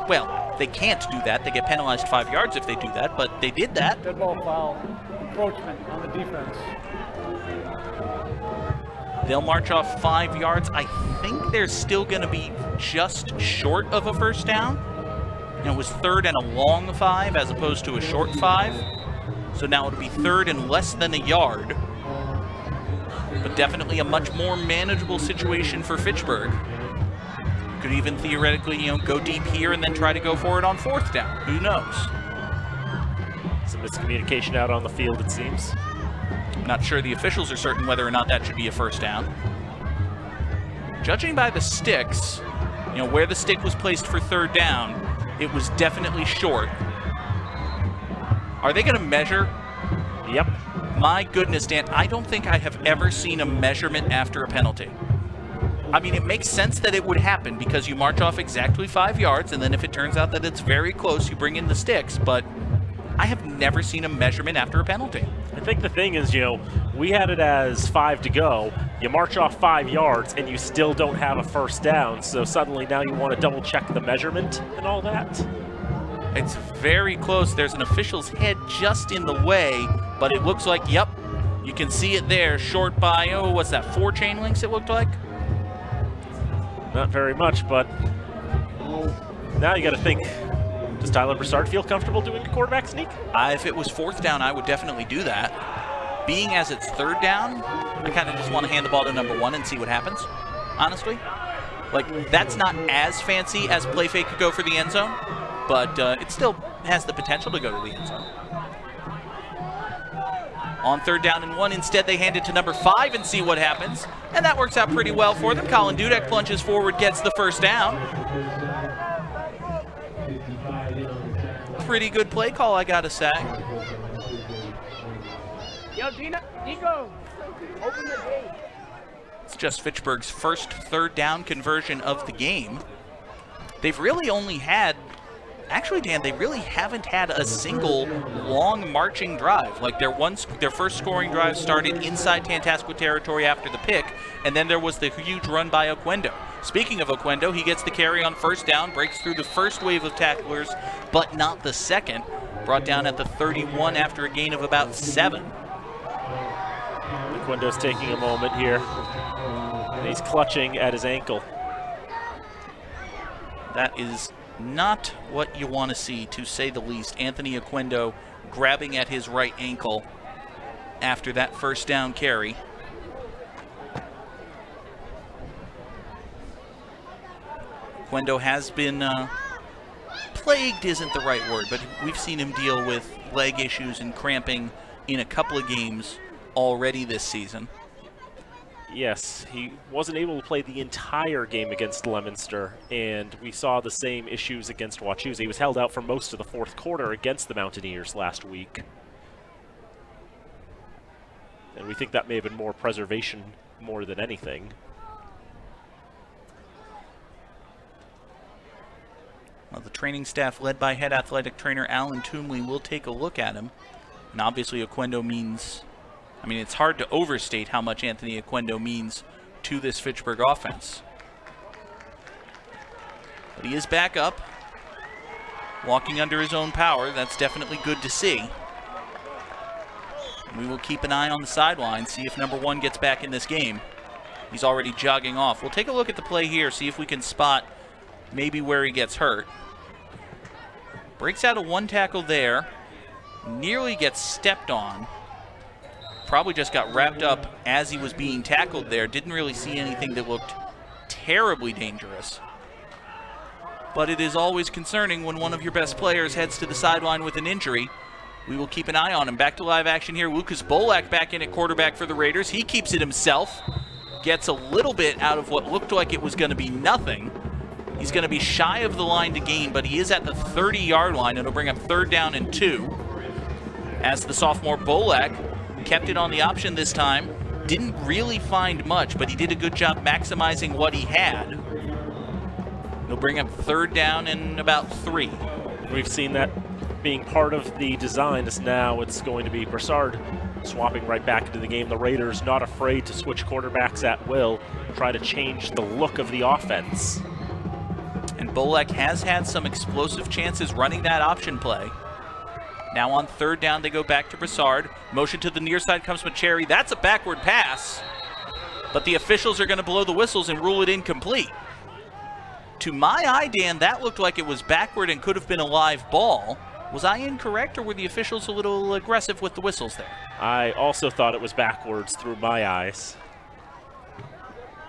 Well, they can't do that. They get penalized 5 yards if they do that, but they did that. Dead ball foul, encroachment on the defense. They'll march off 5 yards. I think they're still going to be just short of a first down. It was 3rd and a long 5 as opposed to a short 5. So now it'll be 3rd and less than a yard. But definitely a much more manageable situation for Fitchburg. Could even theoretically, go deep here and then try to go for it on 4th down. Who knows? Some miscommunication out on the field, it seems. I'm not sure the officials are certain whether or not that should be a first down. Judging by the sticks, where the stick was placed for 3rd down, it was definitely short. Are they going to measure? Yep. My goodness, Dan, I don't think I have ever seen a measurement after a penalty. I mean, it makes sense that it would happen because you march off exactly 5 yards, and then if it turns out that it's very close, you bring in the sticks, but I have never seen a measurement after a penalty. I think the thing is, we had it as 5 to go. You march off 5 yards, and you still don't have a first down, so suddenly now you want to double-check the measurement and all that. It's very close. There's an official's head just in the way, but it looks like, yep, you can see it there. Short by, what's that, 4 chain links it looked like? Not very much, but now you got to think, does Tyler Broussard feel comfortable doing a quarterback sneak? If it was 4th down, I would definitely do that. Being as it's 3rd down, I kind of just want to hand the ball to number 1 and see what happens, honestly. Like, that's not as fancy as play fake could go for the end zone, but it still has the potential to go to the end zone. On 3rd down and 1, instead they hand it to number 5 and see what happens. And that works out pretty well for them. Colin Dudek plunges forward, gets the first down. Pretty good play call, I gotta say. Yo, Nico, open the gate. It's just Fitchburg's first 3rd down conversion of the game. They've really only had, actually, Dan, they really haven't had a single long marching drive. Like their first scoring drive started inside Tantasqua territory after the pick, and then there was the huge run by Aquino. Speaking of Aquino, he gets the carry on 1st down, breaks through the first wave of tacklers, but not the second. Brought down at the 31 after a gain of about 7. Aquino's taking a moment here, and he's clutching at his ankle. That is not what you want to see, to say the least. Anthony Aquino grabbing at his right ankle after that 1st down carry. Aquino has been plagued isn't the right word, but we've seen him deal with leg issues and cramping in a couple of games already this season. Yes, he wasn't able to play the entire game against Leominster, and we saw the same issues against Wachusett. He was held out for most of the 4th quarter against the Mountaineers last week. And we think that may have been more preservation more than anything. Well, the training staff led by head athletic trainer Alan Toomley will take a look at him. And obviously Aquino means, it's hard to overstate how much Anthony Aquino means to this Fitchburg offense. But he is back up, walking under his own power. That's definitely good to see. We will keep an eye on the sideline, see if number 1 gets back in this game. He's already jogging off. We'll take a look at the play here, see if we can spot maybe where he gets hurt. Breaks out a 1 tackle there. Nearly gets stepped on. Probably just got wrapped up as he was being tackled there. Didn't really see anything that looked terribly dangerous. But it is always concerning when one of your best players heads to the sideline with an injury. We will keep an eye on him. Back to live action here. Lucas Bolak back in at quarterback for the Raiders. He keeps it himself. Gets a little bit out of what looked like it was going to be nothing. He's going to be shy of the line to gain, but he is at the 30-yard line. It'll bring up 3rd down and 2. As the sophomore Bolak kept it on the option this time. didn't really find much, but he did a good job maximizing what he had. He'll bring up 3rd down and about 3. We've seen that being part of the design, as now it's going to be Broussard swapping right back into the game. The Raiders not afraid to switch quarterbacks at will, try to change the look of the offense. And Bolek has had some explosive chances running that option play. Now on 3rd down, they go back to Broussard. Motion to the near side comes Cherry. That's a backward pass, but the officials are going to blow the whistles and rule it incomplete. To my eye, Dan, that looked like it was backward and could have been a live ball. Was I incorrect, or were the officials a little aggressive with the whistles there? I also thought it was backwards through my eyes.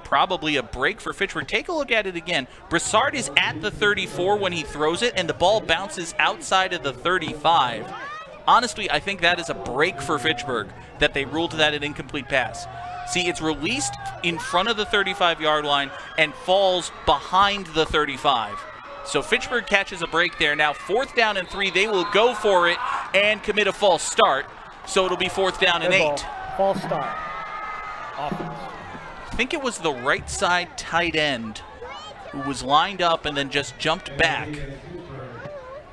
Probably a break for Fitchburg. Take a look at it again. Broussard is at the 34 when he throws it, and the ball bounces outside of the 35. Honestly, I think that is a break for Fitchburg, that they ruled that an incomplete pass. See, it's released in front of the 35-yard line and falls behind the 35. So Fitchburg catches a break there. Now 4th down and 3, they will go for it and commit a false start. So it'll be 4th down and 8. False start. Offense. I think it was the right side tight end who was lined up and then just jumped back.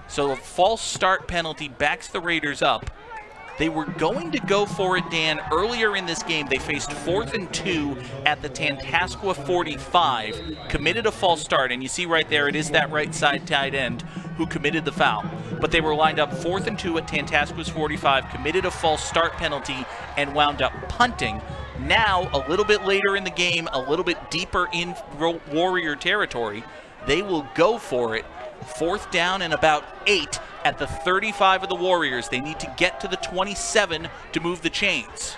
So a false start penalty backs the Raiders up. They were going to go for it, Dan. Earlier in this game, they faced 4th and 2 at the Tantasqua 45, committed a false start, and you see right there, it is that right side tight end who committed the foul. But they were lined up 4th and 2 at Tantasqua's 45, committed a false start penalty, and wound up punting. Now, a little bit later in the game, a little bit deeper in Warrior territory, they will go for it. 4th down and about 8 at the 35 of the Warriors. They need to get to the 27 to move the chains.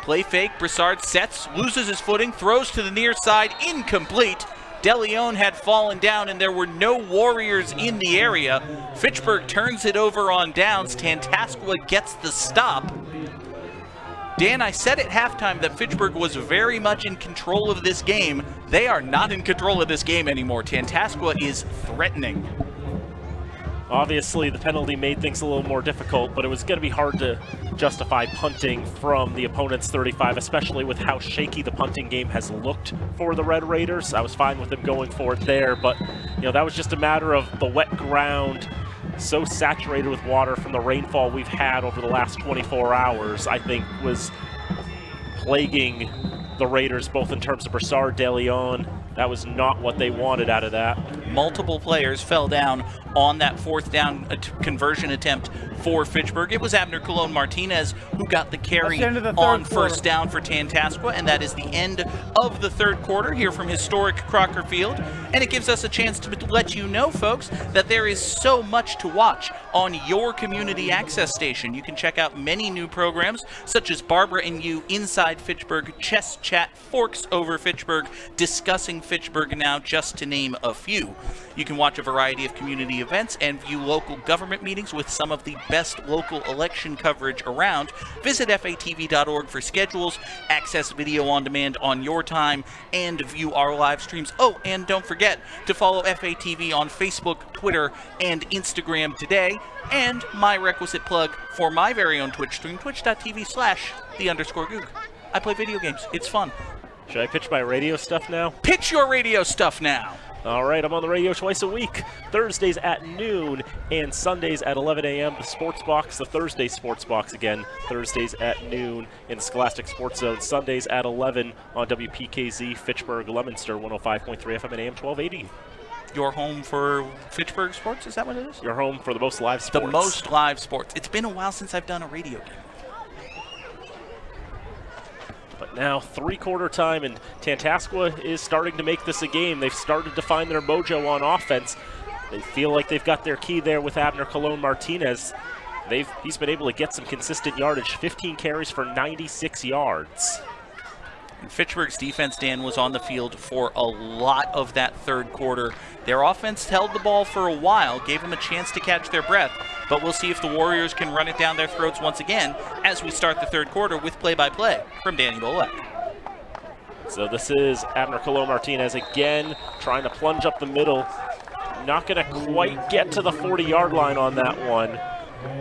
Play fake, Broussard sets, loses his footing, throws to the near side, incomplete. DeLeon had fallen down and there were no Warriors in the area. Fitchburg turns it over on downs. Tantasqua gets the stop. Dan, I said at halftime that Fitchburg was very much in control of this game. They are not in control of this game anymore. Tantasqua is threatening. Obviously, the penalty made things a little more difficult, but it was going to be hard to justify punting from the opponent's 35, especially with how shaky the punting game has looked for the Red Raiders. I was fine with them going for it there, but that was just a matter of the wet ground so saturated with water from the rainfall we've had over the last 24 hours, I think was plaguing the Raiders, both in terms of Broussard, DeLeon. That was not what they wanted out of that. Multiple players fell down on that 4th down conversion attempt for Fitchburg. It was Abner Colon Martinez who got the carry on 1st down for Tantasqua, and that is the end of the 3rd quarter here from historic Crocker Field. And it gives us a chance to let you know, folks, that there is so much to watch on your community access station. You can check out many new programs, such as Barbara and You Inside Fitchburg, Chess Chat, Forks Over Fitchburg, Discussing Fitchburg Now, just to name a few. You can watch a variety of community events and view local government meetings with some of the best local election coverage around. Visit fatv.org for schedules, access video on demand on your time, and view our live streams. Oh, and don't forget to follow FATV on Facebook, Twitter, and Instagram today. And my requisite plug for my very own Twitch stream, twitch.tv/the_goog. I play video games. It's fun. Should I pitch my radio stuff now? Pitch your radio stuff now. All right, I'm on the radio twice a week, Thursdays at noon and Sundays at 11 a.m. The Sports Box, the Thursday Sports Box again, Thursdays at noon in the Scholastic Sports Zone, Sundays at 11 on WPKZ, Fitchburg, Leominster, 105.3 FM and AM 1280. Your home for Fitchburg sports, is that what it is? Your home for the most live sports. The most live sports. It's been a while since I've done a radio game. But now 3-quarter time, and Tantasqua is starting to make this a game. They've started to find their mojo on offense. They feel like they've got their key there with Abner Colon Martinez. He's been able to get some consistent yardage, 15 carries for 96 yards. And Fitchburg's defense, Dan, was on the field for a lot of that 3rd quarter. Their offense held the ball for a while, gave them a chance to catch their breath, but we'll see if the Warriors can run it down their throats once again as we start the 3rd quarter with play-by-play from Danny Bolek. So this is Abner Colon Martinez again, trying to plunge up the middle. Not going to quite get to the 40-yard line on that one,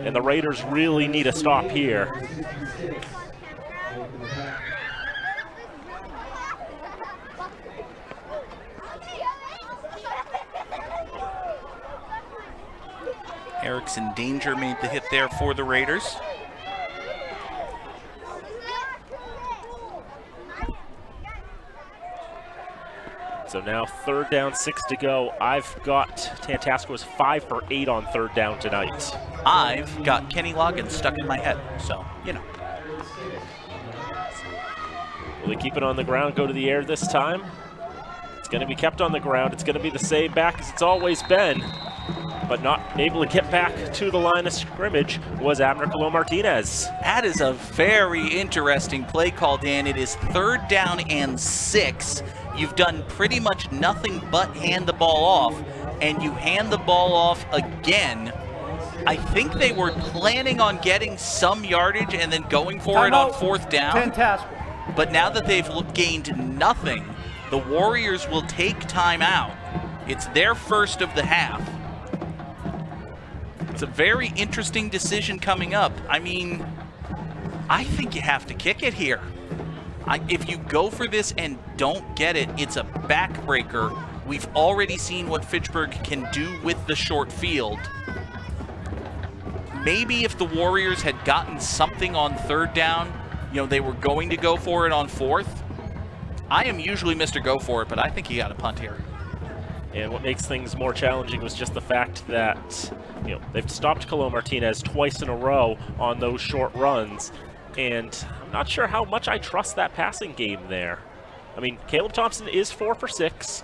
and the Raiders really need a stop here. Erickson Danger made the hit there for the Raiders. So now 3rd down, 6 to go. I've got Tantasqua's 5 for 8 on 3rd down tonight. I've got Kenny Loggins stuck in my head, so, you know. Will they keep it on the ground, go to the air this time? It's going to be kept on the ground. It's going to be the same back as it's always been, but not able to get back to the line of scrimmage was Abner Colon-Martinez. That is a very interesting play call, Dan. It is 3rd down and 6. You've done pretty much nothing but hand the ball off, and you hand the ball off again. I think they were planning on getting some yardage and then going for it on 4th down. Tantasqua. But now that they've gained nothing, the Warriors will take time out. It's their first of the half. It's a very interesting decision coming up. I mean, I think you have to kick it here. If you go for this and don't get it, it's a backbreaker. We've already seen what Fitchburg can do with the short field. Maybe if the Warriors had gotten something on 3rd down, they were going to go for it on 4th. I am usually Mr. Go for it, but I think he got a punt here. And what makes things more challenging was just the fact that, they've stopped Colon-Martinez twice in a row on those short runs. And I'm not sure how much I trust that passing game there. I mean, Caleb Thompson is 4 for 6.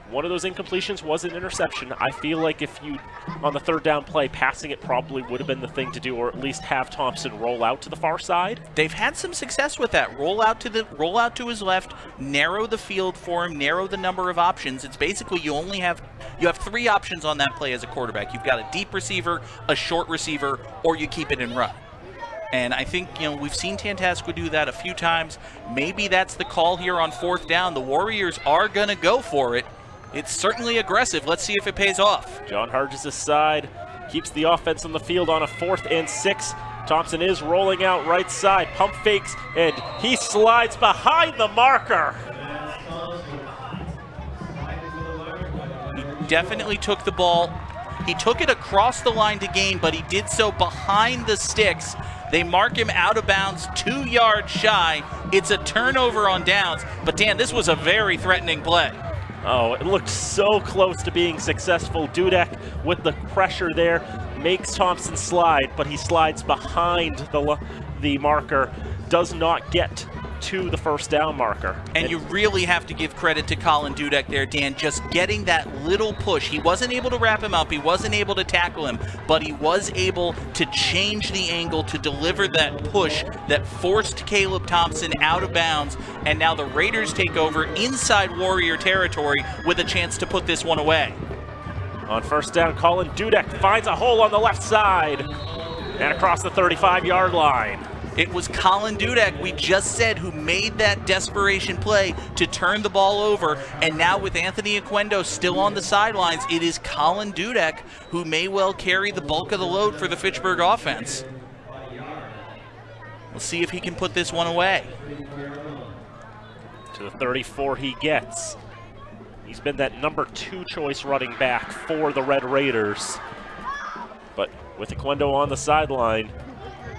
One of those incompletions was an interception. I feel like if you, on the 3rd down play, passing it probably would have been the thing to do, or at least have Thompson roll out to the far side. They've had some success with that. Roll out to his left, narrow the field for him, narrow the number of options. It's basically you have 3 options on that play as a quarterback. You've got a deep receiver, a short receiver, or you keep it and run. And I think, we've seen Tantasqua do that a few times. Maybe that's the call here on 4th down. The Warriors are going to go for it. It's certainly aggressive. Let's see if it pays off. John Harges' side keeps the offense on the field on a 4th and 6. Thompson is rolling out right side, pump fakes, and he slides behind the marker. He definitely took the ball. He took it across the line to gain, but he did so behind the sticks. They mark him out of bounds, 2 yards shy. It's a turnover on downs. But Dan, this was a very threatening play. Oh, it looked so close to being successful. Dudek with the pressure there makes Thompson slide, but he slides behind the marker, does not get to the 1st down marker. And you really have to give credit to Colin Dudek there, Dan, just getting that little push. He wasn't able to wrap him up, he wasn't able to tackle him, but he was able to change the angle to deliver that push that forced Caleb Thompson out of bounds, and now the Raiders take over inside Warrior territory with a chance to put this one away. On 1st down, Colin Dudek finds a hole on the left side and across the 35-yard line. It was Colin Dudek, we just said, who made that desperation play to turn the ball over. And now with Anthony Aquino still on the sidelines, it is Colin Dudek who may well carry the bulk of the load for the Fitchburg offense. We'll see if he can put this one away. To the 34 he gets. He's been that number 2 choice running back for the Red Raiders. But with Aquino on the sideline,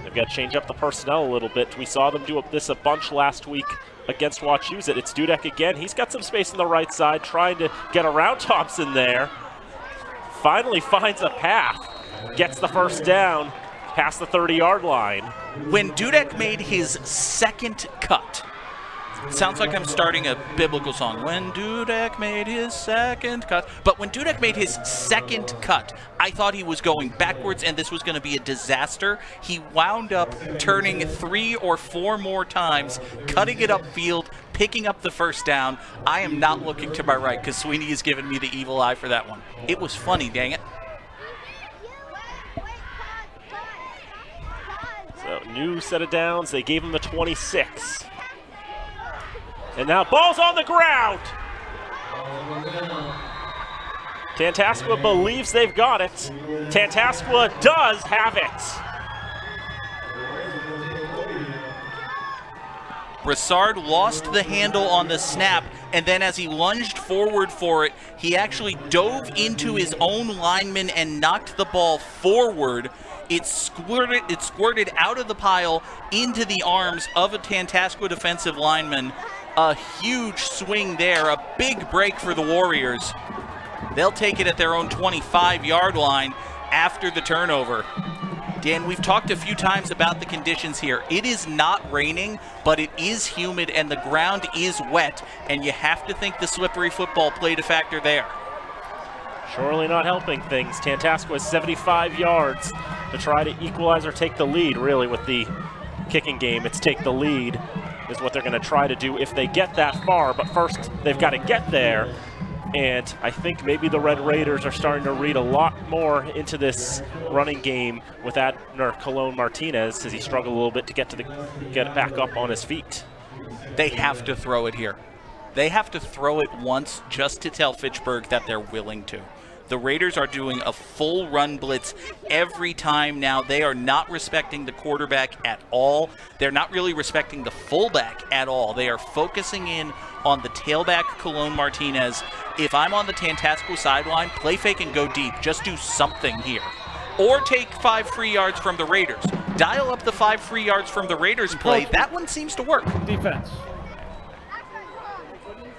they've got to change up the personnel a little bit. We saw them do this a bunch last week against Wachusett. It's Dudek again. He's got some space on the right side, trying to get around Thompson there. Finally finds a path. Gets the 1st down past the 30-yard line. When Dudek made his 2nd cut, sounds like I'm starting a biblical song. When Dudek made his 2nd cut. But when Dudek made his 2nd cut, I thought he was going backwards and this was going to be a disaster. He wound up turning 3 or 4 more times, cutting it upfield, picking up the 1st down. I am not looking to my right because Sweeney has given me the evil eye for that one. It was funny, dang it. So new set of downs. They gave him the 26. And now ball's on the ground. Tantasqua believes they've got it. Tantasqua does have it. Broussard lost the handle on the snap, and then as he lunged forward for it, he actually dove into his own lineman and knocked the ball forward. It squirted out of the pile into the arms of a Tantasqua defensive lineman. A huge swing there, a big break for the Warriors. They'll take it at their own 25-yard line after the turnover. Dan, we've talked a few times about the conditions here. It is not raining, but it is humid and the ground is wet, and you have to think the slippery football played a factor there. Surely not helping things. Tantasqua is 75 yards to try to equalize or take the lead. Really, with the kicking game, it's take the lead is what they're going to try to do if they get that far. But first, they've got to get there. And I think maybe the Red Raiders are starting to read a lot more into this running game with Abner Colon Martinez, as he struggled a little bit to get back up on his feet. They have to throw it here. They have to throw it once just to tell Fitchburg that they're willing to. The Raiders are doing a full run blitz every time now. They are not respecting the quarterback at all. They're not really respecting the fullback at all. They are focusing in on the tailback, Colon Martinez. If I'm on the Tantasqua sideline, play fake and go deep. Just do something here. Or take 5 free yards from the Raiders. Dial up the 5 free yards from the Raiders play. That one seems to work. Defense.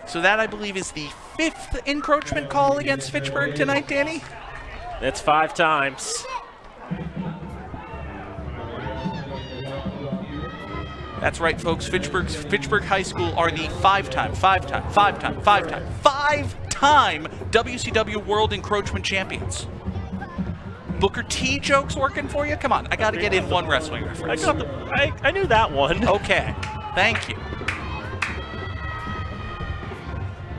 So that, I believe, is the 5th encroachment call against Fitchburg tonight, Danny? That's 5 times. That's right, folks. Fitchburg High School are the 5-time WCW World Encroachment Champions. Booker T jokes working for you? Come on, I got to get in one wrestling reference. I knew that one. Okay, thank you.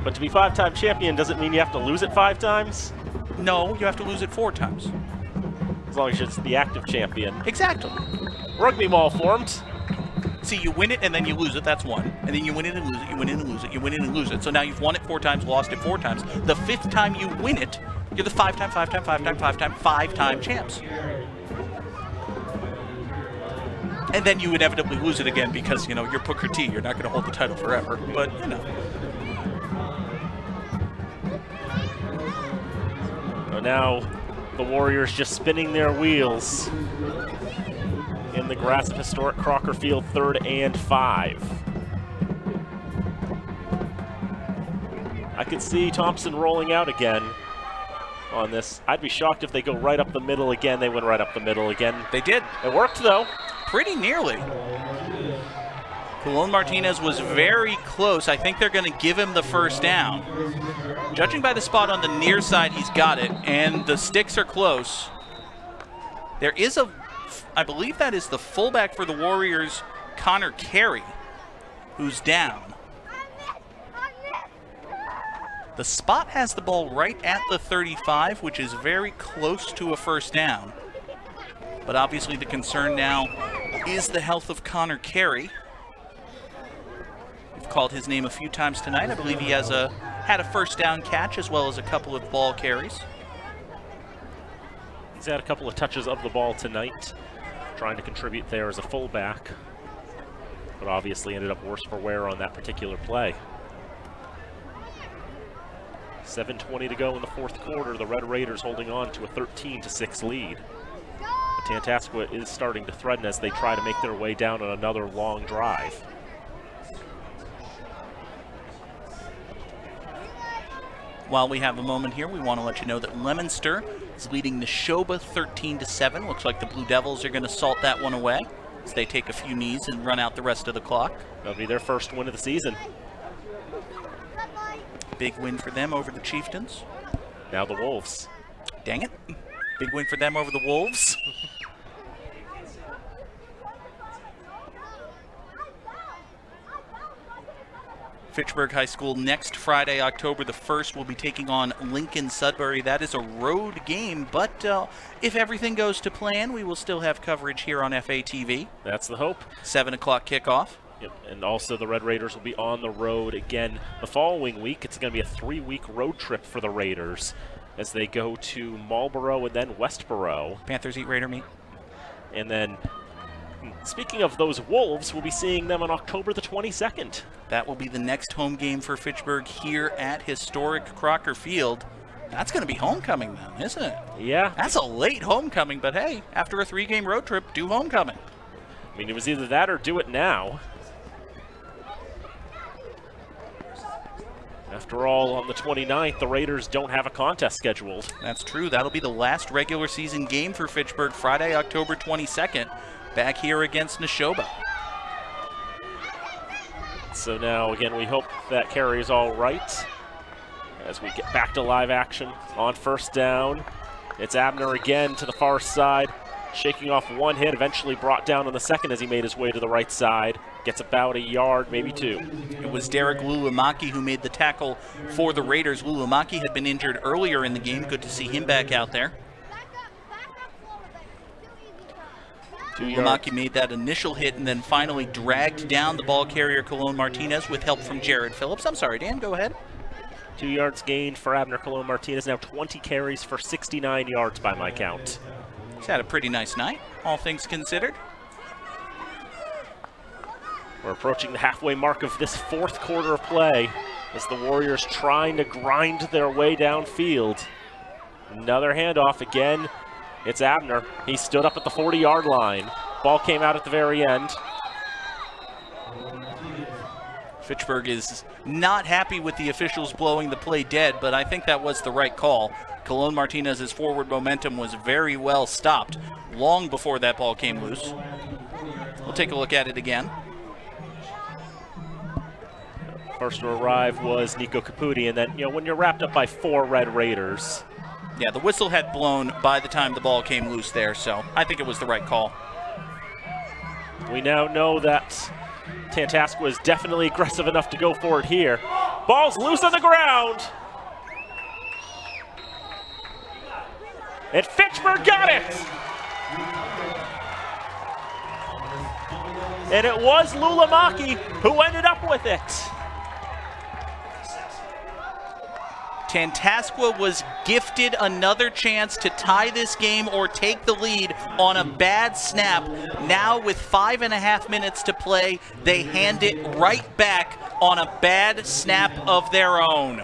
But to be 5-time champion doesn't mean you have to lose it 5 times? No, you have to lose it 4 times. As long as it's the active champion. Exactly. Rugby ball formed. See, you win it and then you lose it, that's 1. And then you win it and lose it, you win it and lose it, you win it and lose it. So now you've won it 4 times, lost it 4 times. The 5th time you win it, you're the 5-time champs. And then you inevitably lose it again because, you're Booker T. You're not going to hold the title forever. But, So now the Warriors just spinning their wheels in the grass of historic Crocker Field, 3rd and 5. I could see Thompson rolling out again on this. I'd be shocked if they go right up the middle again. They went right up the middle again. They did. It worked, though. Pretty nearly. Colon Martinez was very close. I think they're going to give him the first down. Judging by the spot on the near side, he's got it, and the sticks are close. There is I believe that is the fullback for the Warriors, Connor Carey, who's down. The spot has the ball right at the 35, which is very close to a first down. But obviously the concern now is the health of Connor Carey. We've called his name a few times tonight. I believe he has had a first down catch as well as a couple of ball carries. He's had a couple of touches of the ball tonight, trying to contribute there as a fullback, but obviously ended up worse for wear on that particular play. 7:20 to go in the 4th quarter. The Red Raiders holding on to a 13-6 lead. But Tantasqua is starting to threaten as they try to make their way down on another long drive. While we have a moment here, we want to let you know that Leominster is leading Neshoba 13-7. Looks like the Blue Devils are going to salt that one away as they take a few knees and run out the rest of the clock. That'll be their first win of the season. Big win for them over the Chieftains. Now the Wolves. Dang it. Big win for them over the Wolves. Fitchburg High School next Friday, October the 1st, will be taking on Lincoln Sudbury. That is a road game, but if everything goes to plan, we will still have coverage here on FATV. That's the hope. 7 o'clock kickoff. Yep. And also the Red Raiders will be on the road again the following week. It's going to be a 3-week road trip for the Raiders as they go to Marlboro and then Westboro. Panthers eat Raider meat. And then Speaking of those Wolves, we'll be seeing them on October the 22nd. That will be the next home game for Fitchburg here at historic Crocker Field. That's going to be homecoming then, isn't it? Yeah. That's a late homecoming, but hey, after a 3-game road trip, do homecoming. I mean, it was either that or do it now. After all, on the 29th, the Raiders don't have a contest scheduled. That's true. That'll be the last regular season game for Fitchburg, Friday, October 22nd, back here against Neshoba. So now, again, we hope that carries all right as we get back to live action on first down. It's Abner again to the far side, shaking off one hit, eventually brought down on the second as he made his way to the right side. Gets about a yard, maybe two. It was Derek Lulamaki who made the tackle for the Raiders. Lulamaki had been injured earlier in the game. Good to see him back out there. Lulamaki made that initial hit and then finally dragged down the ball carrier Colon Martinez with help from Jared Phillips. I'm sorry, Dan, go ahead. 2 yards gained for Abner Colon Martinez. Now 20 carries for 69 yards by my count. He's had a pretty nice night, all things considered. We're approaching the halfway mark of this fourth quarter of play as the Warriors trying to grind their way downfield. Another handoff again. It's Abner. He stood up at the 40-yard line. Ball came out at the very end. Fitchburg is not happy with the officials blowing the play dead, but I think that was the right call. Colon Martinez's forward momentum was very well stopped long before that ball came loose. We'll take a look at it again. First to arrive was Nico Caputi, and then, when you're wrapped up by 4 Red Raiders. Yeah, the whistle had blown by the time the ball came loose there, so I think it was the right call. We now know that Tantasqua is definitely aggressive enough to go for it here. Ball's loose on the ground. And Fitchburg got it. And it was Lulamaki who ended up with it. Tantasqua was gifted another chance to tie this game or take the lead on a bad snap. Now with 5.5 minutes to play, they hand it right back on a bad snap of their own.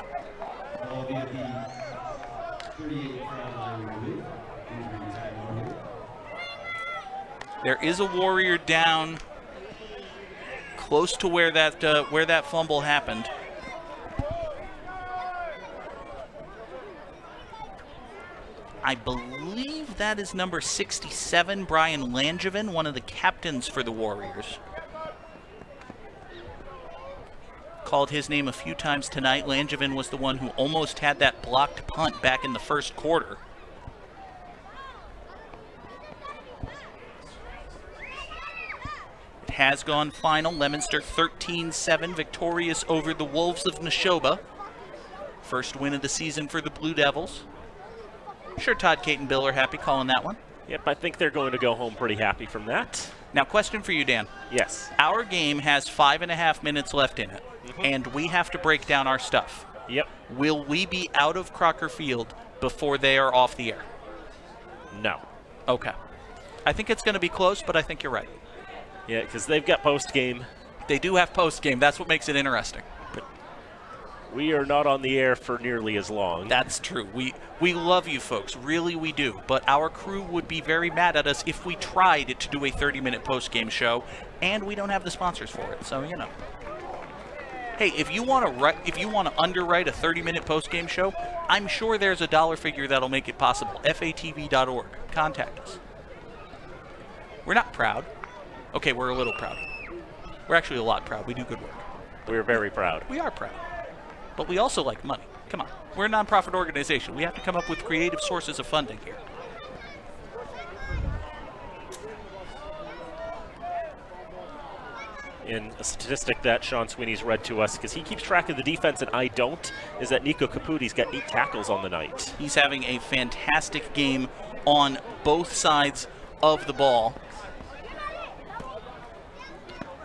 There is a Warrior down close to where that fumble happened. I believe that is number 67, Brian Langevin, one of the captains for the Warriors. Called his name a few times tonight. Langevin was the one who almost had that blocked punt back in the first quarter. It has gone final. Leominster 13-7, victorious over the Wolves of Neshoba. First win of the season for the Blue Devils. Sure, Todd, Kate, and Bill are happy calling that one. Yep, I think they're going to go home pretty happy from that. Now, question for you, Dan. Yes. Our game has 5.5 minutes left in it, and we have to break down our stuff. Yep. Will we be out of Crocker Field before they are off the air? No. Okay. I think it's going to be close, but I think you're right. Yeah, because they've got post-game. They do have post-game. That's what makes it interesting. We are not on the air for nearly as long. That's true. We love you folks. Really, we do. But our crew would be very mad at us if we tried to do a 30-minute post-game show, and we don't have the sponsors for it. So, Hey, if you want to underwrite a 30-minute post-game show, I'm sure there's a dollar figure that'll make it possible. FATV.org. Contact us. We're not proud. Okay, we're a little proud. We're actually a lot proud. We do good work. We're very proud. We are proud. But we also like money. Come on. We're a nonprofit organization. We have to come up with creative sources of funding here. In a statistic that Sean Sweeney's read to us, because he keeps track of the defense and I don't, is that Nico Caputi's got 8 tackles on the night. He's having a fantastic game on both sides of the ball.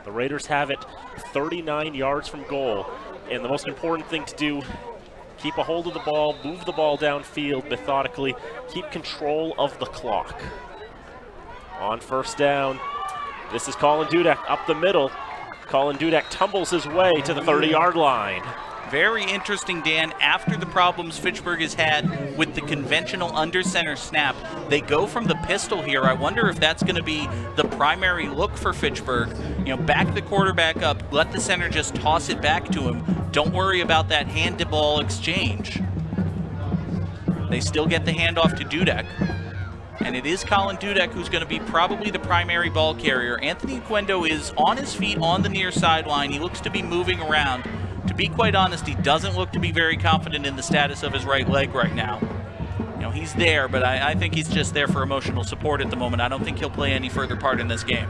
The Raiders have it 39 yards from goal. And the most important thing to do, keep a hold of the ball, move the ball downfield methodically, keep control of the clock. On first down, This is Colin Dudek up the middle. Colin Dudek tumbles his way to the 30-yard line. Very interesting, Dan. After the problems Fitchburg has had with the conventional under center snap, they go from the pistol here. I wonder if that's going to be the primary look for Fitchburg. You know, back the quarterback up, let the center just toss it back to him. Don't worry about that hand-to-ball exchange. They still get the handoff to Dudek. And it is Colin Dudek who's going to be probably the primary ball carrier. Anthony Aquino is on his feet on the near sideline. He looks to be moving around. To be quite honest, he doesn't look to be very confident in the status of his right leg right now. You know, he's there, but I think he's just there for emotional support at the moment. I don't think he'll play any further part in this game.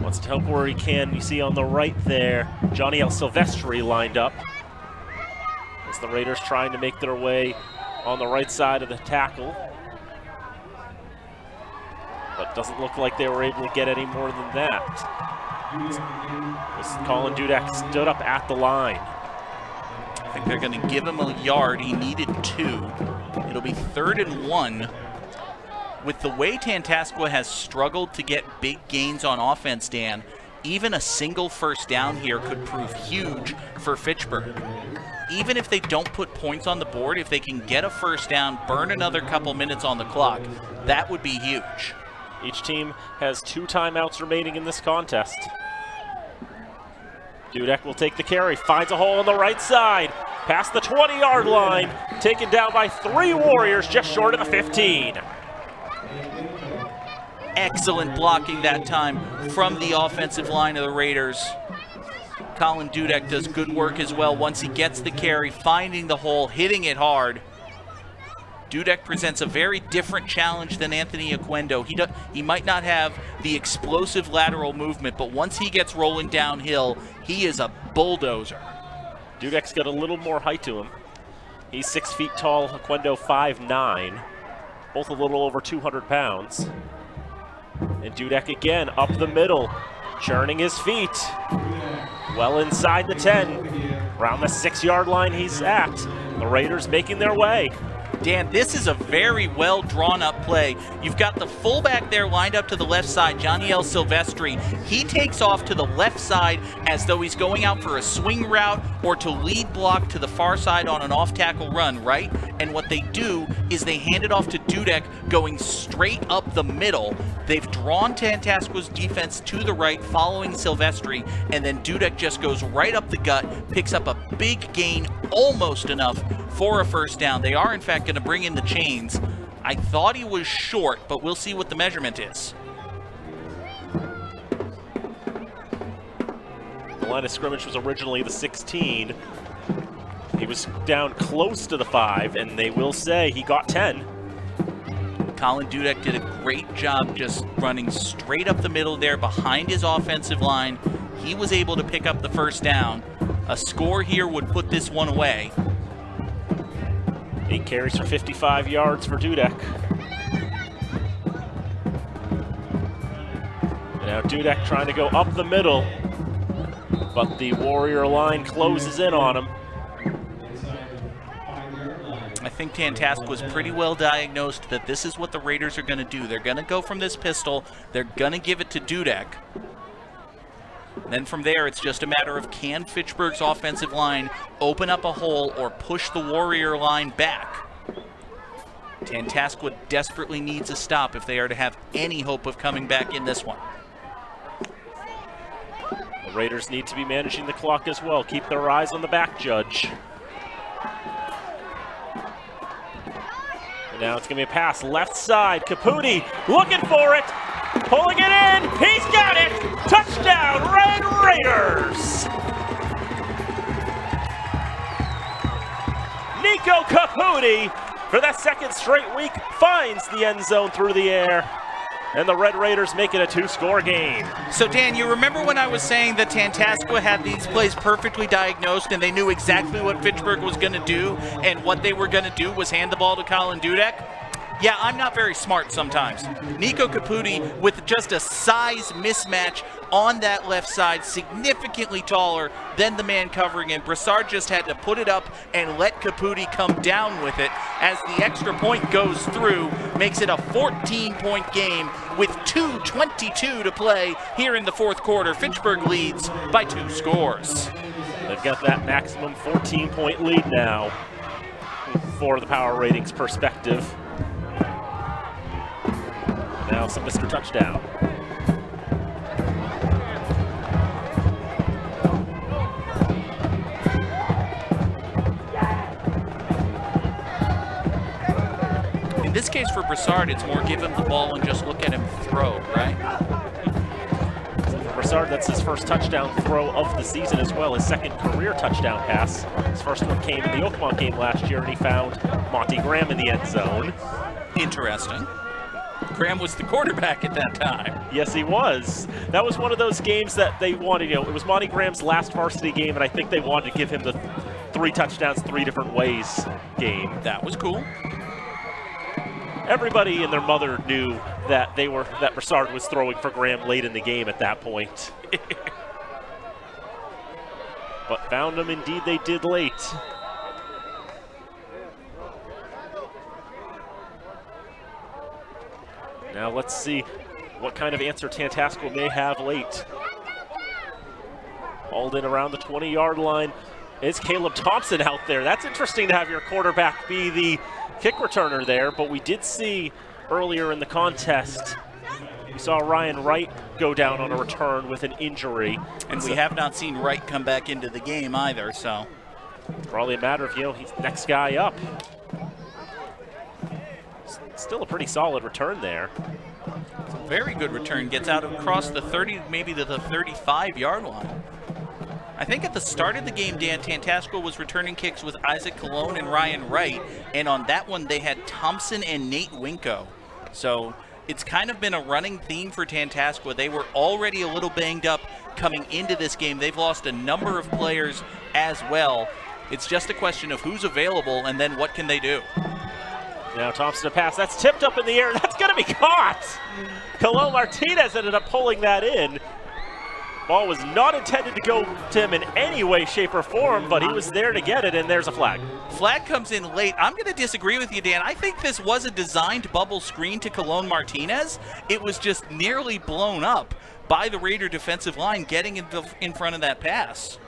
Wants to help where he can. You see on the right there, Johnny El Silvestri lined up. As the Raiders trying to make their way on the right side of the tackle. But doesn't look like they were able to get any more than that. Colin Dudek stood up at the line. I think they're going to give him a yard. He needed 2. It'll be 3rd and 1. With the way Tantasqua has struggled to get big gains on offense, Dan, even a single first down here could prove huge for Fitchburg. Even if they don't put points on the board, if they can get a first down, burn another couple minutes on the clock, that would be huge. Each team has 2 timeouts remaining in this contest. Dudek will take the carry, finds a hole on the right side, past the 20-yard line, taken down by 3 Warriors just short of the 15. Excellent blocking that time from the offensive line of the Raiders. Colin Dudek does good work as well once he gets the carry, finding the hole, hitting it hard. Dudek presents a very different challenge than Anthony Aquino. He might not have the explosive lateral movement, but once he gets rolling downhill, he is a bulldozer. Dudek's got a little more height to him. He's 6 feet tall, Aquino 5'9", both a little over 200 pounds. And Dudek again up the middle, churning his feet. Well inside the 10, around the 6-yard line he's at. The Raiders making their way. Dan, this is a very well drawn up play. You've got the fullback there lined up to the left side, Johnny El Silvestri. He takes off to the left side as though he's going out for a swing route or to lead block to the far side on an off tackle run, right? And what they do is they hand it off to Dudek going straight up the middle. They've drawn Tantasqua's defense to the right following Silvestri, and then Dudek just goes right up the gut, picks up a big gain, almost enough for a first down. They are in fact going to bring in the chains. I thought he was short, but we'll see what the measurement is. The line of scrimmage was originally the 16. He was down close to the 5, and they will say he got 10. Colin Dudek did a great job just running straight up the middle there behind his offensive line. He was able to pick up the first down. A score here would put this one away. 8 carries for 55 yards for Dudek. Now Dudek trying to go up the middle, but the Warrior line closes in on him. I think Tantasqua was pretty well diagnosed that this is what the Raiders are going to do. They're going to go from this pistol. They're going to give it to Dudek. Then from there, it's just a matter of can Fitchburg's offensive line open up a hole or push the Warrior line back. Tantasqua desperately needs a stop if they are to have any hope of coming back in this one. The Raiders need to be managing the clock as well. Keep their eyes on the back judge. And now it's going to be a pass left side. Caputi looking for it. Pulling it in. He's got it. Touchdown, Red Raiders. Nico Caputi, for that second straight week, finds the end zone through the air. And the Red Raiders make it a 2-score game. So, Dan, you remember when I was saying that Tantasqua had these plays perfectly diagnosed and they knew exactly what Fitchburg was going to do, and what they were going to do was hand the ball to Colin Dudek? Yeah, I'm not very smart sometimes. Nico Caputi with just a size mismatch on that left side, significantly taller than the man covering him. Brassard just had to put it up and let Caputi come down with it as the extra point goes through, makes it a 14-point game with 2:22 to play here in the fourth quarter. Fitchburg leads by 2 scores. They've got that maximum 14-point lead now for the power ratings perspective. Now some Mr. Touchdown. In this case for Brassard, it's more give him the ball and just look at him throw, right? So for Brassard, that's his first touchdown throw of the season as well, his second career touchdown pass. His first one came in the Oakmont game last year, and he found Monty Graham in the end zone. Interesting. Graham was the quarterback at that time. Yes, he was. That was one of those games that they wanted, it was Monty Graham's last varsity game, and I think they wanted to give him the 3 touchdowns 3 different ways game. That was cool. Everybody and their mother knew that that Brassard was throwing for Graham late in the game at that point. But found him, indeed they did late. Now let's see what kind of answer Tantasqua may have late. Hauled in around the 20-yard line is Caleb Thompson out there. That's interesting to have your quarterback be the kick returner there, but we did see earlier in the contest, we saw Ryan Wright go down on a return with an injury. And we have not seen Wright come back into the game either, so. Probably a matter of, he's next guy up. Still a pretty solid return there. It's a very good return. Gets out across the 30, maybe to the 35-yard line. I think at the start of the game, Dan, Tantasqua was returning kicks with Isaac Colon and Ryan Wright, and on that one they had Thompson and Nate Winko. So it's kind of been a running theme for Tantasqua. They were already a little banged up coming into this game. They've lost a number of players as well. It's just a question of who's available and then what can they do. Now Thompson a pass, that's tipped up in the air, that's gonna be caught! Khalil Martinez ended up pulling that in. Ball was not intended to go to him in any way, shape, or form, but he was there to get it, and there's a flag. Flag comes in late. I'm going to disagree with you, Dan. I think this was a designed bubble screen to Colon Martinez. It was just nearly blown up by the Raider defensive line getting in front of that pass.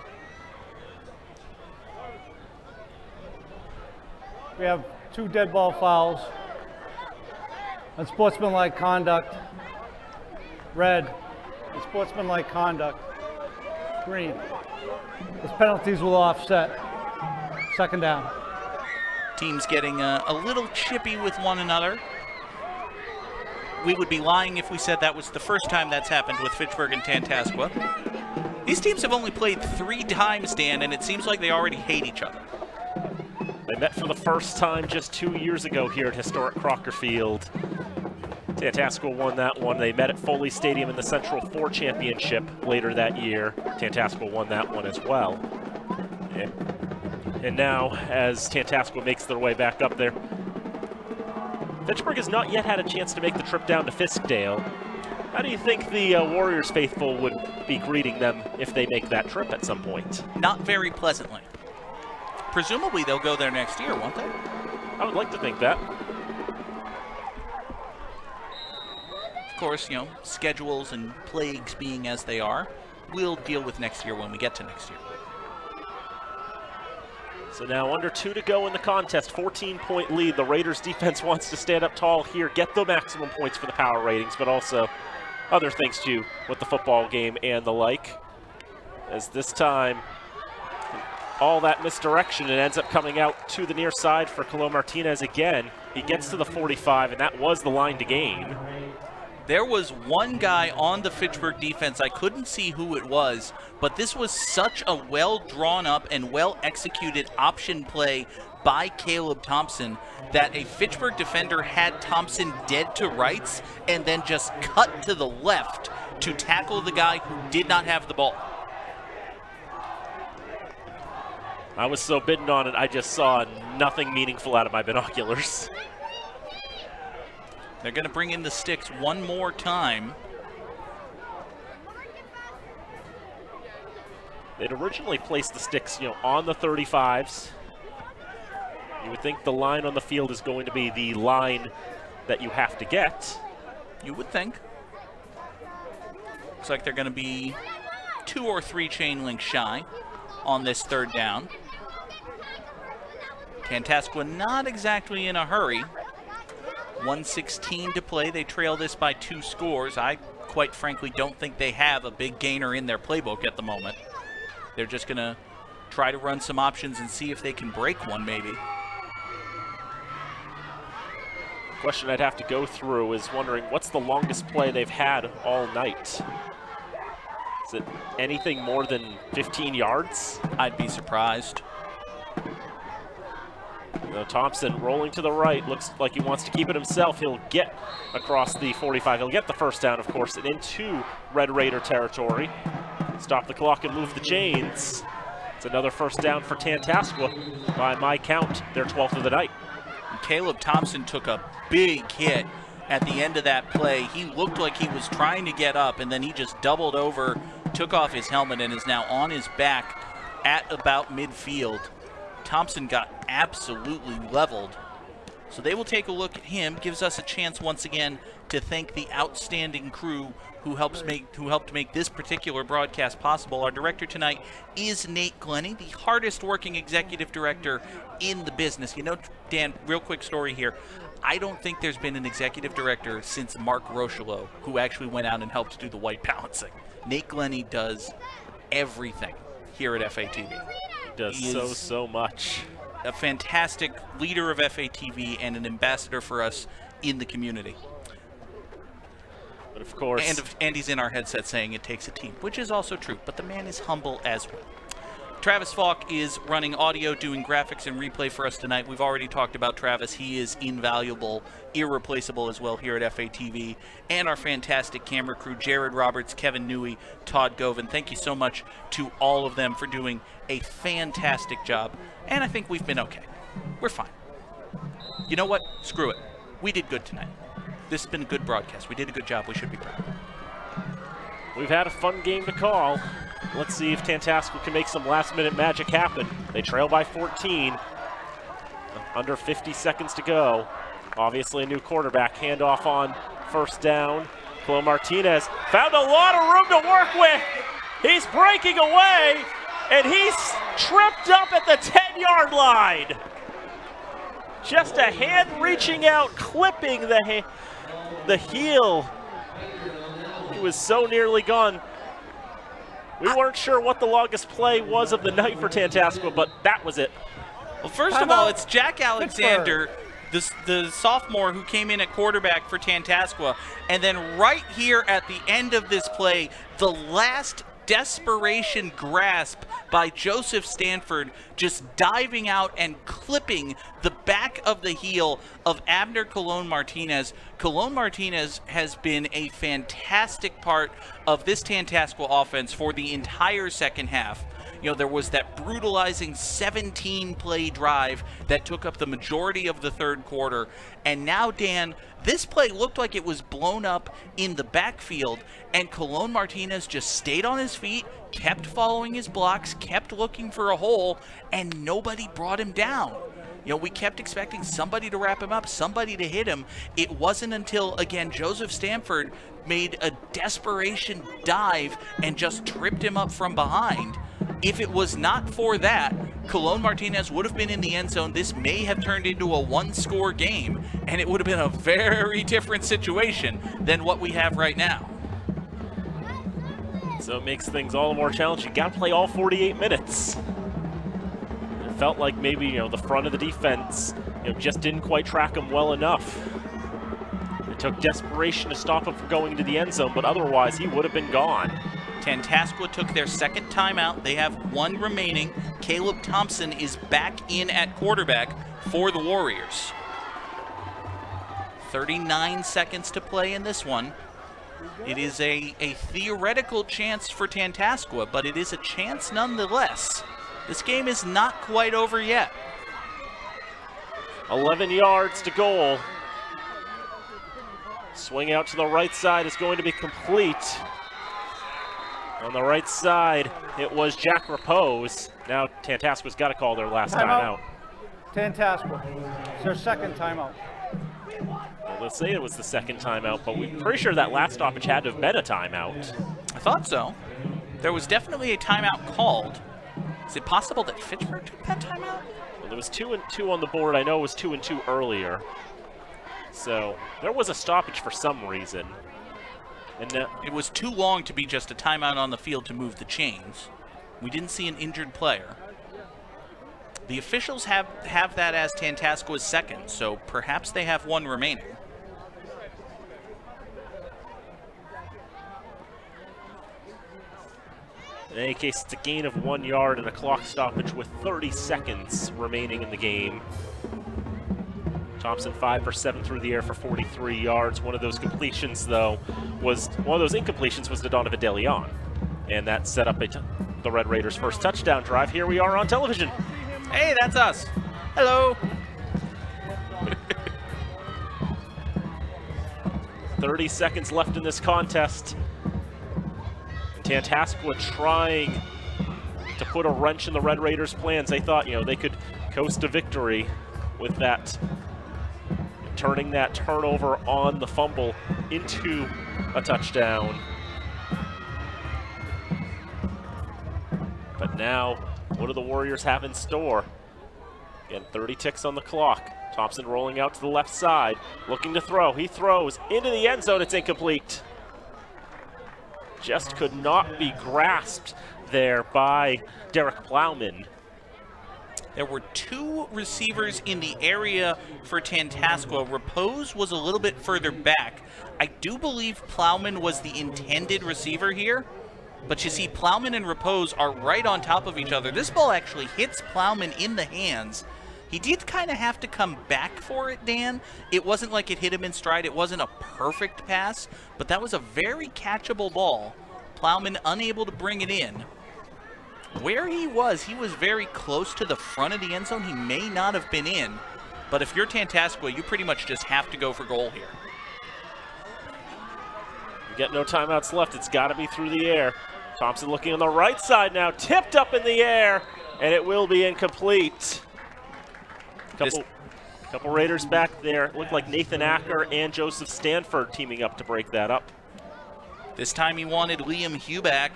We have 2 dead ball fouls. Unsportsmanlike conduct, red. Unsportsmanlike conduct, green. Those penalties will offset. Second down. Teams getting a little chippy with one another. We would be lying if we said that was the first time that's happened with Fitchburg and Tantasqua. These teams have only played 3 times, Dan, and it seems like they already hate each other. They met for the first time just 2 years ago here at historic Crocker Field. Tantasqua won that one. They met at Foley Stadium in the Central 4 Championship later that year. Tantasqua won that one as well. And now, as Tantasqua makes their way back up there, Fitchburg has not yet had a chance to make the trip down to Fiskdale. How do you think the Warriors faithful would be greeting them if they make that trip at some point? Not very pleasantly. Presumably they'll go there next year, won't they? I would like to think that. Of course, schedules and plagues being as they are, we'll deal with next year when we get to next year. So now under 2 to go in the contest, 14-point lead. The Raiders defense wants to stand up tall here, get the maximum points for the power ratings, but also other things too with the football game and the like. As this time, all that misdirection, it ends up coming out to the near side for Khalil Martinez again. He gets to the 45, and that was the line to gain. There was one guy on the Fitchburg defense, I couldn't see who it was, but this was such a well drawn up and well executed option play by Caleb Thompson that a Fitchburg defender had Thompson dead to rights and then just cut to the left to tackle the guy who did not have the ball. I was so bitten on it, I just saw nothing meaningful out of my binoculars. They're going to bring in the sticks one more time. They'd originally placed the sticks, on the 35s. You would think the line on the field is going to be the line that you have to get. You would think. Looks like they're going to be 2 or 3 chain links shy on this third down. Tantasqua not exactly in a hurry. 1:16 to play. They trail this by 2 scores. I quite frankly don't think they have a big gainer in their playbook at the moment. They're just going to try to run some options and see if they can break one maybe. Question I'd have to go through is wondering what's the longest play they've had all night? Is it anything more than 15 yards? I'd be surprised. Thompson rolling to the right. Looks like he wants to keep it himself. He'll get across the 45. He'll get the first down, of course, and into Red Raider territory. Stop the clock and move the chains. It's another first down for Tantasqua. By my count, their 12th of the night. Caleb Thompson took a big hit at the end of that play. He looked like he was trying to get up, and then he just doubled over, took off his helmet, and is now on his back at about midfield. Thompson got absolutely leveled. So they will take a look at him. Gives us a chance once again to thank the outstanding crew who helped make this particular broadcast possible. Our director tonight is Nate Glennie, the hardest working executive director in the business. Dan, real quick story here. I don't think there's been an executive director since Mark Rocheleau who actually went out and helped do the white balancing. Nate Glennie does everything here at FATV. He does so much. A fantastic leader of FATV and an ambassador for us in the community. But of course. And he's in our headset saying it takes a team, which is also true, but the man is humble as well. Travis Falk is running audio, doing graphics and replay for us tonight. We've already talked about Travis. He is invaluable, irreplaceable as well here at FATV. And our fantastic camera crew, Jared Roberts, Kevin Newey, Todd Govan. Thank you so much to all of them for doing a fantastic job. And I think we've been okay. We're fine. You know what? Screw it. We did good tonight. This has been a good broadcast. We did a good job. We should be proud. We've had a fun game to call. Let's see if Tantasqua can make some last-minute magic happen. They trail by 14. Under 50 seconds to go. Obviously a new quarterback. Handoff on first down. Chloe Martinez found a lot of room to work with. He's breaking away, and he's tripped up at the 10-yard line. Just a hand reaching out, clipping the heel. He was so nearly gone. We weren't sure what the longest play was of the night for Tantasqua, but that was it. Well, first of all, it's Jack Alexander, the sophomore who came in at quarterback for Tantasqua, and then right here at the end of this play, the last desperation grasp by Joseph Stanford, just diving out and clipping the back of the heel of Abner Colon Martinez. Colon Martinez has been a fantastic part of this Tantasqua offense for the entire second half. There was that brutalizing 17-play drive that took up the majority of the third quarter. And now, Dan, this play looked like it was blown up in the backfield, and Colon Martinez just stayed on his feet, kept following his blocks, kept looking for a hole, and nobody brought him down. We kept expecting somebody to wrap him up, somebody to hit him. It wasn't until, again, Joseph Stanford made a desperation dive and just tripped him up from behind. If it was not for that, Colon Martinez would have been in the end zone. This may have turned into a one-score game, and it would have been a very different situation than what we have right now. So it makes things all the more challenging. Got to play all 48 minutes. It felt like maybe, the front of the defense, just didn't quite track him well enough. It took desperation to stop him from going into the end zone, but otherwise he would have been gone. Tantasqua took their second timeout. They have one remaining. Caleb Thompson is back in at quarterback for the Warriors. 39 seconds to play in this one. It is a theoretical chance for Tantasqua, but it is a chance nonetheless. This game is not quite over yet. 11 yards to goal. Swing out to the right side is going to be complete. On the right side, it was Jack Repose. Now Tantasqua's got to call their last timeout. Tantasqua. It's their second timeout. Well, let's say it was the second timeout, but we're pretty sure that last stoppage had to have been a timeout. I thought so. There was definitely a timeout called. Is it possible that Fitchburg took that timeout? Well, there was 2 and 2 on the board. I know it was 2 and 2 earlier. So there was a stoppage for some reason. And it was too long to be just a timeout on the field to move the chains. We didn't see an injured player. The officials have that as Tantasqua's second, so perhaps they have one remaining. In any case, it's a gain of 1 yard and a clock stoppage with 30 seconds remaining in the game. Thompson 5 for 7 through the air for 43 yards. One of those completions, though, one of those incompletions was to Donovan DeLeon. And that set up the Red Raiders' first touchdown drive. Here we are on television. Hey, that's us. Hello. 30 seconds left in this contest. Tantasqua trying to put a wrench in the Red Raiders' plans. They thought, they could coast to victory with that, turning that turnover on the fumble into a touchdown. But now, what do the Warriors have in store? Again, 30 ticks on the clock. Thompson rolling out to the left side, looking to throw. He throws into the end zone. It's incomplete. Just could not be grasped there by Derek Plowman. There were 2 receivers in the area for Tantasqua. Repose was a little bit further back. I do believe Plowman was the intended receiver here, but you see Plowman and Repose are right on top of each other. This ball actually hits Plowman in the hands. He did kind of have to come back for it, Dan. It wasn't like it hit him in stride. It wasn't a perfect pass, but that was a very catchable ball. Plowman unable to bring it in. Where he was very close to the front of the end zone. He may not have been in, but if you're Tantasqua, you pretty much just have to go for goal here. We get no timeouts left. It's got to be through the air. Thompson looking on the right side now, tipped up in the air, and it will be incomplete. Couple Raiders back there. It looked like Nathan Acker and Joseph Stanford teaming up to break that up. This time he wanted Liam Huback.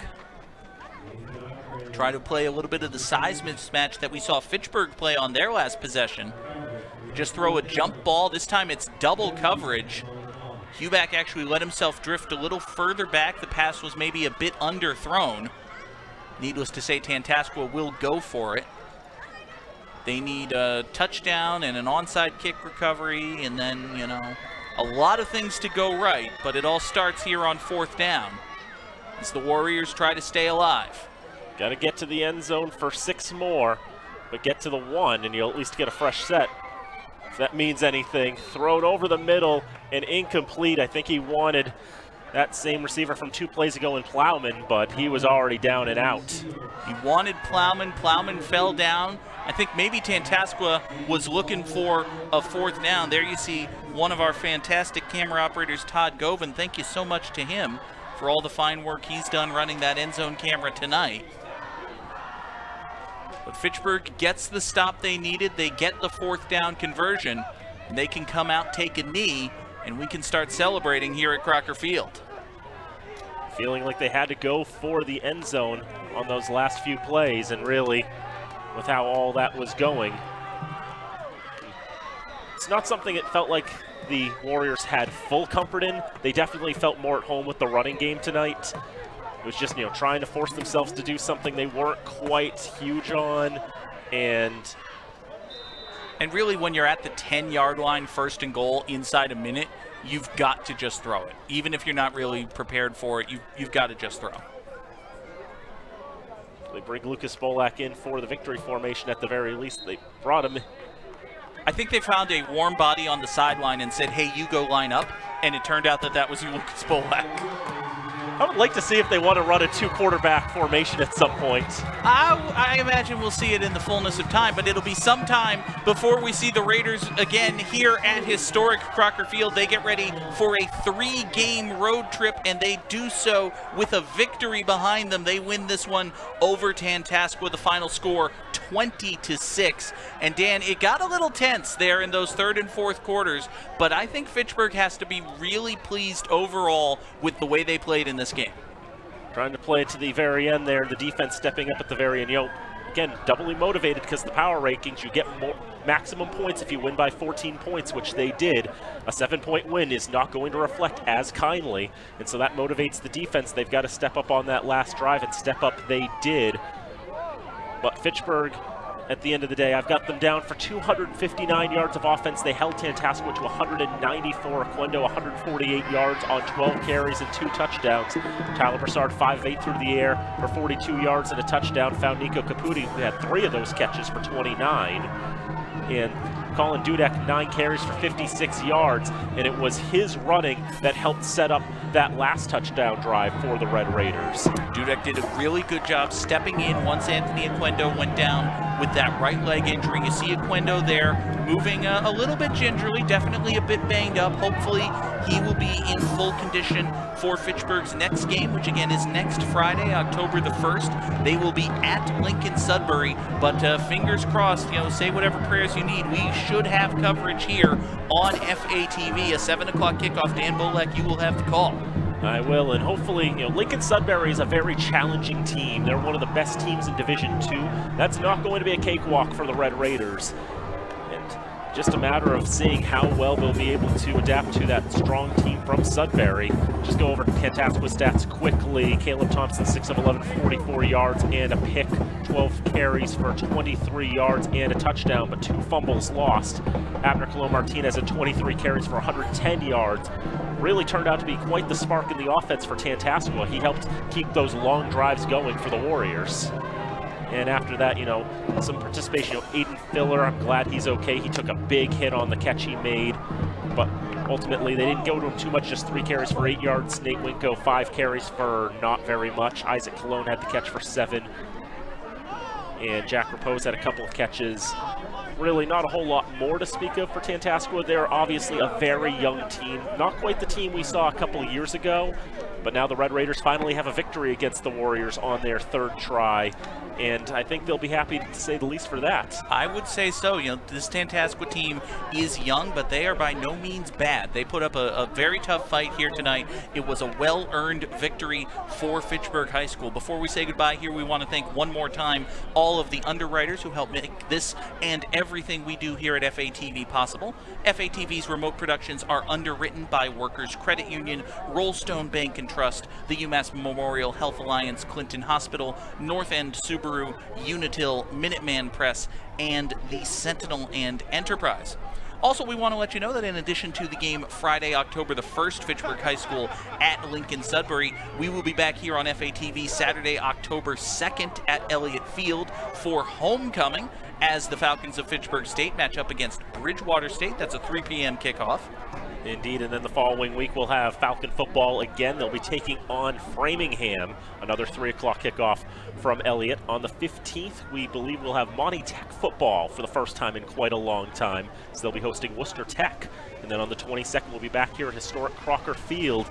Try to play a little bit of the size mismatch that we saw Fitchburg play on their last possession. Just throw a jump ball. This time it's double coverage. Huback actually let himself drift a little further back. The pass was maybe a bit underthrown. Needless to say, Tantasqua will go for it. They need a touchdown and an onside kick recovery, and then, a lot of things to go right, but it all starts here on 4th down as the Warriors try to stay alive. Got to get to the end zone for 6 more, but get to the 1 and you'll at least get a fresh set. If that means anything. Thrown over the middle and incomplete. I think he wanted that same receiver from 2 plays ago in Plowman, but he was already down and out. He wanted Plowman. Plowman fell down. I think maybe Tantasqua was looking for a 4th down. There you see one of our fantastic camera operators, Todd Govan. Thank you so much to him for all the fine work he's done running that end zone camera tonight. But Fitchburg gets the stop they needed. They get the 4th down conversion, and they can come out, take a knee, and we can start celebrating here at Crocker Field. Feeling like they had to go for the end zone on those last few plays, and really, with how all that was going, it's not something it felt like the Warriors had full comfort in. They definitely felt more at home with the running game tonight. It was just, trying to force themselves to do something they weren't quite huge on, and really, when you're at the 10-yard line, 1st and goal, inside a minute, you've got to just throw it. Even if you're not really prepared for it, you've got to just throw. They bring Lucas Bolak in for the victory formation at the very least. They brought him. I think they found a warm body on the sideline and said, hey, you go line up, and it turned out that was Lucas Bolak. I would like to see if they want to run a 2-quarterback formation at some point. I imagine we'll see it in the fullness of time, but it'll be some time before we see the Raiders again here at historic Crocker Field. They get ready for a 3-game road trip, and they do so with a victory behind them. They win this one over Tantasqua. The final score 20-6. And Dan, it got a little tense there in those third and fourth quarters, but I think Fitchburg has to be really pleased overall with the way they played in this game. Trying to play it to the very end there, the defense stepping up at the very end. You know, again, doubly motivated because the power rankings, you get more maximum points if you win by 14 points, which they did. A 7-point win is not going to reflect as kindly, and so that motivates the defense. They've got to step up on that last drive, and step up they did. But Fitchburg, at the end of the day, I've got them down for 259 yards of offense. They held Tantasqua to 194. Aquino 148 yards on 12 carries and 2 touchdowns. Tyler Broussard 5-8 through the air for 42 yards and a touchdown. Found Nico Caputi, who had 3 of those catches for 29. And Colin Dudek 9 carries for 56 yards, and it was his running that helped set up that last touchdown drive for the Red Raiders. Dudek did a really good job stepping in once Anthony Aquino went down with that right leg injury. You see Aquino there moving a little bit gingerly, definitely a bit banged up. Hopefully he will be in full condition for Fitchburg's next game, which again is next Friday, October the 1st. They will be at Lincoln Sudbury, but fingers crossed, you know, say whatever prayers you need. We should have coverage here on FATV, a 7 o'clock kickoff. Dan Bolek, you will have the call. I will, and hopefully, you know, Lincoln Sudbury is a very challenging team. They're one of the best teams in Division II. That's not going to be a cakewalk for the Red Raiders. And just a matter of seeing how well they'll be able to adapt to that strong team from Sudbury. Just go over Tantasqua stats quickly. Caleb Thompson, 6 of 11, 44 yards and a pick. 12 carries for 23 yards and a touchdown, but 2 fumbles lost. Abner Colon Martinez at 23 carries for 110 yards. Really turned out to be quite the spark in the offense for Tantasqua. He helped keep those long drives going for the Warriors. And after that, you know, some participation. You know, Aiden Filler, I'm glad he's okay. He took a big hit on the catch he made, but ultimately they didn't go to him too much, just 3 carries for 8 yards. Nate Winko, 5 carries for not very much. Isaac Colon had the catch for 7. And Jack Repose had a couple of catches. Really not a whole lot more to speak of for Tantasqua. They're obviously a very young team. Not quite the team we saw a couple of years ago, but now the Red Raiders finally have a victory against the Warriors on their 3rd try. And I think they'll be happy, to say the least, for that. I would say so. You know, this Tantasqua team is young, but they are by no means bad. They put up a very tough fight here tonight. It was a well-earned victory for Fitchburg High School. Before we say goodbye here, we want to thank one more time all of the underwriters who helped make this and everything we do here at FATV possible. FATV's remote productions are underwritten by Workers Credit Union, Rollstone Bank and Trust, the UMass Memorial Health Alliance, Clinton Hospital, North End Subaru, Unitil, Minuteman Press, and the Sentinel and Enterprise. Also, we want to let you know that in addition to the game Friday, October the 1st, Fitchburg High School at Lincoln Sudbury, we will be back here on FATV Saturday, October 2nd at Elliott Field for homecoming as the Falcons of Fitchburg State match up against Bridgewater State. That's a 3 p.m. kickoff. Indeed, and then the following week we'll have Falcon football again. They'll be taking on Framingham, another 3 o'clock kickoff from Elliott. On the 15th, we believe we'll have Monty Tech football for the first time in quite a long time, so they'll be hosting Worcester Tech. And then on the 22nd, we'll be back here at historic Crocker Field,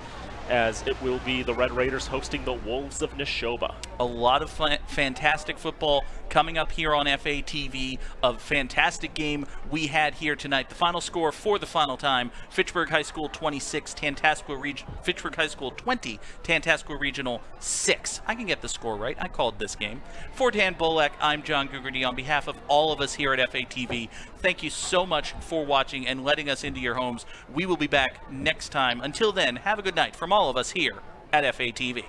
as it will be the Red Raiders hosting the Wolves of Neshoba. A lot of fantastic football coming up here on FATV. A fantastic game we had here tonight. The final score for the final time, Fitchburg High School 26, Fitchburg High School 20, Tantasqua Regional 6. I can get the score right. I called this game. For Dan Bolek, I'm John Gugarty. On behalf of all of us here at FATV, thank you so much for watching and letting us into your homes. We will be back next time. Until then, have a good night from all of us here at FATV.